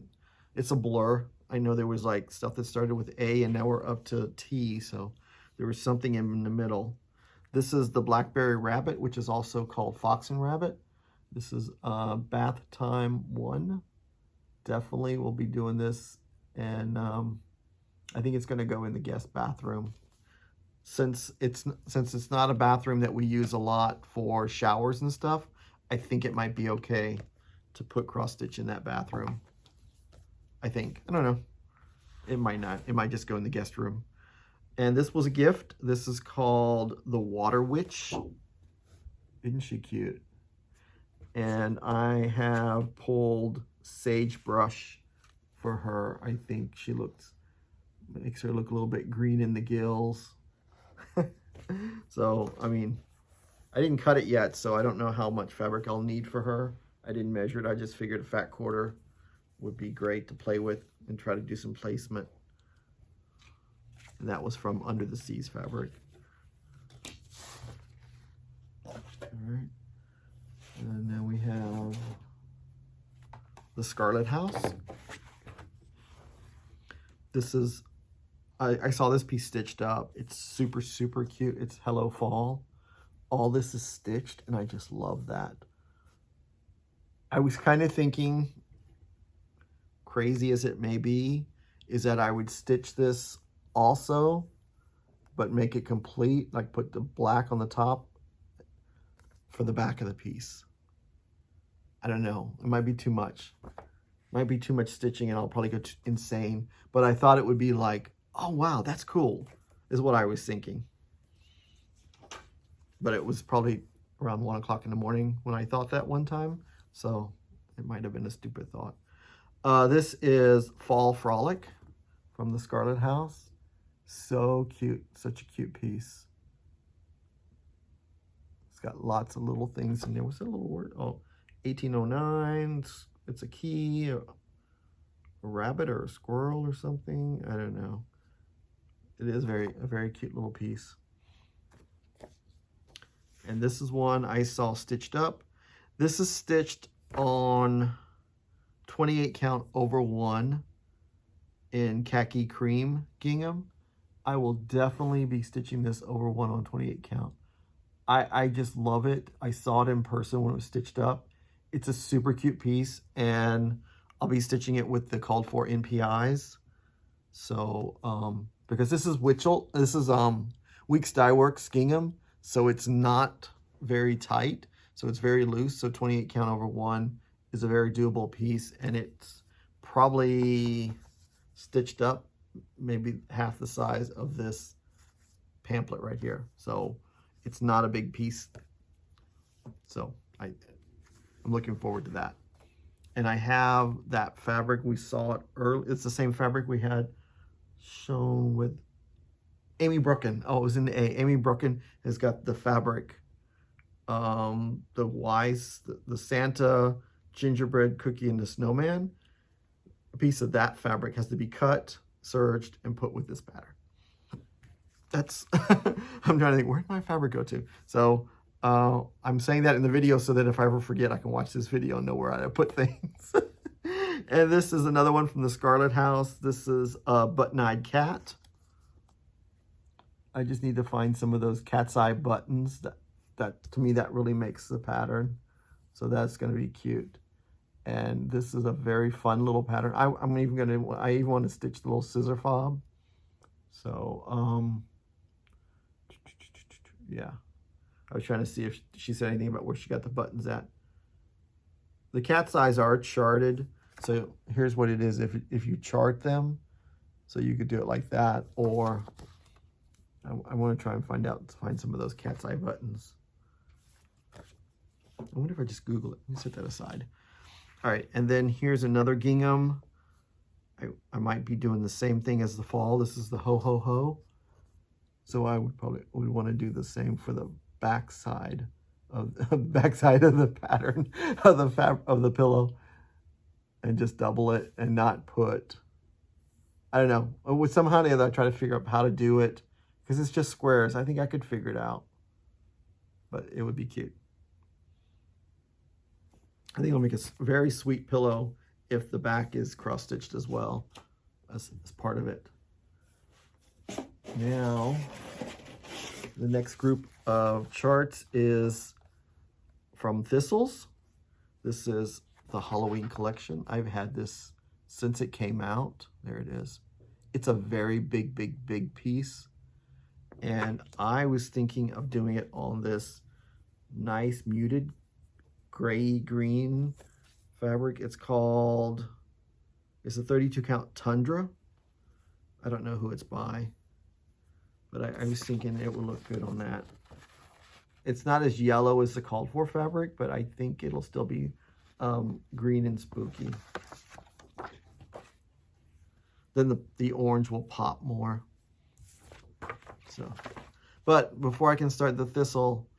It's a blur. I know there was like stuff that started with A and now we're up to T. So there was something in the middle. This is the Blackberry Rabbit, which is also called Fox and Rabbit. This is Bath Time 1. Definitely will be doing this. And I think it's going to go in the guest bathroom. Since it's not a bathroom that we use a lot for showers and stuff, I think it might be okay to put cross stitch in that bathroom. I think. I don't know. It might not. It might just go in the guest room. And this was a gift. This is called the Water Witch. Isn't she cute? And I have pulled Sagebrush for her. I think she makes her look a little bit green in the gills. So, I mean, I didn't cut it yet, so I don't know how much fabric I'll need for her. I didn't measure it. I just figured a fat quarter would be great to play with and try to do some placement. And that was from Under the Seas fabric. All right. And then we have the Scarlet House. This is, I saw this piece stitched up. It's super, super cute. It's Hello Fall. All this is stitched, and I just love that. I was kind of thinking, crazy as it may be, is that I would stitch this also, but make it complete, like put the black on the top for the back of the piece. I don't know. It might be too much. Might be too much stitching and I'll probably go insane. But I thought it would be like, oh, wow, that's cool, is what I was thinking. But it was probably around 1 o'clock in the morning when I thought that one time. So it might have been a stupid thought. This is Fall Frolic from the Scarlet House. So cute. Such a cute piece. It's got lots of little things in there. What's that little word? Oh, 1809. It's a key, a rabbit or a squirrel or something. I don't know. It is a very cute little piece. And this is one I saw stitched up. This is stitched on 28 count over 1 in khaki cream gingham. I will definitely be stitching this over 1 on 28 count. I just love it. I saw it in person when it was stitched up. It's a super cute piece, and I'll be stitching it with the called for NPIs. So, because this is Weeks Dye Works gingham, so it's not very tight, so it's very loose. So 28 count over 1 is a very doable piece, and it's probably stitched up maybe half the size of this pamphlet right here. So it's not a big piece. So I'm looking forward to that. And I have that fabric. We saw it early. It's the same fabric we had shown with Amy Brooken. Oh, it was in the A. Amy Brooken has got the fabric. The Santa gingerbread cookie and the snowman. A piece of that fabric has to be cut, serged, and put with this pattern. That's, I'm trying to think, where did my fabric go to? So I'm saying that in the video so that if I ever forget, I can watch this video and know where I put things. And this is another one from the Scarlet House. This is a Button-Eyed Cat. I just need to find some of those cat's eye buttons. That to me, that really makes the pattern. So that's going to be cute. And this is a very fun little pattern. I even want to stitch the little scissor fob. So, yeah. I was trying to see if she said anything about where she got the buttons at. The cat's eyes are charted. So here's what it is if you chart them. So you could do it like that, or I want to try and find some of those cat's eye buttons. I wonder if I just Google it. Let me set that aside. All right, and then here's another gingham. I might be doing the same thing as the fall. This is the Ho Ho Ho. So I would want to do the same for the back side of the pattern of the pillow, and just double it and not put. I don't know. With somehow or the other, I try to figure out how to do it because it's just squares. I think I could figure it out, but it would be cute. I think it'll make a very sweet pillow if the back is cross-stitched as well as part of it. Now, the next group of charts is from Thistles. This is the Halloween collection. I've had this since it came out. There it is. It's a very big piece. And I was thinking of doing it on this nice muted gray green fabric. It's a 32 count Tundra. I don't know who it's by, but I was thinking it would look good on that. It's not as yellow as the called for fabric, but I think it'll still be green and spooky. Then the orange will pop more. So, but before I can start the thistle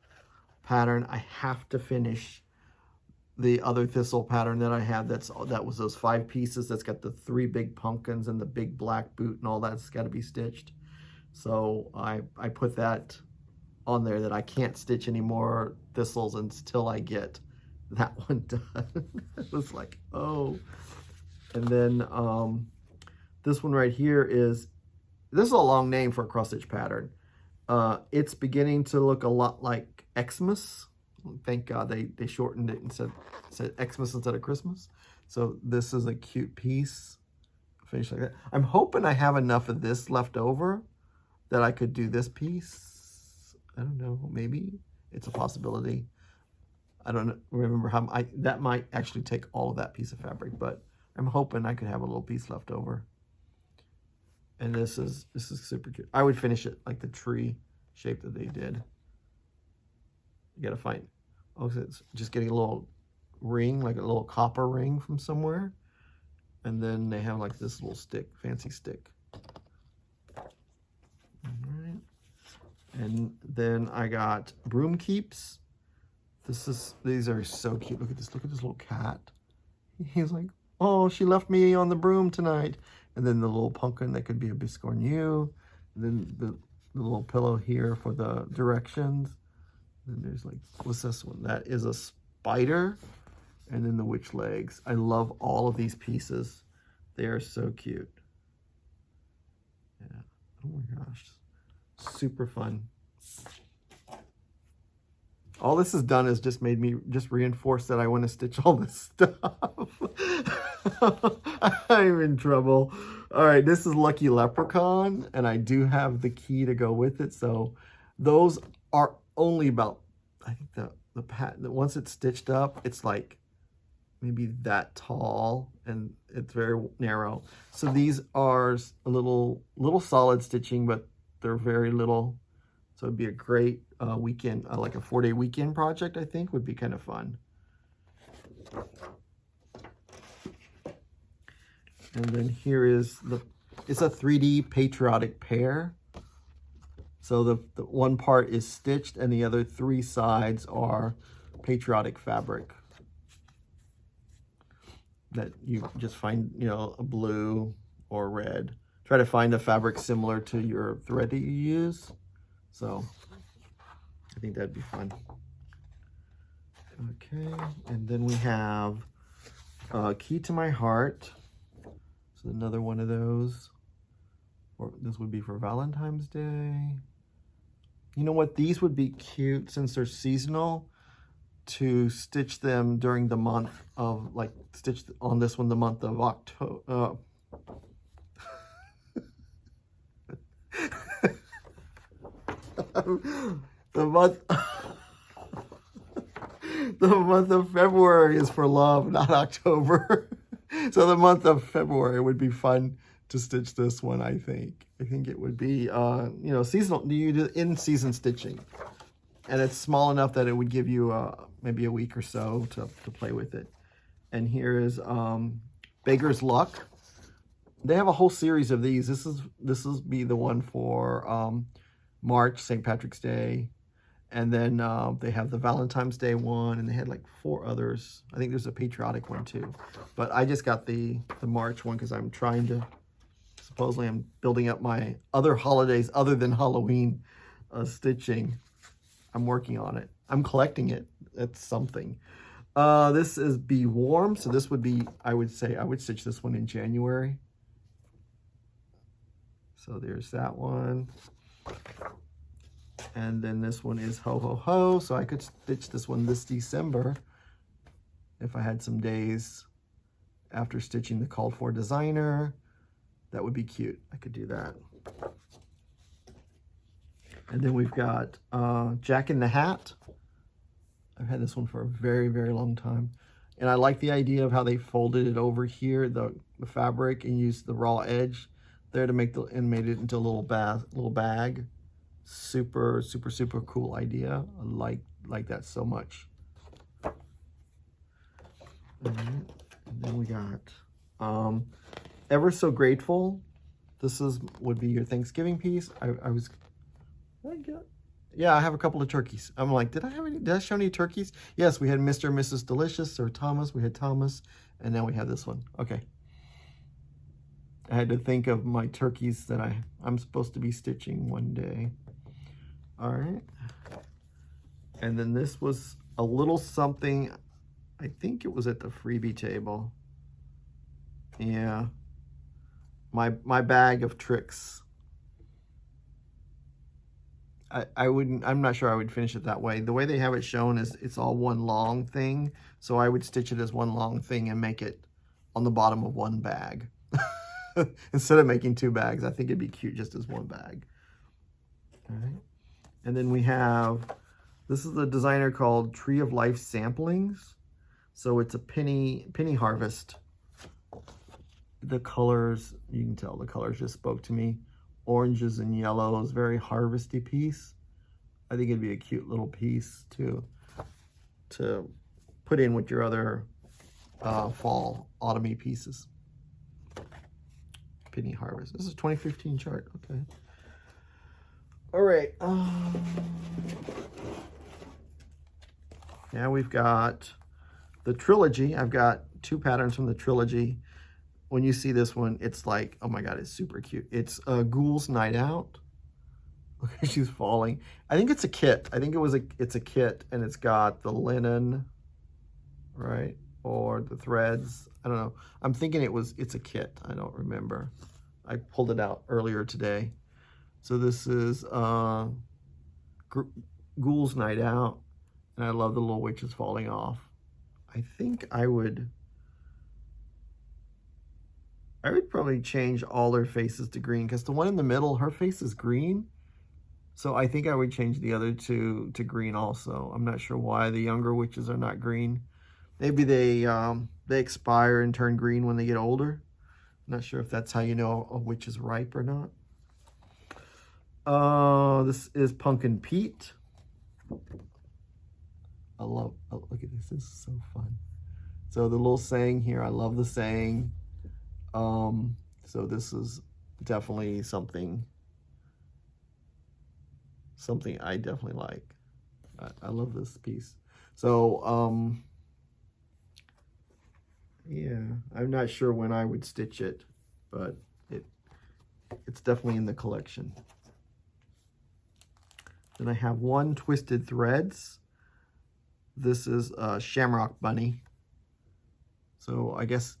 pattern, I have to finish the other thistle pattern that I had. That was those 5 pieces. That's got the 3 big pumpkins and the big black boot and all that's got to be stitched. So I put that on there that I can't stitch any more thistles until I get that one done. It was like, oh. And then this one right here this is a long name for a cross stitch pattern. It's beginning to look a lot like Xmas. Thank God they shortened it and said Xmas instead of Christmas. So this is a cute piece. Finish like that. I'm hoping I have enough of this left over that I could do this piece. I don't know, maybe it's a possibility. I don't remember how, that might actually take all of that piece of fabric, but I'm hoping I could have a little piece left over. And this is super cute. I would finish it like the tree shape that they did. You gotta find, oh, it's just getting a little ring, like a little copper ring from somewhere. And then they have like this little stick, fancy stick. All right. And then I got broom keeps. These are so cute. Look at this little cat. He's like, oh, she left me on the broom tonight. And then the little pumpkin that could be a biscornu. And then the little pillow here for the directions. Then there's like, what's this one? That is a spider. And then the witch legs. I love all of these pieces. They are so cute. Yeah. Oh my gosh. Super fun. All this has done is just made me just reinforce that I want to stitch all this stuff. I'm in trouble. All right, this is Lucky Leprechaun, and I do have the key to go with it. So those are only about, I think the pattern, once it's stitched up, it's like maybe that tall, and it's very narrow. So these are a little solid stitching, but they're very little. So it'd be a great weekend, like a 4-day weekend project, I think would be kind of fun. And then here is it's a 3D patriotic pear. So the one part is stitched and the other 3 sides are patriotic fabric that you just find, you know, a blue or red. Try to find a fabric similar to your thread that you use. So I think that'd be fun. Okay, and then we have Key to My Heart. So another one of those. Or this would be for Valentine's Day. You know what? These would be cute since they're seasonal to stitch them during the month of, like, stitch on this one the month of October. The month of February is for love, not October. So the month of February would be fun to stitch this one, I think. I think it would be, you know, seasonal. You do in-season stitching. And it's small enough that it would give you maybe a week or so to play with it. And here is Beggar's Luck. They have a whole series of these. This is be the one for March, St. Patrick's Day. And then they have the Valentine's Day one, and they had like 4 others. I think there's a patriotic one too. But I just got the March one because I'm trying to, supposedly I'm building up my other holidays other than Halloween stitching. I'm working on it. I'm collecting it. It's something. This is Be Warm. So this would be, I would say, I would stitch this one in January. So there's that one. And then this one is Ho Ho Ho. So I could stitch this one this December if I had some days after stitching the called for designer. That would be cute. I could do that. And then we've got Jack in the Hat. I've had this one for a very, very long time. And I like the idea of how they folded it over here, the fabric, and used the raw edge there to make and made it into a little bag. Super, super, super cool idea. I like that so much. And then we got Ever So Grateful. This would be your Thanksgiving piece. Yeah, I have a couple of turkeys. I'm like, did I show any turkeys? Yes, we had Mr. and Mrs. Delicious, or Thomas. We had Thomas, and now we have this one. Okay. I had to think of my turkeys that I'm supposed to be stitching one day. All right. And then this was a little something. I think it was at the freebie table. Yeah. My bag of tricks. I'm not sure I would finish it that way. The way they have it shown is it's all one long thing. So I would stitch it as one long thing and make it on the bottom of one bag. Instead of making 2 bags, I think it'd be cute just as one bag. All right. And then we have This is a designer called Tree of Life Samplings. So it's a penny harvest. The colors, you can tell the colors just spoke to me. Oranges and yellows, very harvesty piece. I think it'd be a cute little piece to put in with your other fall autumny pieces. Penny harvest. This is a 2015 chart. Okay. All right. Now we've got the trilogy. I've got 2 patterns from the trilogy. When you see this one, it's like, oh my God, it's super cute. It's Ghoul's Night Out. Look, she's falling. I think it's a kit. I think it's a kit, and it's got the linen, right? Or the threads. I don't know. I'm thinking it's a kit. I don't remember. I pulled it out earlier today. So this is Ghoul's Night Out, and I love the little witches falling off. I think I would probably change all their faces to green, because the one in the middle, her face is green. So I think I would change the other 2 to green also. I'm not sure why the younger witches are not green. Maybe they expire and turn green when they get older. I'm not sure if that's how you know a witch is ripe or not. This is Pumpkin Pete. Oh, look at this. This is so fun. So the little saying here, I love the saying. So this is definitely something I definitely like. I love this piece. So, yeah, I'm not sure when I would stitch it, but it's definitely in the collection. Then I have 1 Twisted Threads. This is a Shamrock Bunny. So I guess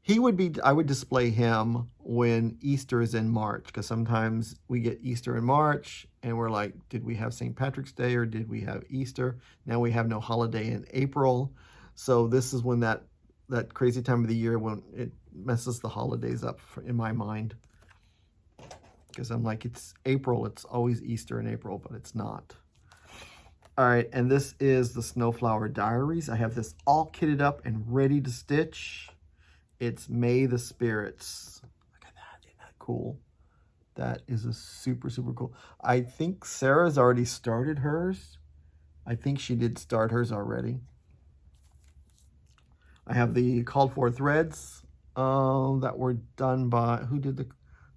I would display him when Easter is in March, because sometimes we get Easter in March and we're like, did we have St. Patrick's Day or did we have Easter? Now we have no holiday in April. So this is when that crazy time of the year when it messes the holidays up in my mind. Because I'm like, it's April, it's always Easter in April, but it's not. All right, and this is the Snowflower Diaries. I have this all kitted up and ready to stitch. It's May the Spirits. Look at that, isn't that cool? That is a super, super cool. I think Sarah's already started hers. I think she did start hers already. I have the called for threads that were done by, who did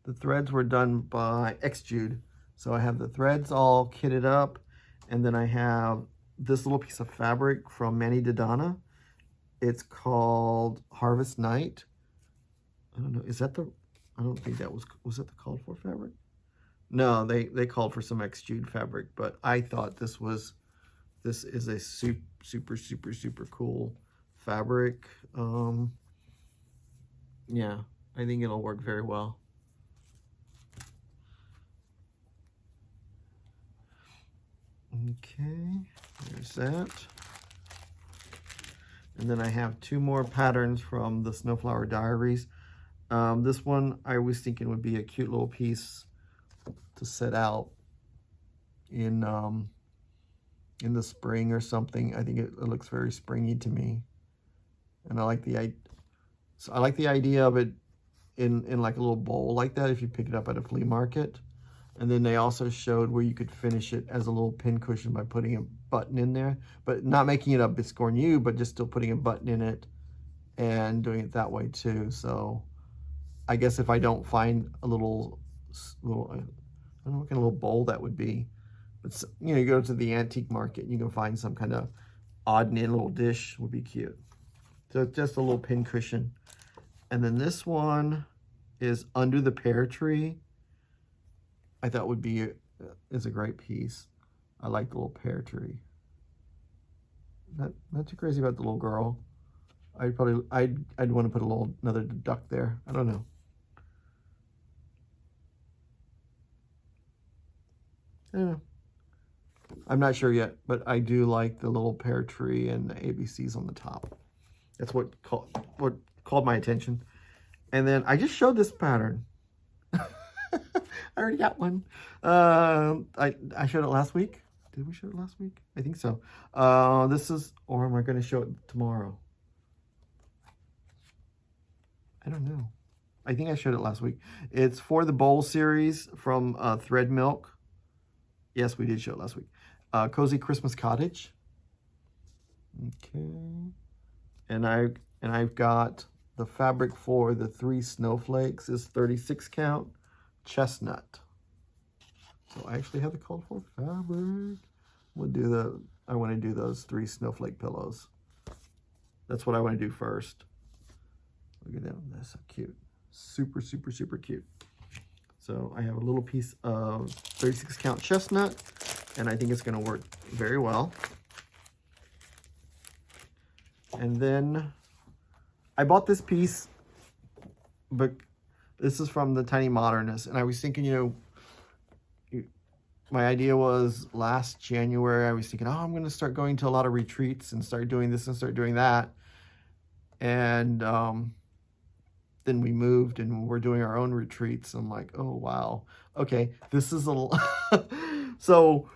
the threads were done by Xjude. So I have the threads all kitted up, and then I have this little piece of fabric from Manny Dodonna. It's called Harvest Night. I don't know, is that I don't think that was that the called for fabric? No, they called for some Xjude fabric, but I thought this is a super, super, super cool fabric. Yeah, I think it'll work very well. Okay, there's that. And then I have 2 more patterns from the Snowflower Diaries. This one I was thinking would be a cute little piece to set out in the spring or something. I think it looks very springy to me, and I like the idea of it in like a little bowl like that if you pick it up at a flea market. And then they also showed where you could finish it as a little pin cushion by putting a button in there, but not making it a Biscorn U, but just still putting a button in it and doing it that way too. So I guess if I don't find a little I don't know what kind of little bowl that would be, but you know, you go to the antique market and you can find some kind of odd and end little dish, would be cute. So it's just a little pin cushion. And then this one is Under the Pear Tree. I thought would be is a great piece. I like the little pear tree. Not too crazy about the little girl. I'd want to put another duck there. I don't know. I don't know. I'm not sure yet, but I do like the little pear tree and the ABCs on the top. That's what called my attention. And then I just showed this pattern. I already got one. I showed it last week. Did we show it last week? I think so. This is, or am I going to show it tomorrow? I don't know. I think I showed it last week. It's for the bowl series from Thread Milk. Yes, we did show it last week. Cozy Christmas Cottage. Okay. And I've got the fabric for the 3 snowflakes is 36 count chestnut. So I actually have the called for fabric. I want to do those 3 snowflake pillows. That's what I want to do first. Look at them, that's so cute. Super, super, super cute. So I have a little piece of 36 count chestnut, and I think it's going to work very well. And then I bought this piece, but this is from the Tiny Modernist, and I was thinking, you know, my idea was last January, I was thinking, oh, I'm going to start going to a lot of retreats and start doing this and start doing that. And then we moved and we're doing our own retreats. I'm like, oh, wow. Okay, this is a so,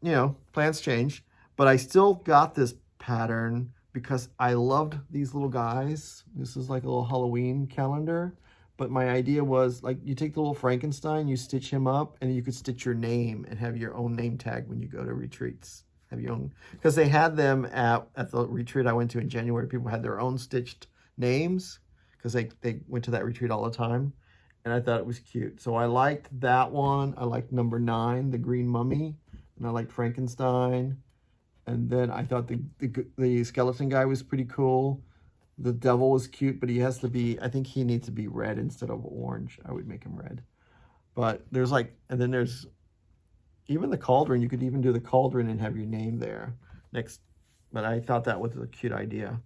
you know, plans change, but I still got this pattern because I loved these little guys. This is like a little Halloween calendar. But my idea was, like, you take the little Frankenstein, you stitch him up, and you could stitch your name and have your own name tag when you go to retreats. Have your own, because they had them at the retreat I went to in January. People had their own stitched names because they went to that retreat all the time. And I thought it was cute. So I liked that one. I liked number 9, the green mummy. And I liked Frankenstein. And then I thought the skeleton guy was pretty cool. The devil was cute, but he has to be, I think he needs to be red instead of orange. I would make him red. But there's like, and then there's even the cauldron. You could even do the cauldron and have your name there next. But I thought that was a cute idea.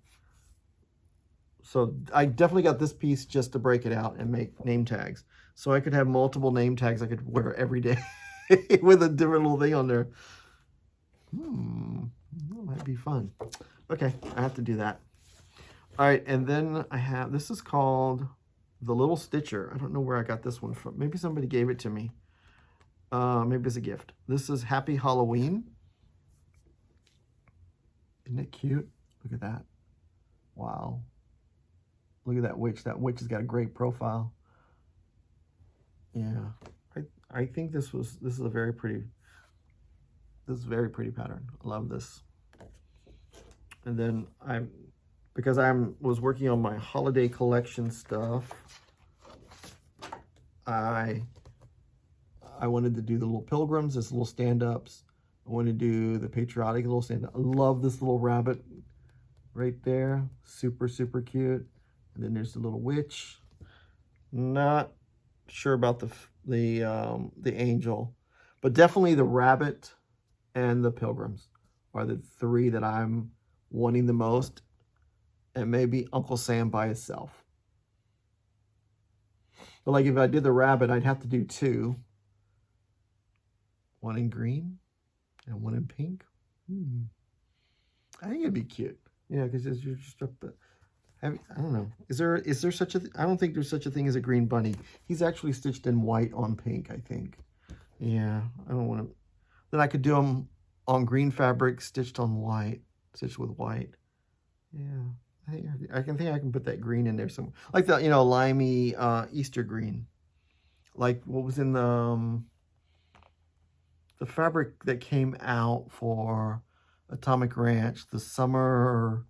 So I definitely got this piece just to break it out and make name tags. So I could have multiple name tags I could wear every day with a different little thing on there. That might be fun. Okay, I have to do that. All right, and then I have, this is called the Little Stitcher. I don't know where I got this one from. Maybe somebody gave it to me. Maybe it's a gift. This is Happy Halloween. Isn't it cute? Look at that. Wow. Look at that witch. That witch has got a great profile. Yeah. I think this is a very pretty, this is a very pretty pattern. I love this. And then because I was working on my holiday collection stuff, I wanted to do the little pilgrims, this little stand-ups. I want to do the patriotic little stand-up. I love this little rabbit right there. Super, super cute. And then there's the little witch. Not sure about the angel, but definitely the rabbit and the pilgrims are the 3 that I'm wanting the most. And maybe Uncle Sam by himself. But like if I did the rabbit, I'd have to do 2. 1 in green and 1 in pink. I think it'd be cute. Yeah, because you're just up. I don't know. Is there such a? I don't think there's such a thing as a green bunny. He's actually stitched in white on pink, I think. Yeah, I don't want to. Then I could do them on green fabric, stitched on white, stitched with white. Yeah. I think I can put that green in there somewhere. Like the, you know, limey Easter green. Like what was in the fabric that came out for Atomic Ranch, the summer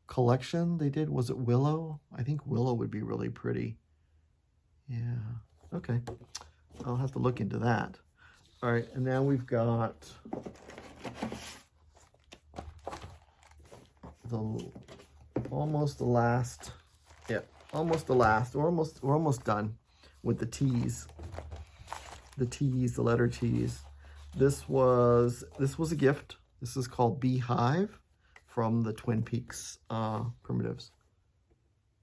collection they did. Was it willow? I think willow would be really pretty. Yeah. Okay. I'll have to look into that. All right. And now we've got almost the last. We're almost done with the tees. The letter tees. This was a gift. This is called Beehive from the Twin Peaks primitives.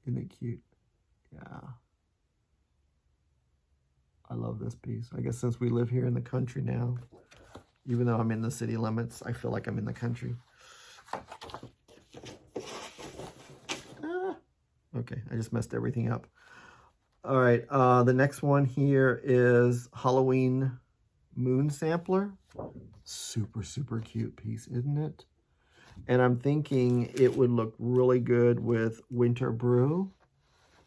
Isn't it cute? Yeah. I love this piece. I guess since we live here in the country now, even though I'm in the city limits, I feel like I'm in the country. Okay, I just messed everything up. All right, the next one here is Halloween Moon Sampler. Super, super cute piece, isn't it? And I'm thinking it would look really good with Winter Brew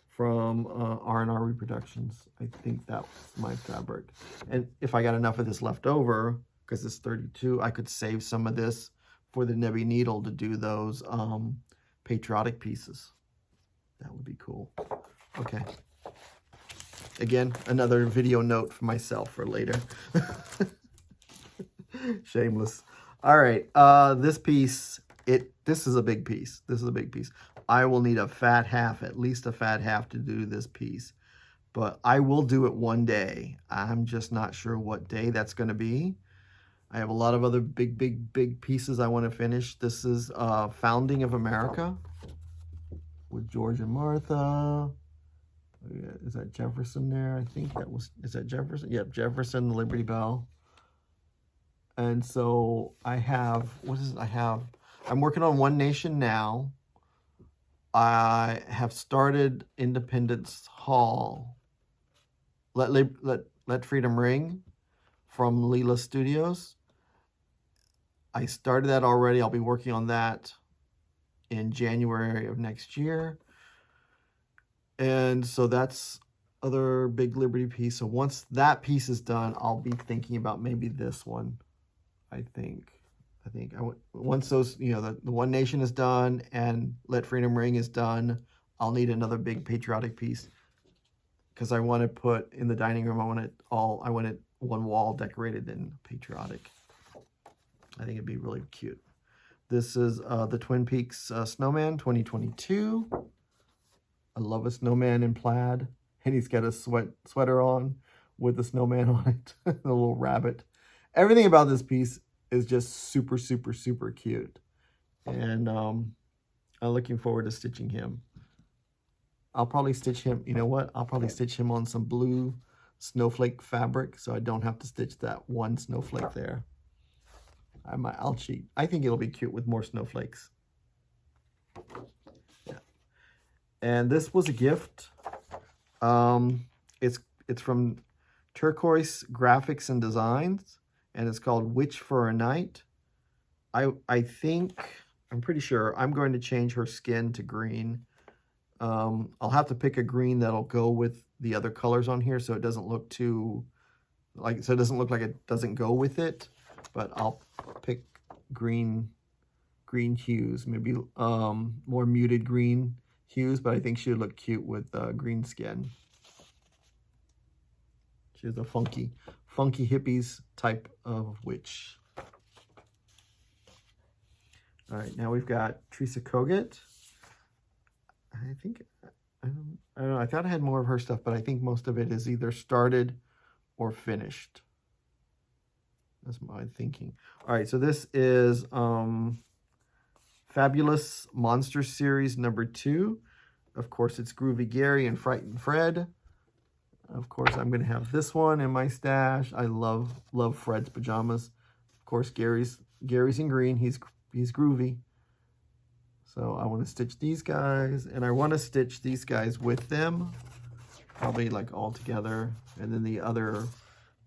from R&R Reproductions. I think that was my fabric. And if I got enough of this left over, because it's 32, I could save some of this for the Nebby Needle to do those patriotic pieces. That would be cool. Okay. Again, another video note for myself for later. Shameless. All right, this piece, this is a big piece. This is a big piece. I will need a fat half, at least a fat half to do this piece. But I will do it one day. I'm just not sure what day that's going to be. I have a lot of other big pieces I want to finish. This is Founding of America with George and Martha. Is that Jefferson there? I think that was, is that Jefferson? Yep, Jefferson, the Liberty Bell. And so I have, what is it? I'm working on One Nation now. I have started Independence Hall. Let Freedom Ring from Leela Studios. I started that already. I'll be working on that in January of next year. And so that's other big Liberty piece. So once that piece is done, I'll be thinking about maybe this one. I think once those, you know, the One Nation is done and Let Freedom Ring is done, I'll need another big patriotic piece because I want to put in the dining room. I want it one wall decorated in patriotic. I think it'd be really cute. This is the Twin Peaks Snowman 2022. I love a snowman in plaid, and he's got a sweater on with the snowman on it, the little rabbit. Everything about this piece is just super, super, super cute. And I'm looking forward to stitching him. I'll probably stitch him, you know what? I'll probably stitch him on some blue snowflake fabric so I don't have to stitch that one snowflake there. I'll cheat. I think it'll be cute with more snowflakes. Yeah. And this was a gift. It's from Turquoise Graphics and Designs, and it's called Witch for a Night. I'm pretty sure I'm going to change her skin to green. I'll have to pick a green that'll go with the other colors on here so it doesn't look too, so it doesn't look like it doesn't go with it. But I'll pick green hues, maybe more muted green hues, but I think she would look cute with green skin. She's a funky hippies type of witch. All right, now we've got Teresa Kogut. I don't know. I thought I had more of her stuff, but I think most of it is either started or finished. That's my thinking. All right, so this is Fabulous Monster Series #2. Of course, it's Groovy Gary and Frightened Fred. Of course, I'm going to have this one in my stash. I love Fred's pajamas. Of course, Gary's in green. He's groovy. So I want to stitch these guys, and I want to stitch these guys with them, probably like all together. And then the other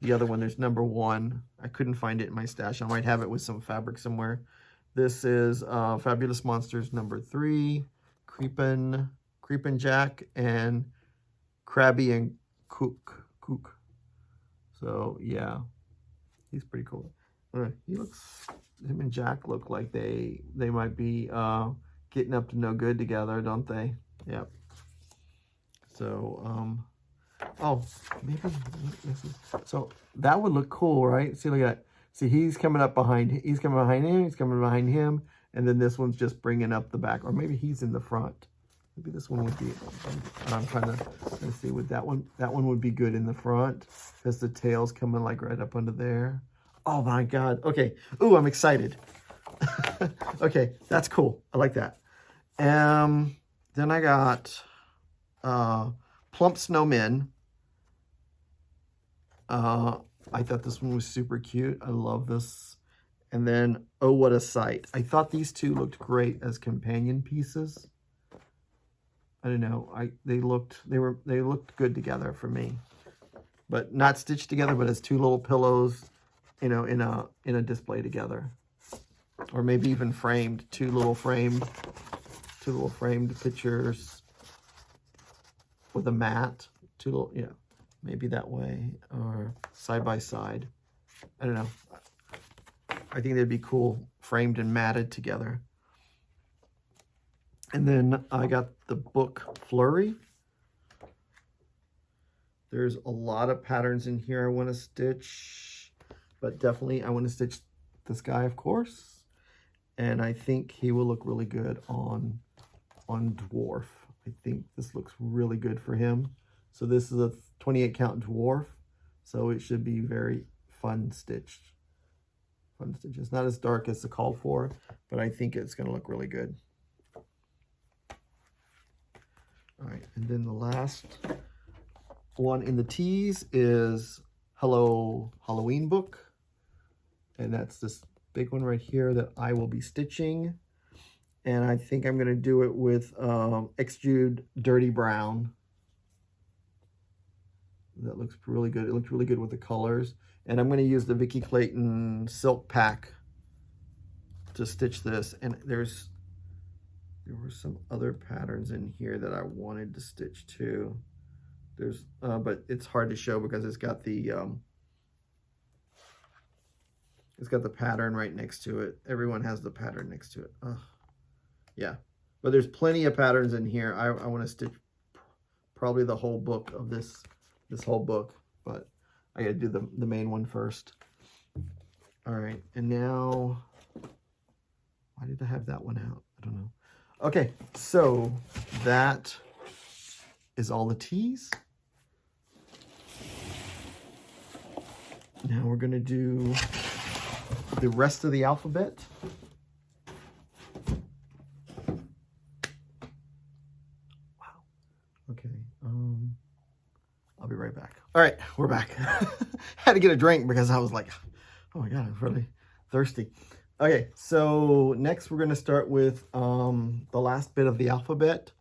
one, there's #1. I couldn't find it in my stash. I might have it with some fabric somewhere. This is Fabulous Monsters #3, Creepin' Jack, and Krabby and Kook. So yeah, he's pretty cool. Him and Jack look like they might be getting up to no good together, don't they? Yep. So oh, maybe this is, so that would look cool, right? See, look at that. See, he's coming behind him, he's coming behind him, and then this one's just bringing up the back, or maybe he's in the front. Maybe this one would be, I'm trying to see, would that one would be good in the front, because the tail's coming like right up under there. Oh my God, okay. Ooh, I'm excited. Okay, that's cool, I like that. Then I got Plump Snowmen. I thought this one was super cute. I love this. And then Oh What a Sight. I thought these two looked great as companion pieces. I don't know. They looked good together for me. But not stitched together, but as two little pillows you know, in a display together, or maybe even framed, two little framed pictures with a mat, two little, yeah, maybe that way, or side by side. I don't know. I think they'd be cool framed and matted together. And then I got the book Flurry. There's a lot of patterns in here I want to stitch, but definitely I want to stitch this guy, of course. And I think he will look really good on dwarf. I think this looks really good for him. So this is a 28 count dwarf, so it should be very fun stitched. Fun stitch. It's not as dark as the called for, but I think it's going to look really good. All right, and then the last one in the tees is Hello Halloween book, and that's this big one right here that I will be stitching. And I think I'm going to do it with Extrude Dirty Brown. That looks really good. It looks really good with the colors. And I'm going to use the Vicky Clayton Silk Pack to stitch this. And there were some other patterns in here that I wanted to stitch too. There's, but it's hard to show because it's got the pattern right next to it. Everyone has the pattern next to it. Ugh. Yeah, but there's plenty of patterns in here. I want to stitch probably the whole book of this whole book, but I got to do the main one first. All right, and now, why did I have that one out? I don't know. Okay, so that is all the tees. Now we're going to do the rest of the alphabet. Wow. Okay. I'll be right back. All right, we're back. Had to get a drink because I was like, oh my God, I'm really thirsty. Okay, so next we're going to start with the last bit of the alphabet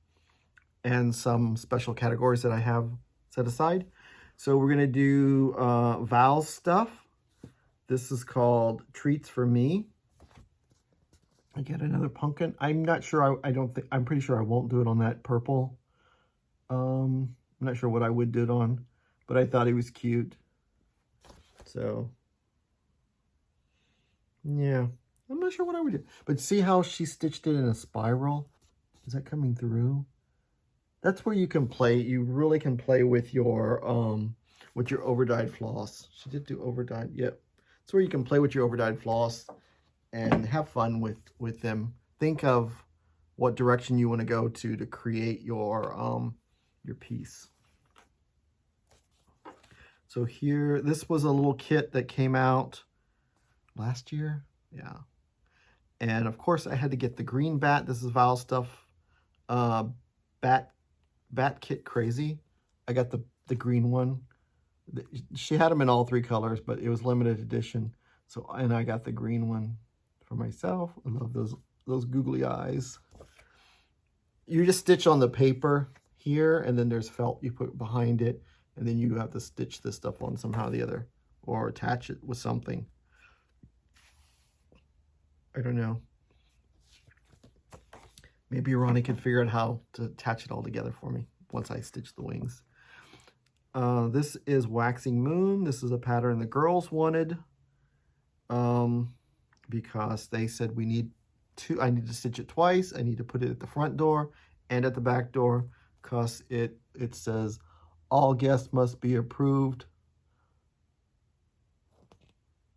and some special categories that I have set aside. So we're going to do Val's stuff. This is called Treats for Me. I get another pumpkin. I'm not sure. I'm pretty sure I won't do it on that purple. I'm not sure what I would do it on, but I thought he was cute. So, yeah. I'm not sure what I would do. But see how she stitched it in a spiral? Is that coming through? That's where you can play. You really can play with your over-dyed floss. She did do over-dyed. Yep. That's where you can play with your over-dyed floss and have fun with them. Think of what direction you want to go to create your piece. So here, this was a little kit that came out last year. Yeah. And of course I had to get the green bat. This is Val stuff. Bat Kit Crazy. I got the green one. She had them in all three colors, but it was limited edition. So, and I got the green one for myself. I love those googly eyes. You just stitch on the paper here, and then there's felt you put behind it, and then you have to stitch this stuff on somehow or the other, or attach it with something. I don't know. Maybe Ronnie could figure out how to attach it all together for me once I stitch the wings. This is Waxing Moon. This is a pattern the girls wanted because they said I need to stitch it twice. I need to put it at the front door and at the back door because it says all guests must be approved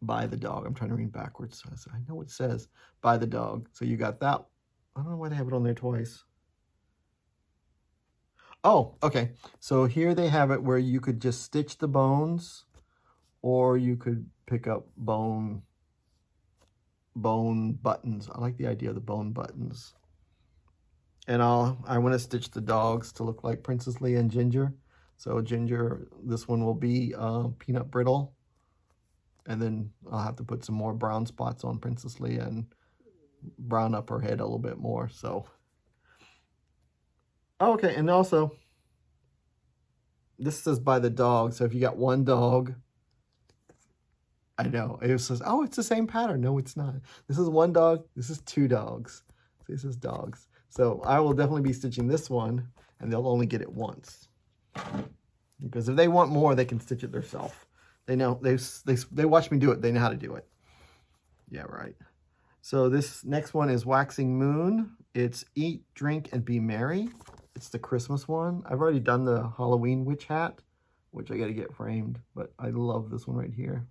by the dog. I'm trying to read backwards. So I know it says by the dog. So you got that. I don't know why they have it on there twice. Oh, okay. So here they have it where you could just stitch the bones, or you could pick up bone buttons. I like the idea of the bone buttons. And I want to stitch the dogs to look like Princess Leia and Ginger. So Ginger, this one will be peanut brittle. And then I'll have to put some more brown spots on Princess Leia and brown up her head a little bit more. So, okay, and also this says by the dog. So if you got one dog, I know. It says, oh, it's the same pattern. No, it's not. This is one dog. This is two dogs. So this is dogs. So I will definitely be stitching this one, and they'll only get it once. Because if they want more, they can stitch it themselves. They know, they watch me do it. They know how to do it. Yeah, right. So this next one is Waxing Moon. It's Eat, Drink, and Be Merry. It's the Christmas one. I've already done the Halloween witch hat, which I got to get framed, but I love this one right here.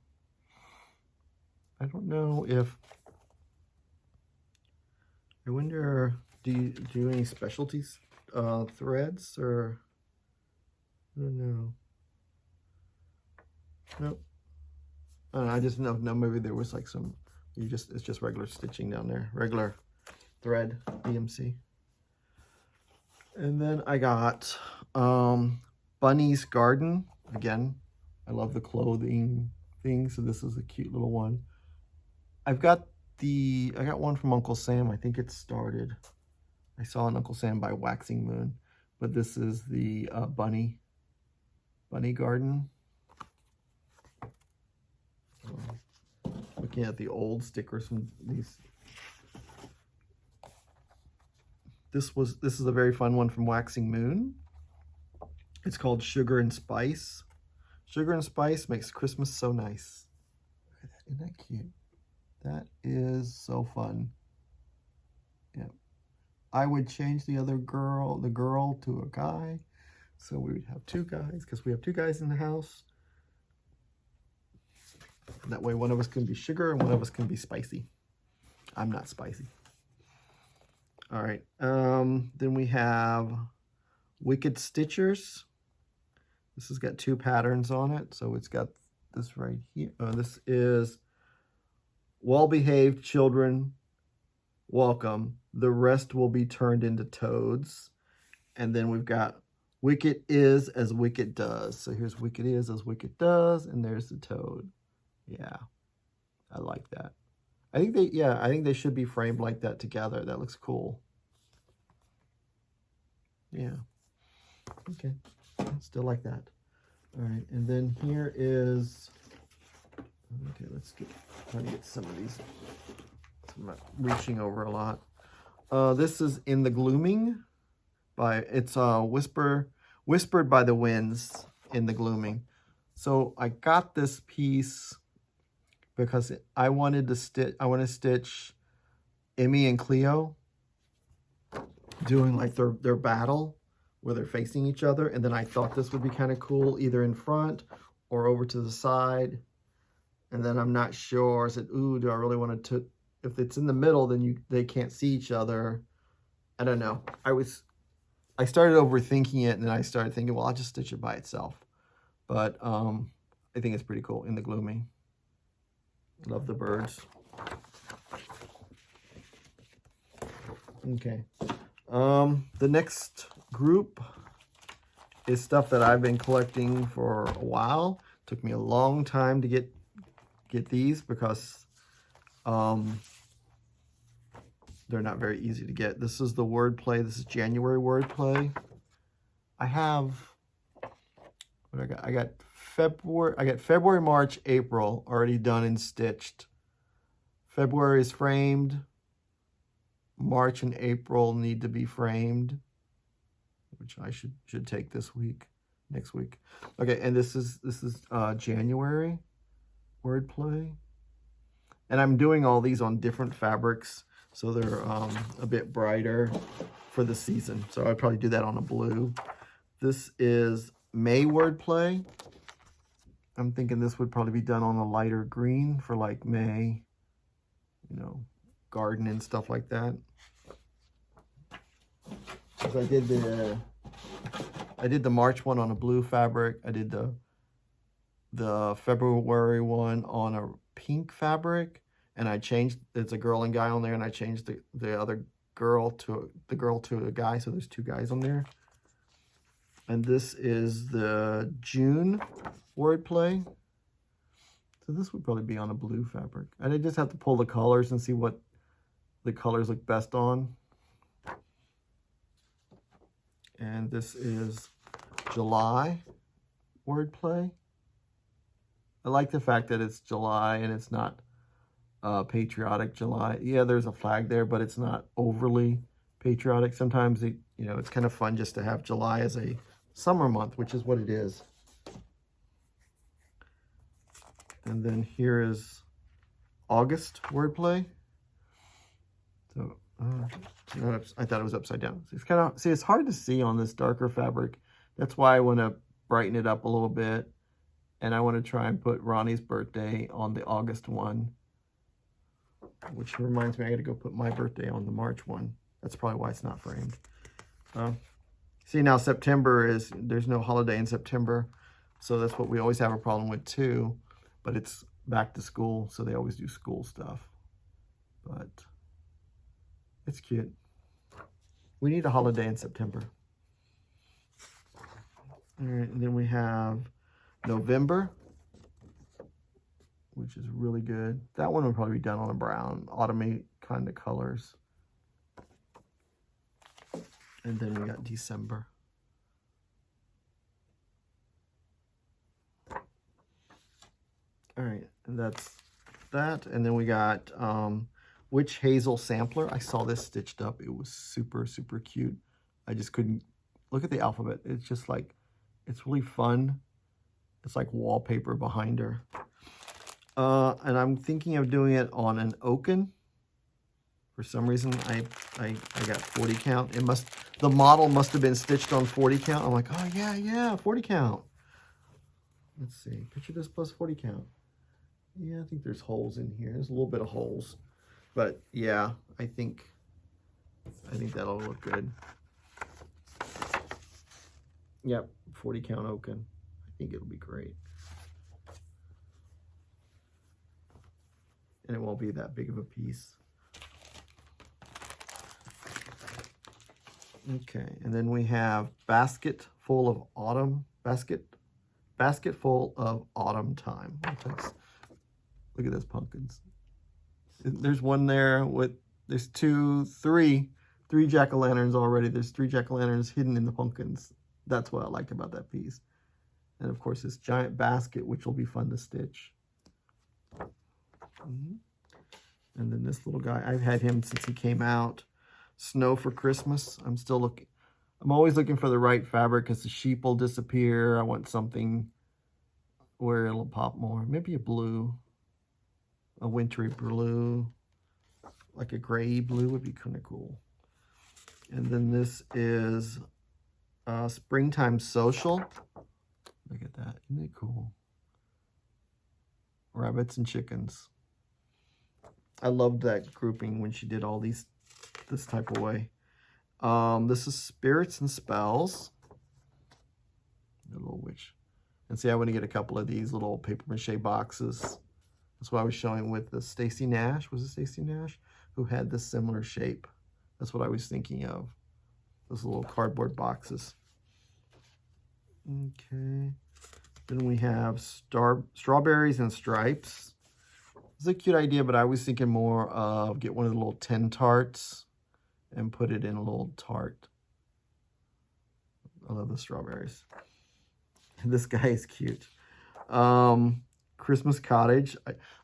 I don't know if, I wonder, do you do any specialties threads, or, I don't know. Nope. I don't know, I just know maybe there was like some, it's just regular stitching down there, regular thread, DMC. And then I got Bunny's Garden. Again, I love the clothing thing, so this is a cute little one. I got one from Uncle Sam. I think it started. I saw an Uncle Sam by Waxing Moon, but this is the bunny garden. Looking at the old stickers from these. This is a very fun one from Waxing Moon. It's called Sugar and Spice. Sugar and Spice makes Christmas so nice. Look at that. Isn't that cute? That is so fun. Yeah. I would change the girl to a guy. So we would have two guys, because we have two guys in the house. And that way one of us can be sugar and one of us can be spicy. I'm not spicy. All right. Then we have Wicked Stitchers. This has got two patterns on it. So it's got this right here. This is Well-behaved children, welcome. The rest will be turned into toads. And then we've got Wicked is as Wicked does. So here's Wicked is as Wicked does, and there's the toad. Yeah, I like that. I think they should be framed like that together. That looks cool. Yeah. Okay. Still like that. All right, and then here is. Okay, let's try to get some of these. I'm not reaching over a lot. This is In the Gloaming it's Whispered by the Winds, In the Gloaming. So I got this piece because I want to stitch Emmy and Cleo doing like their battle where they're facing each other, and then I thought this would be kind of cool either in front or over to the side. And then I'm not sure. I said, ooh, do I really want to, if it's in the middle, then they can't see each other. I don't know. I started overthinking it, and then I started thinking, well, I'll just stitch it by itself. But I think it's pretty cool, In the Gloaming. Love the birds. Okay. The next group is stuff that I've been collecting for a while. Took me a long time to get these because they're not very easy to get. This is the wordplay. This is January wordplay. I have what I got. I got February, March, April already done and stitched. February is framed. March and April need to be framed, which I should take next week. Okay, and this is January wordplay, and I'm doing all these on different fabrics, so they're a bit brighter for the season. So I'd probably do that on a blue. This is May wordplay. I'm thinking this would probably be done on a lighter green for like May, garden and stuff like that. Because I did the March one on a blue fabric. I did the February one on a pink fabric, and I changed. It's a girl and guy on there, and I changed the other girl to a guy. So there's two guys on there. And this is the June wordplay. So this would probably be on a blue fabric. And I just have to pull the colors and see what the colors look best on. And this is July wordplay. I like the fact that it's July and it's not patriotic July. Yeah, there's a flag there, but it's not overly patriotic. Sometimes it's kind of fun just to have July as a summer month, which is what it is. And then here is August wordplay. So I thought it was upside down. So it's kind of, see, it's hard to see on this darker fabric. That's why I want to brighten it up a little bit. And I want to try and put Ronnie's birthday on the August one. Which reminds me, I got to go put my birthday on the March one. That's probably why it's not framed. See, now September is, there's no holiday in September. So that's what we always have a problem with too. But it's back to school, so they always do school stuff. But it's cute. We need a holiday in September. All right, and then we have November, which is really good. That one would probably be done on a brown, autumny kind of colors. And then we got December. All right, and that's that. And then we got Witch Hazel Sampler. I saw this stitched up. It was super, super cute. I just couldn't look at the alphabet. It's just like, it's really fun. It's like wallpaper behind her. And I'm thinking of doing it on an oaken. For some reason, I got 40 count. The model must have been stitched on 40 count. I'm like, oh yeah, 40 count. Let's see, picture this plus 40 count. Yeah, I think there's holes in here. There's a little bit of holes, but yeah, I think that'll look good. Yep, 40 count oaken. I think it'll be great. And it won't be that big of a piece. Okay, and then we have basket full of autumn time. Look at those pumpkins. There's one there with, there's three jack-o'-lanterns already. There's 3 jack-o'-lanterns hidden in the pumpkins. That's what I like about that piece. And of course, this giant basket, which will be fun to stitch. And then this little guy, I've had him since he came out. Snow for Christmas. I'm always looking for the right fabric because the sheep will disappear. I want something where it'll pop more. Maybe a blue, a wintry blue, like a gray blue would be kind of cool. And then this is Springtime Social. Look at that. Isn't it cool? Rabbits and chickens. I loved that grouping when she did all this type of way. This is Spirits and Spells. The little witch. And see, I want to get a couple of these little paper mache boxes. That's what I was showing with the Stacy Nash. Was it Stacy Nash? Who had this similar shape. That's what I was thinking of. Those little cardboard boxes. Okay. Then we have Strawberries and Stripes. It's a cute idea, but I was thinking more of get one of the little 10 tarts and put it in a little tart. I love the strawberries. This guy is cute. Christmas Cottage.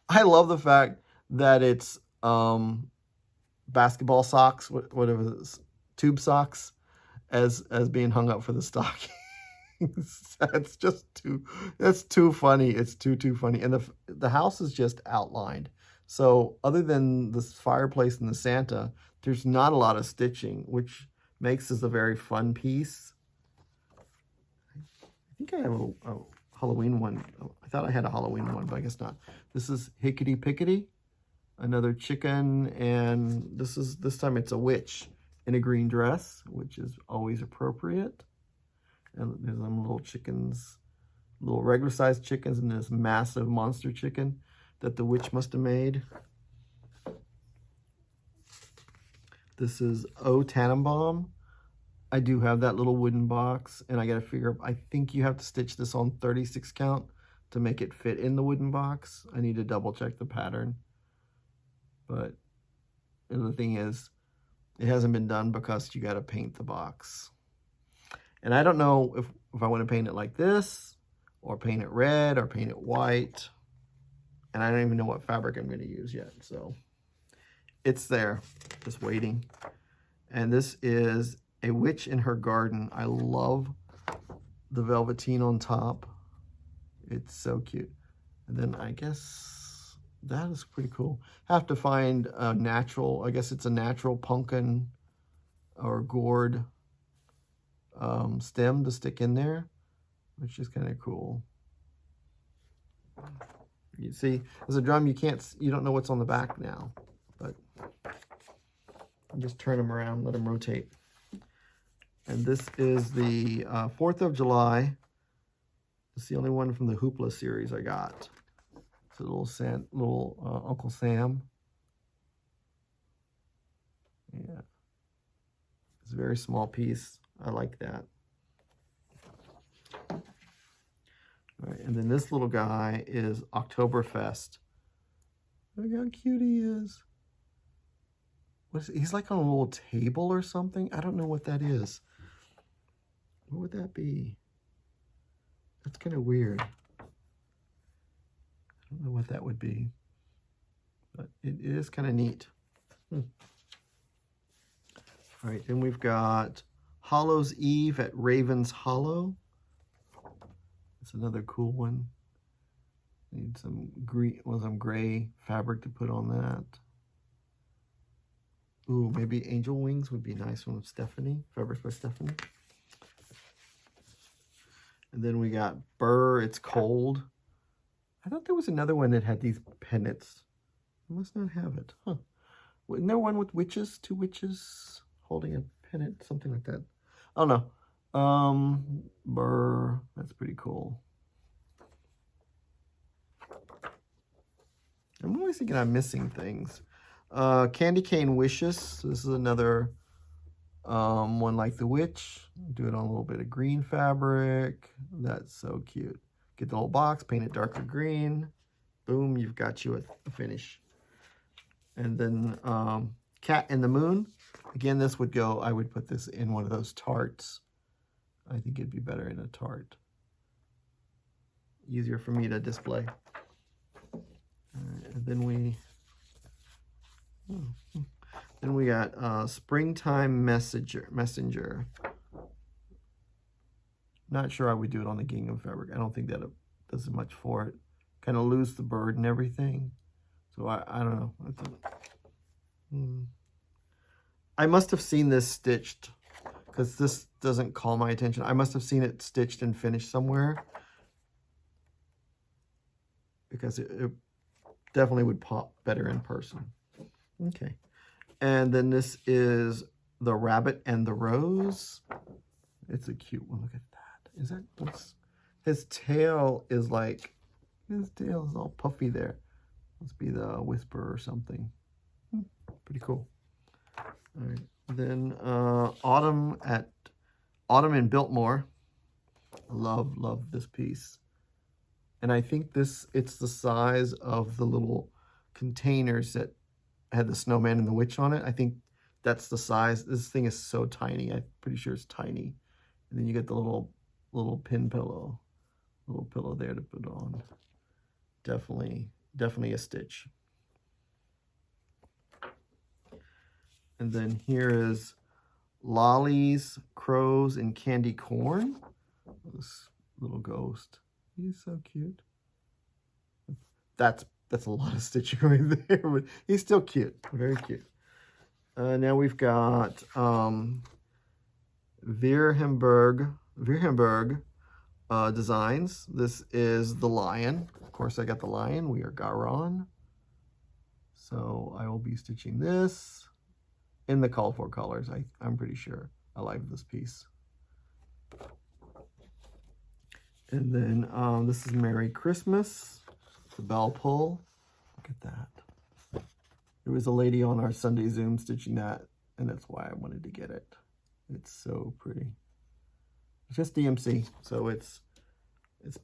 I love the fact that it's basketball socks, whatever it is, tube socks, as being hung up for the stocking. That's too funny. It's too funny. And the house is just outlined. So other than this fireplace and the Santa, there's not a lot of stitching, which makes this a very fun piece. I think I have a Halloween one. I thought I had a Halloween one, but I guess not. This is Hickety Pickety, another chicken, and this time it's a witch in a green dress, which is always appropriate. And there's some little chickens, little regular sized chickens, and this massive monster chicken that the witch must have made. This is O Tannenbaum. I do have that little wooden box, and I got to figure, I think you have to stitch this on 36 count to make it fit in the wooden box. I need to double check the pattern. But the thing is, it hasn't been done because you got to paint the box. And I don't know if I want to paint it like this or paint it red or paint it white. And I don't even know what fabric I'm going to use yet. So it's there, just waiting. And this is A Witch in Her Garden. I love the velveteen on top. It's so cute. And then I guess that is pretty cool. Have to find a natural, I guess it's a natural pumpkin or gourd stem to stick in there, which is kind of cool. You see, as a drum, you don't know what's on the back now, but just turn them around, let them rotate. And this is the 4th of July. It's the only one from the Hoopla series I got. It's a little Uncle Sam. Yeah, it's a very small piece. I like that. All right, and then this little guy is Oktoberfest. Look how cute he is. He's like on a little table or something. I don't know what that is. What would that be? That's kind of weird. I don't know what that would be, but it is kind of neat. All right, then we've got Hollow's Eve at Raven's Hollow. It's another cool one. Need some gray fabric to put on that. Ooh, maybe Angel Wings would be nice one with Stephanie. Fabrics by Stephanie. And then we got Burr, It's Cold. I thought there was another one that had these pennants. I must not have it. Huh. Wasn't there one with witches? 2 witches holding a pennant? Something like that. I don't know. Burr. That's pretty cool. I'm always thinking I'm missing things. Candy Cane Wishes. This is another one like the witch. Do it on a little bit of green fabric. That's so cute. Get the whole box, paint it darker green. Boom, you've got you a finish. And then Cat in the Moon. Again, this would go, I would put this in one of those tarts. I think it'd be better in a tart. Easier for me to display. And then we got Springtime Messenger. Not sure I would do it on the gingham fabric. I don't think that it does much for it. Kind of lose the bird and everything. So I don't know. I must have seen this stitched, because this doesn't call my attention. I must have seen it stitched and finished somewhere, because it definitely would pop better in person. Okay. And then this is The Rabbit and the Rose. It's a cute one. Look at that. Is that his tail is like, his tail is all puffy there. Must be the Whisper or something. Pretty cool. All right. Then Autumn in Biltmore. Love this piece. And I think it's the size of the little containers that had the snowman and the witch on it. I think that's the size. This thing is so tiny. I'm pretty sure it's tiny. And then you get the little pin pillow, little pillow there to put on. Definitely a stitch. And then here is Lollies, Crows, and Candy Corn. This little ghost. He's so cute. That's a lot of stitching right there, but he's still cute. Very cute. Now we've got Virhenberg Designs. This is the lion. Of course, I got the lion. We are GaRon. So I will be stitching this in the call for colors. I'm pretty sure. I like this piece. And then this is Merry Christmas. The bell pull. Look at that. There was a lady on our Sunday Zoom stitching that, and that's why I wanted to get it. It's so pretty. It's just DMC, so it's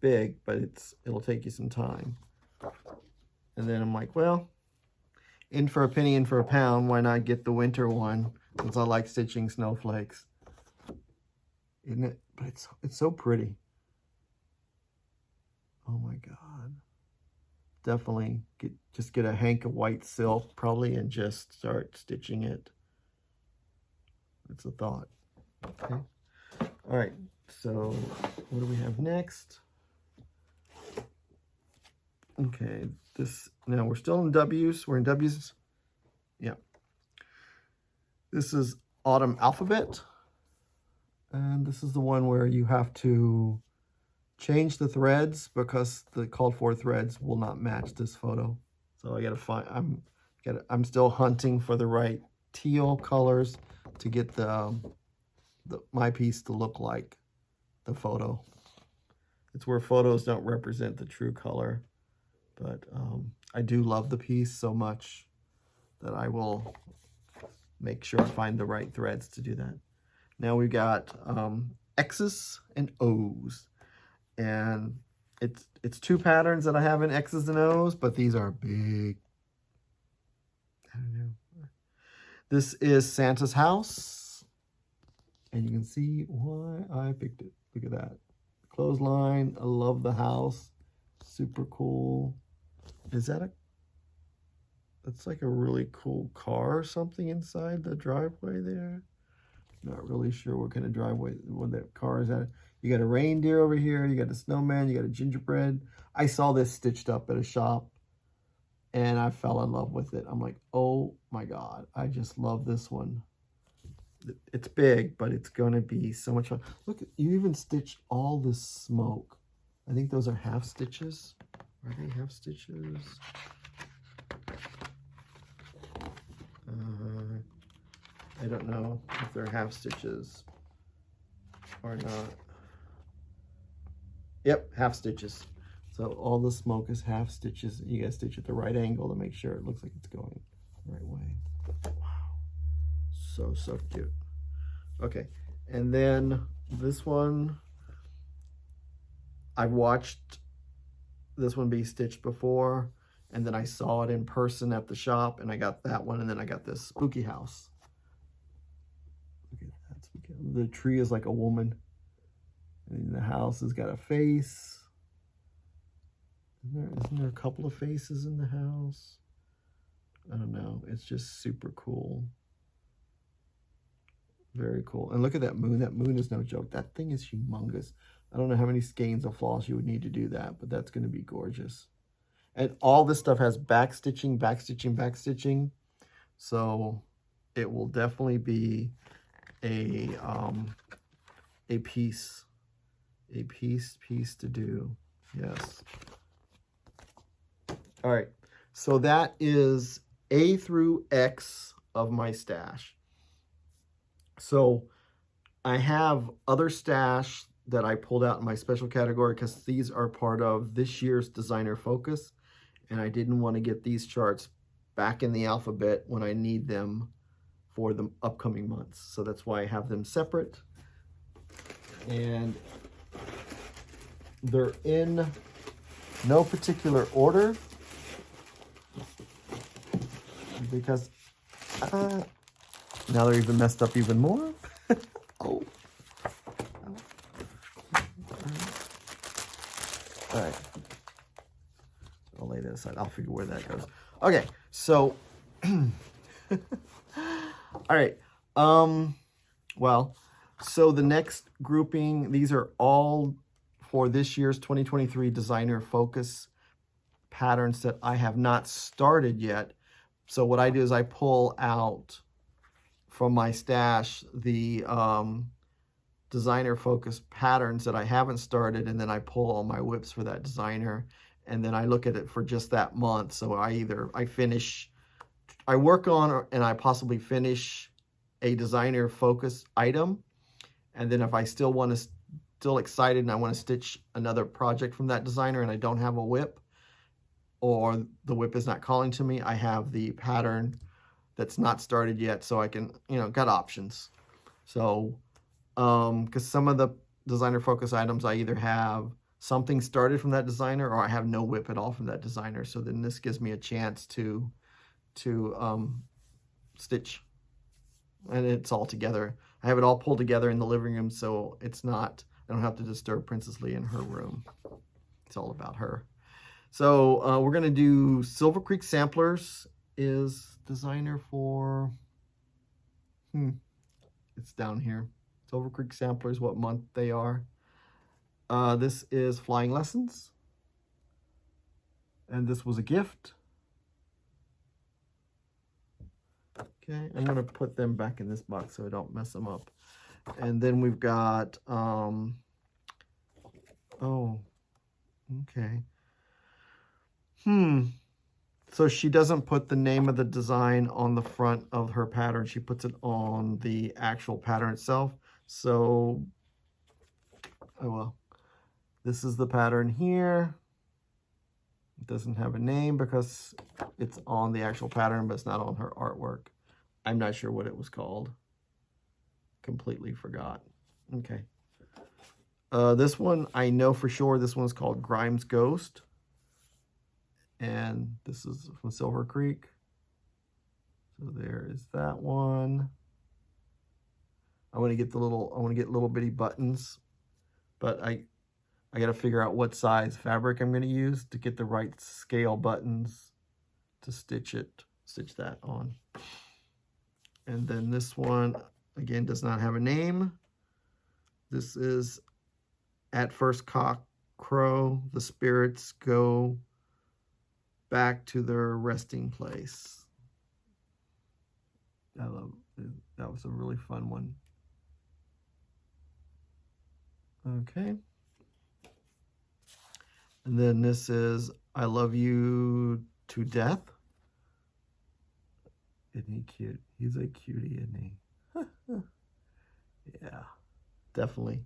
big, but it'll take you some time. And then I'm like, well, in for a penny, in for a pound. Why not get the winter one? Since I like stitching snowflakes, isn't it? But it's so pretty. God. Definitely just get a hank of white silk probably and just start stitching it. It's a thought. Okay. All right. So what do we have next? Okay. Now we're still in W's. We're in W's. Yeah. This is Autumn Alphabet. And this is the one where you have to change the threads because the called for threads will not match this photo. So I gotta find, I'm still hunting for the right teal colors to get my piece to look like the photo. It's where photos don't represent the true color, but I do love the piece so much that I will make sure I find the right threads to do that. Now we've got X's and O's. And it's two patterns that I have in X's and O's, but these are big. I don't know. This is Santa's house. And you can see why I picked it. Look at that. Clothesline. I love the house. Super cool. That's like a really cool car or something inside the driveway there. Not really sure what kind of driveway, what that car is at. You got a reindeer over here. You got a snowman. You got a gingerbread. I saw this stitched up at a shop and I fell in love with it. I'm like, oh my God, I just love this one. It's big, but it's going to be so much fun. Look, you even stitched all this smoke. I think those are half stitches. Are they half stitches? I don't know if they're half stitches or not. Yep, half stitches. So all the smoke is half stitches. You gotta stitch at the right angle to make sure it looks like it's going the right way. Wow, so cute. Okay, and then this one, I've watched this one be stitched before, and then I saw it in person at the shop, and I got that one, and then I got this spooky house. Look at that spooky house. The tree is like a woman, and the house has got a face. Isn't there a couple of faces in the house? I don't know. It's just super cool. Very cool. And look at that moon. That moon is no joke. That thing is humongous. I don't know how many skeins of floss you would need to do that, but that's going to be gorgeous. And all this stuff has back stitching, back stitching, back stitching. So it will definitely be a piece to do. Yes. All right. So that is A through X of my stash. So I have other stash that I pulled out in my special category because these are part of this year's designer focus. And I didn't want to get these charts back in the alphabet when I need them for the upcoming months. So that's why I have them separate. And they're in no particular order because now they're even messed up even more. Oh. All right. I'll lay that aside. I'll figure where that goes. Okay, so all right. Well, so the next grouping, these are all for this year's 2023 designer focus patterns that I have not started yet. So what I do is I pull out from my stash the designer focus patterns that I haven't started, and then I pull all my whips for that designer, and then I look at it for just that month. So I work on and I possibly finish a designer focus item, and then if I still excited and I want to stitch another project from that designer and I don't have a whip, or the whip is not calling to me, I have the pattern that's not started yet, so I can, got options. So because some of the designer focus items I either have something started from that designer or I have no whip at all from that designer. So then this gives me a chance to stitch, and it's all together. I have it all pulled together in the living room, so it's not, I don't have to disturb Princess Leia in her room. It's all about her. So we're going to do Silver Creek Samplers is designer for, it's down here. Silver Creek Samplers, what month they are. This is Flying Lessons. And this was a gift. Okay, I'm going to put them back in this box so I don't mess them up. And then we've got, oh, okay. So she doesn't put the name of the design on the front of her pattern. She puts it on the actual pattern itself. So, oh well. This is the pattern here. It doesn't have a name because it's on the actual pattern, but it's not on her artwork. I'm not sure what it was called. Completely forgot. Okay. This one, I know for sure this one's called Grimes Ghost. And this is from Silver Creek. So there is that one. I want to get little bitty buttons, but I got to figure out what size fabric I'm going to use to get the right scale buttons to stitch that on. And then this one, again, does not have a name. This is At First Cock Crow, the spirits go back to their resting place. I love it. That was a really fun one. Okay. And then this is I Love You to Death. Isn't he cute? He's a cutie, isn't he? Yeah, definitely.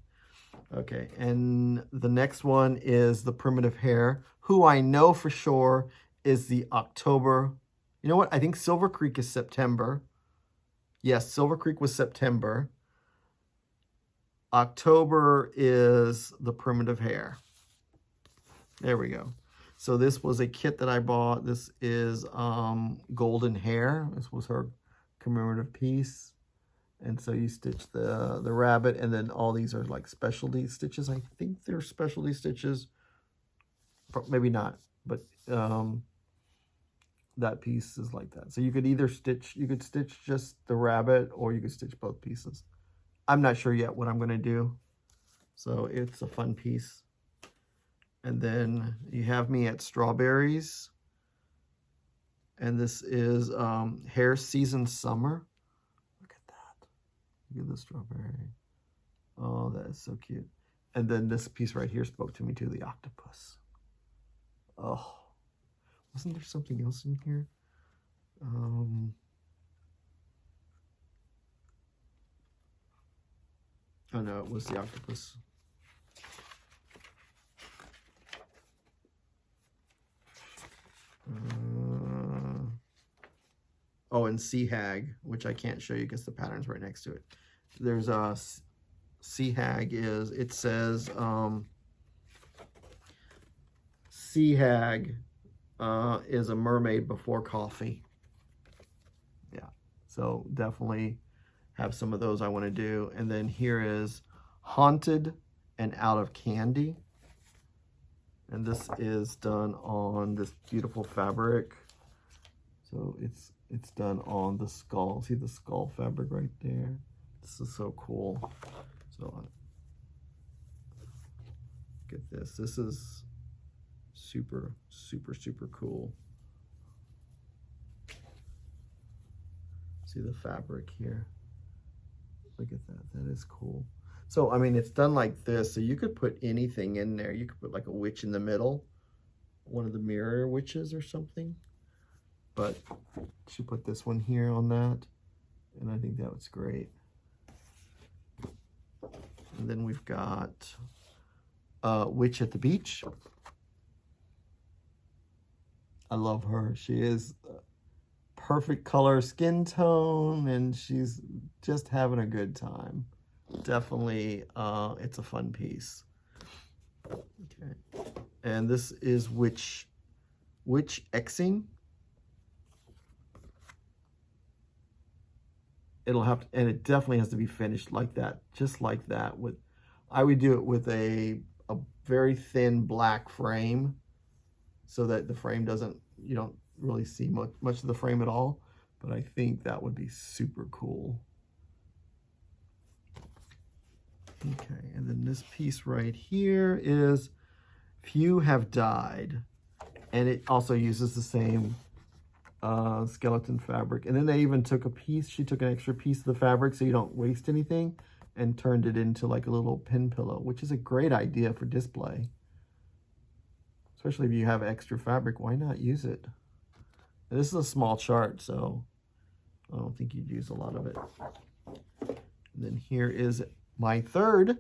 Okay, and the next one is the Primitive Hare, who I know for sure is the October. You know what? I think Silver Creek is September. Yes, Silver Creek was September. October is the Primitive Hare. There we go. So this was a kit that I bought. This is Golden Hair. This was her commemorative piece. And so you stitch the rabbit, and then all these are like specialty stitches. I think they're specialty stitches. Maybe not, but that piece is like that. So you could either stitch just the rabbit, or you could stitch both pieces. I'm not sure yet what I'm going to do. So it's a fun piece. And then you have me at Strawberries. And this is Hair Season Summer. Look at that. Look at the strawberry. Oh, that is so cute. And then this piece right here spoke to me too, the octopus. Oh, wasn't there something else in here? Oh no, it was the octopus. Oh, and Sea Hag, which I can't show you because the pattern's right next to it. There's a Sea Hag it says Sea Hag is a mermaid before coffee. Yeah, so definitely have some of those I want to do. And then here is Haunted and Out of Candy. And this is done on this beautiful fabric. So it's done on the skull. See the skull fabric right there? This is so cool. So look at this. This is super, super, super cool. See the fabric here? Look at that. That is cool. So, I mean, it's done like this. So you could put anything in there. You could put like a witch in the middle. One of the mirror witches or something. But she put this one here on that. And I think that was great. And then we've got Witch at the Beach. I love her. She is perfect color skin tone, and she's just having a good time. Definitely, it's a fun piece. Okay, and this is Witch Xing. It'll have to, and it definitely has to be finished like that, just like that. I would do it with a very thin black frame so that the frame doesn't, you don't really see much of the frame at all. But I think that would be super cool. Okay, and then this piece right here is Few Have Died. And it also uses the same skeleton fabric. And then they even took a piece, she took an extra piece of the fabric so you don't waste anything, and turned it into like a little pin pillow, which is a great idea for display. Especially if you have extra fabric, why not use it? And this is a small chart, so I don't think you'd use a lot of it. And then here is my third,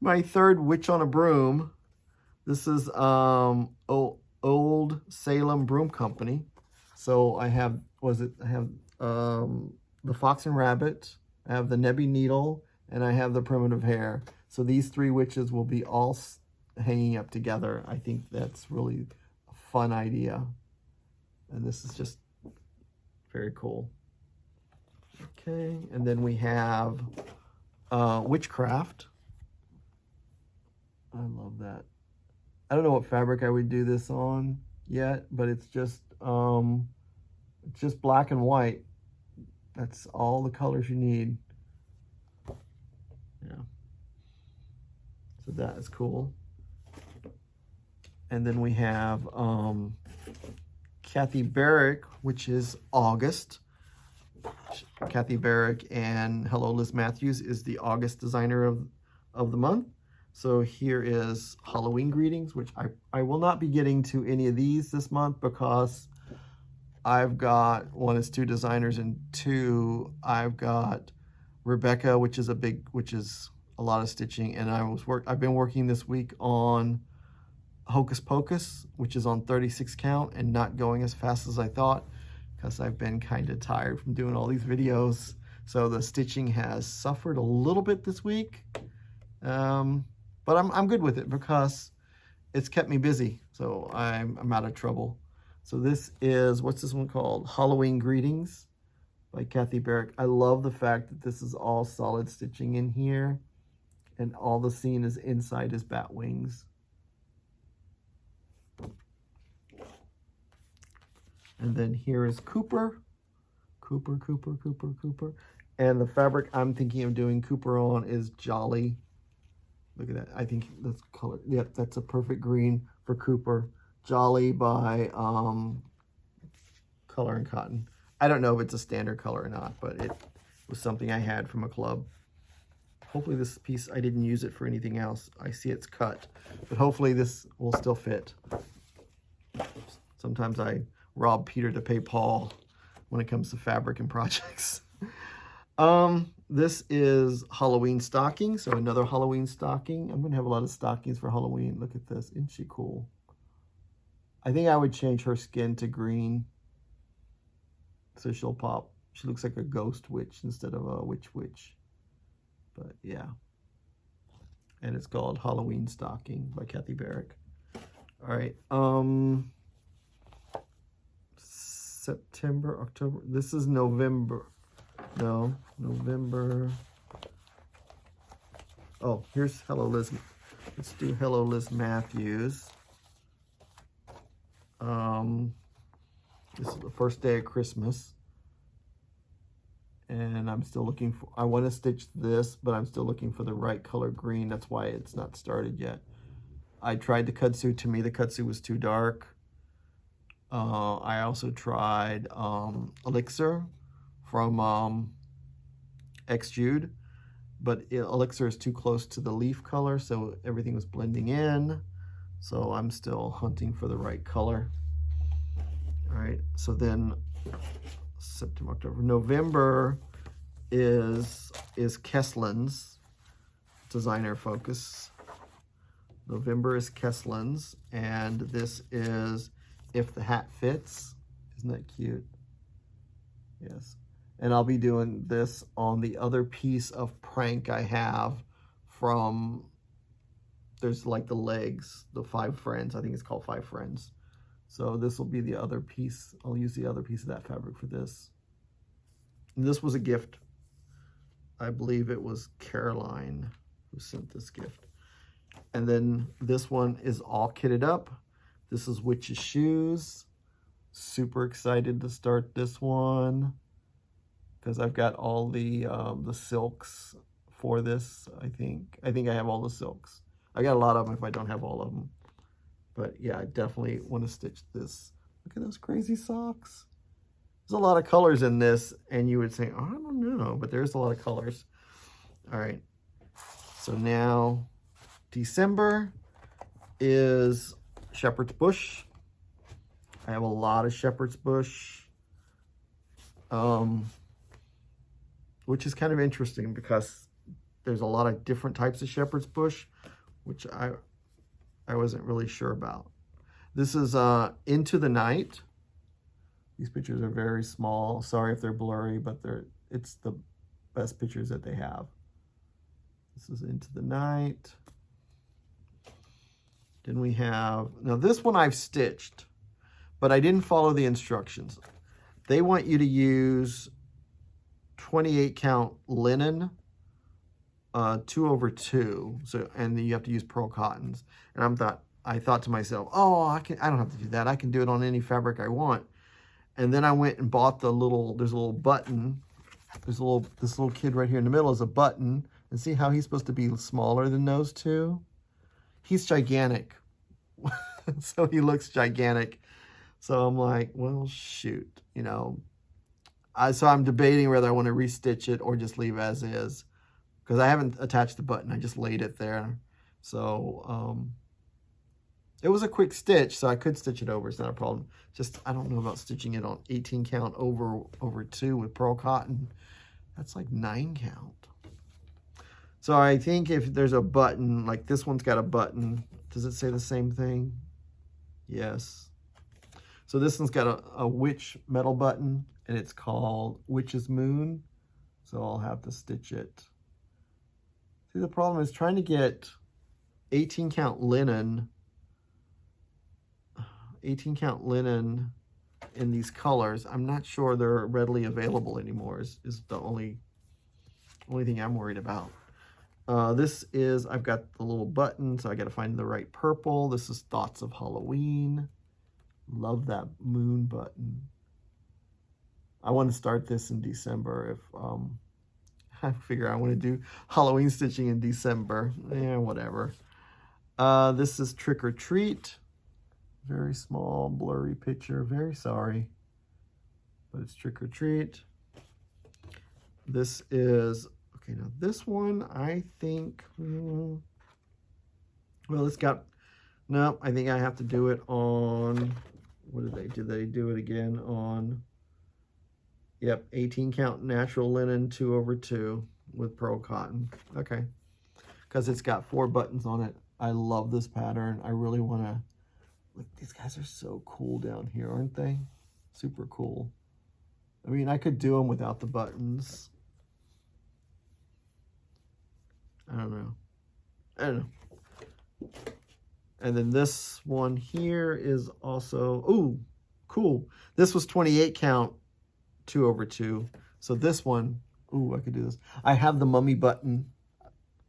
my third Witch on a Broom. This is Old Salem Broom Company. So I have, the Fox and Rabbit, I have the Nebby Needle, and I have the Primitive Hare. So these three witches will be all hanging up together. I think that's really a fun idea. And this is just very cool. Okay, and then we have Witchcraft. I love that. I don't know what fabric I would do this on yet, but it's just black and white. That's all the colors you need. Yeah. So that is cool. And then we have Kathy Barrick, which is August. Kathy Barrick and Hello Liz Matthews is the August designer of the month. So here is Halloween Greetings, which I will not be getting to any of these this month because I've got, one is 2 designers, and 2, I've got Rebecca, which is a lot of stitching, and I've been working this week on Hocus Pocus, which is on 36 count and not going as fast as I thought because I've been kind of tired from doing all these videos. So the stitching has suffered a little bit this week. But I'm good with it because it's kept me busy. So I'm out of trouble. So this is, what's this one called? Halloween Greetings by Kathy Barrick. I love the fact that this is all solid stitching in here and all the scene is inside his bat wings. And then here is Cooper. Cooper. And the fabric I'm thinking of doing Cooper on is Jolly. Look at that. I think that's color. Yep, that's a perfect green for Cooper. Jolly by Color and Cotton. I don't know if it's a standard color or not, but it was something I had from a club. Hopefully this piece, I didn't use it for anything else. I see it's cut, but hopefully this will still fit. Sometimes I rob Peter to pay Paul when it comes to fabric and projects. This is Halloween stocking, so another Halloween stocking. I'm gonna have a lot of stockings for Halloween. Look at this, isn't she cool? I think I would change her skin to green so she'll pop. She looks like a ghost witch instead of a witch. But yeah. And it's called Halloween Stocking by Kathy Barrick. All right, September, October. This is November. No, November. Oh, here's Hello Liz. Let's do Hello Liz Matthews. This is the first day of Christmas. And I'm still looking for, I want to stitch this, but I'm still looking for the right color green. That's why it's not started yet. I tried the kudzu. To me, the kudzu was too dark. I also tried Elixir from X Jude, but Elixir is too close to the leaf color, so everything was blending in. So I'm still hunting for the right color. All right, so then September, October, November is Kesslin's designer focus. November is Kesslin's, and this is If the Hat Fits. Isn't that cute? Yes. And I'll be doing this on the other piece of prank I have from, there's like the legs, the 5 Friends. I think it's called 5 Friends. So this will be the other piece. I'll use the other piece of that fabric for this. And this was a gift. I believe it was Caroline who sent this gift. And then this one is all kitted up. This is Witch's Shoes. Super excited to start this one because I've got all the silks for this. I think I have all the silks. I got a lot of them if I don't have all of them. But yeah, I definitely want to stitch this. Look at those crazy socks. There's a lot of colors in this, and you would say, oh, I don't know, but there's a lot of colors. All right, so now December is Shepherd's Bush. I have a lot of Shepherd's Bush, which is kind of interesting because there's a lot of different types of Shepherd's Bush, which I wasn't really sure about. This is Into the Night. These pictures are very small. Sorry if they're blurry, but it's the best pictures that they have. This is Into the Night. Then we have, now this one I've stitched, but I didn't follow the instructions. They want you to use 28 count linen, 2/2. So, and then you have to use pearl cottons. And I thought to myself, oh, I don't have to do that. I can do it on any fabric I want. And then I went and bought there's a little button. This little kid right here in the middle is a button. And see how he's supposed to be smaller than those two? He's gigantic. So he looks gigantic. So I'm like, well, shoot, you know. So I'm debating whether I want to restitch it or just leave as is. Because I haven't attached the button. I just laid it there. So it was a quick stitch, so I could stitch it over. It's not a problem. Just, I don't know about stitching it on 18 count over 2 with pearl cotton. That's like 9 count. So I think if there's a button, like this one's got a button. Does it say the same thing? Yes. So this one's got a witch metal button, and it's called Witch's Moon. So I'll have to stitch it. See, the problem is trying to get 18 count linen in these colors. I'm not sure they're readily available anymore is the only thing I'm worried about. This is, I've got the little button, so I got to find the right purple. This is Thoughts of Halloween. Love that moon button. I want to start this in December if I figure I want to do Halloween stitching in December. Yeah, whatever. This is Trick or Treat. Very small, blurry picture. Very sorry. But it's Trick or Treat. This is, okay, now this one, I think, well, it's got, no, I think I have to do it on, what did they do it again on, yep, 18 count natural linen 2/2 with pearl cotton. Okay, because it's got 4 buttons on it. I love this pattern. I really want to, look, these guys are so cool down here, aren't they? Super cool. I mean, I could do them without the buttons. I don't know. And then this one here is also, ooh, cool. This was 28 count 2/2. So this one, ooh, I could do this. I have the mummy button.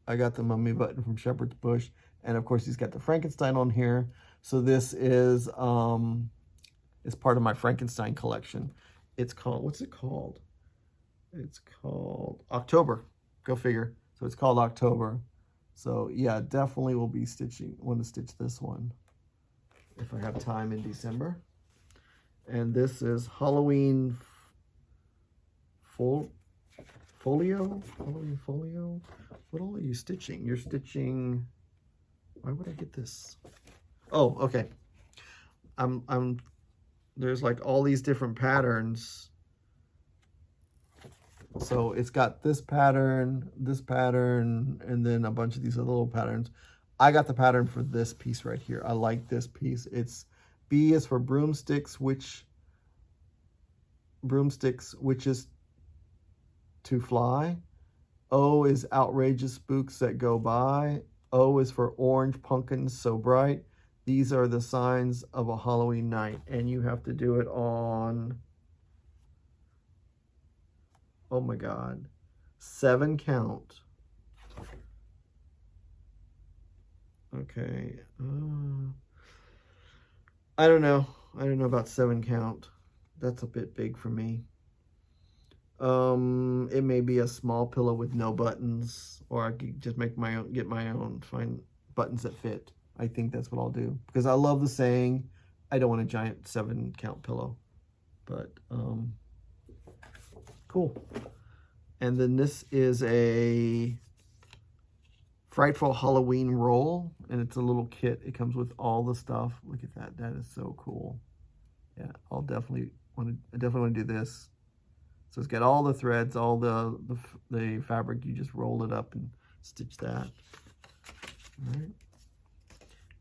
I got the mummy button from Shepherd's Bush. And of course, he's got the Frankenstein on here. So this is part of my Frankenstein collection. It's called, what's it called? It's called October. Go figure. So it's called October. So yeah, definitely will be want to stitch this one if I have time in December. And this is Halloween folio? Halloween folio? What all are you stitching? You're stitching, why would I get this? Oh, okay. There's like all these different patterns. So it's got this pattern, and then a bunch of these other little patterns. I got the pattern for this piece right here. I like this piece. It's B is for broomsticks, witches to fly. O is outrageous spooks that go by. O is for orange pumpkins so bright. These are the signs of a Halloween night. And you have to do it on, oh my God, 7 count. Okay. I don't know. I don't know about 7 count. That's a bit big for me. It may be a small pillow with no buttons, or I could just make my own, get my own, find buttons that fit. I think that's what I'll do, because I love the saying, I don't want a giant 7 count pillow. But cool. And then this is a Frightful Halloween roll, and it's a little kit. It comes with all the stuff. Look at that. That is so cool. Yeah, I definitely want to do this. So it's got all the threads, all the fabric. You just roll it up and stitch that. All right.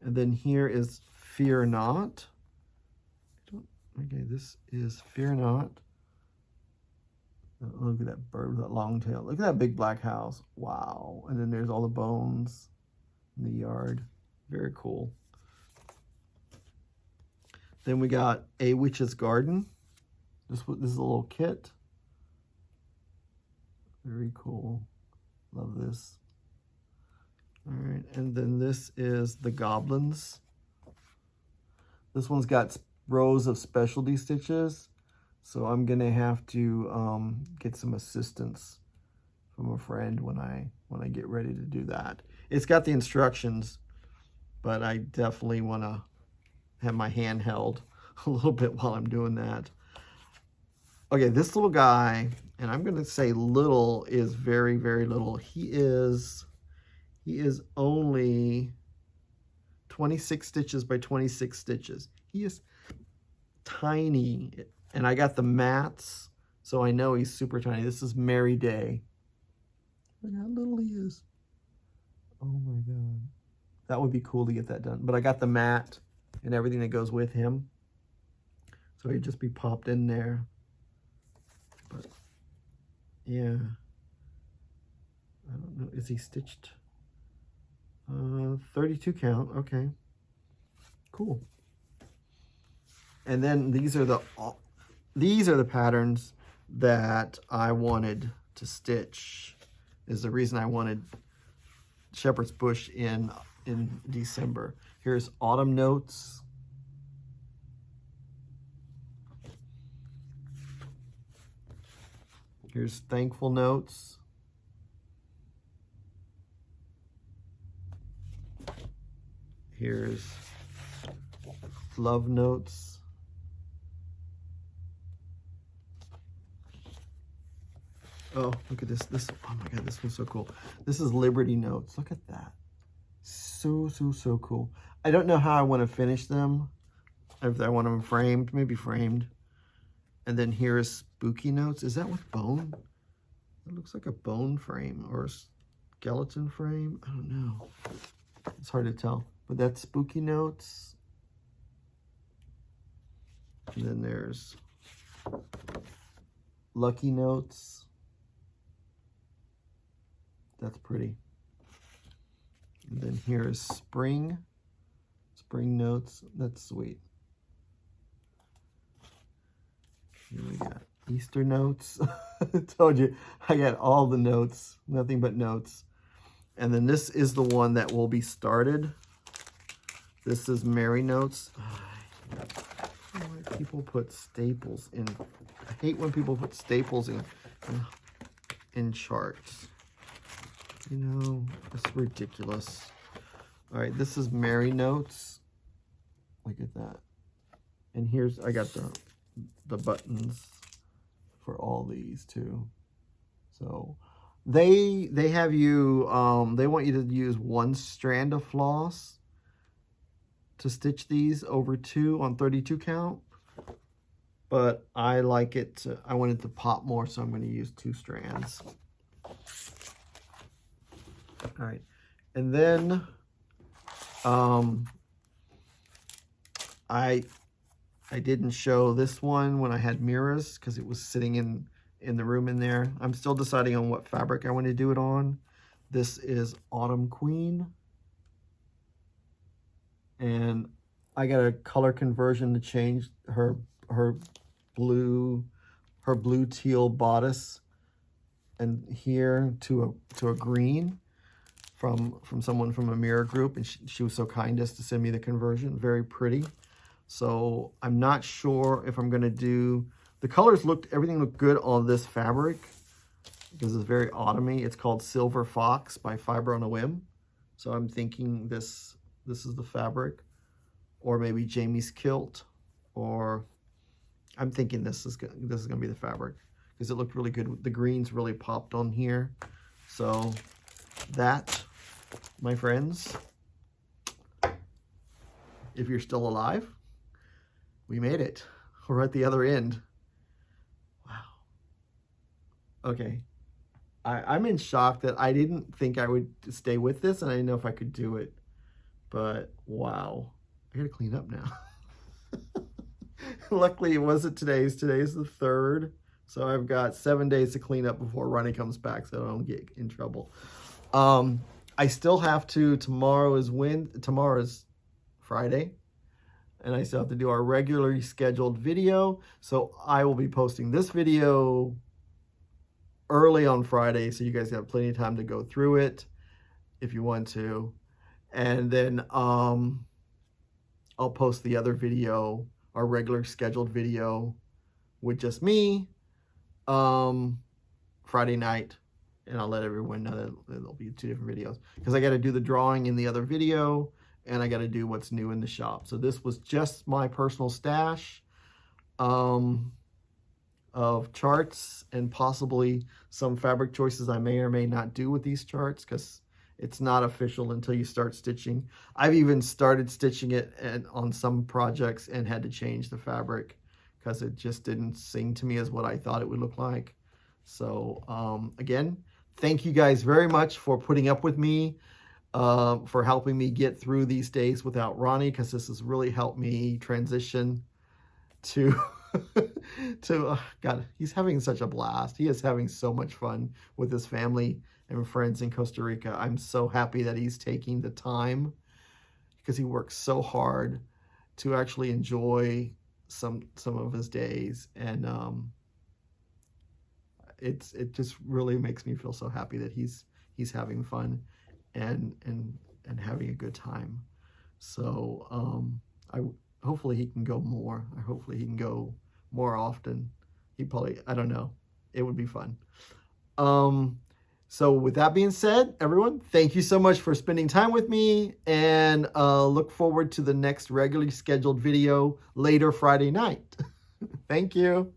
And then here is Fear Not. Okay, this is Fear Not. Look at that bird with that long tail. Look at that big black house. Wow. And then there's all the bones in the yard. Very cool. Then we got A Witch's Garden. This is a little kit. Very cool. Love this. All right, and then this is the Goblins. This one's got rows of specialty stitches, so I'm gonna have to get some assistance from a friend when I get ready to do that. It's got the instructions, but I definitely want to have my hand held a little bit while I'm doing that. Okay, this little guy, and I'm going to say little, is very, very little. He is only 26 stitches by 26 stitches. He is tiny, and I got the mats, so I know he's super tiny. This is Merry Day. Look how little he is. Oh my God. That would be cool to get that done. But I got the mat and everything that goes with him, so he'd just be popped in there. But yeah, I don't know. Is he stitched? 32 count. Okay, cool. And then these are the patterns that I wanted to stitch. Is the reason I wanted Shepherd's Bush in December. Here's Autumn Notes. Here's Thankful Notes. Here's Love Notes. Oh, look at this. Oh my God, this one's so cool. This is Liberty Notes. Look at that. So cool. I don't know how I want to finish them. If I want them framed, maybe framed. And then here's Spooky Notes. Is that with bone? It looks like a bone frame or a skeleton frame. I don't know. It's hard to tell. But that's Spooky Notes. And then there's Lucky Notes. That's pretty. And then here's Spring Notes. That's sweet. Here we got Easter Notes. I told you, I got all the notes, nothing but notes. And then this is the one that will be started. This is Merry Notes. I don't know why people put staples in. I hate when people put staples in charts. You know, it's ridiculous. All right, this is Merry Notes. Look at that. And here's, I got the buttons for all these too. So they have you, they want you to use 1 strand of floss to stitch these over 2 on 32 count. But I like it to, I want it to pop more, so I'm going to use 2 strands. All right, and then I didn't show this one when I had mirrors because it was sitting in the room in there. I'm still deciding on what fabric I want to do it on. This is Autumn Queen, and I got a color conversion to change her blue teal bodice and here to a green. from someone from a mirror group, and she was so kind as to send me the conversion. Very pretty. So I'm not sure if I'm going to do, the colors everything looked good on this fabric because it's very autumny. It's called Silver Fox by Fiber on a Whim. So I'm thinking this is the fabric, or maybe Jamie's Kilt, or I'm thinking this is going to be the fabric because it looked really good. The greens really popped on here. So that, my friends, if you're still alive, we made it. We're at the other end. Wow. Okay. I'm in shock that I didn't think I would stay with this, and I didn't know if I could do it. But wow. I gotta clean up now. Luckily, it wasn't today's. Today's the 3rd. So I've got 7 days to clean up before Ronnie comes back so I don't get in trouble. I still have to, tomorrow is Friday. And I still have to do our regularly scheduled video. So I will be posting this video early on Friday, so you guys have plenty of time to go through it if you want to. And then I'll post the other video, our regular scheduled video with just me, Friday night. And I'll let everyone know that there'll be 2 different videos because I got to do the drawing in the other video, and I got to do what's new in the shop. So this was just my personal stash of charts and possibly some fabric choices I may or may not do with these charts because it's not official until you start stitching. I've even started stitching it on some projects and had to change the fabric because it just didn't sing to me as what I thought it would look like. So again, thank you guys very much for putting up with me. For helping me get through these days without Ronnie, because this has really helped me transition to God, he's having such a blast. He is having so much fun with his family and friends in Costa Rica. I'm so happy that he's taking the time because he works so hard to actually enjoy some of his days, and it just really makes me feel so happy that he's having fun and having a good time. So hopefully he can go more. Hopefully he can go more often. He probably, I don't know. It would be fun. So with that being said, everyone, thank you so much for spending time with me, and look forward to the next regularly scheduled video later Friday night. Thank you.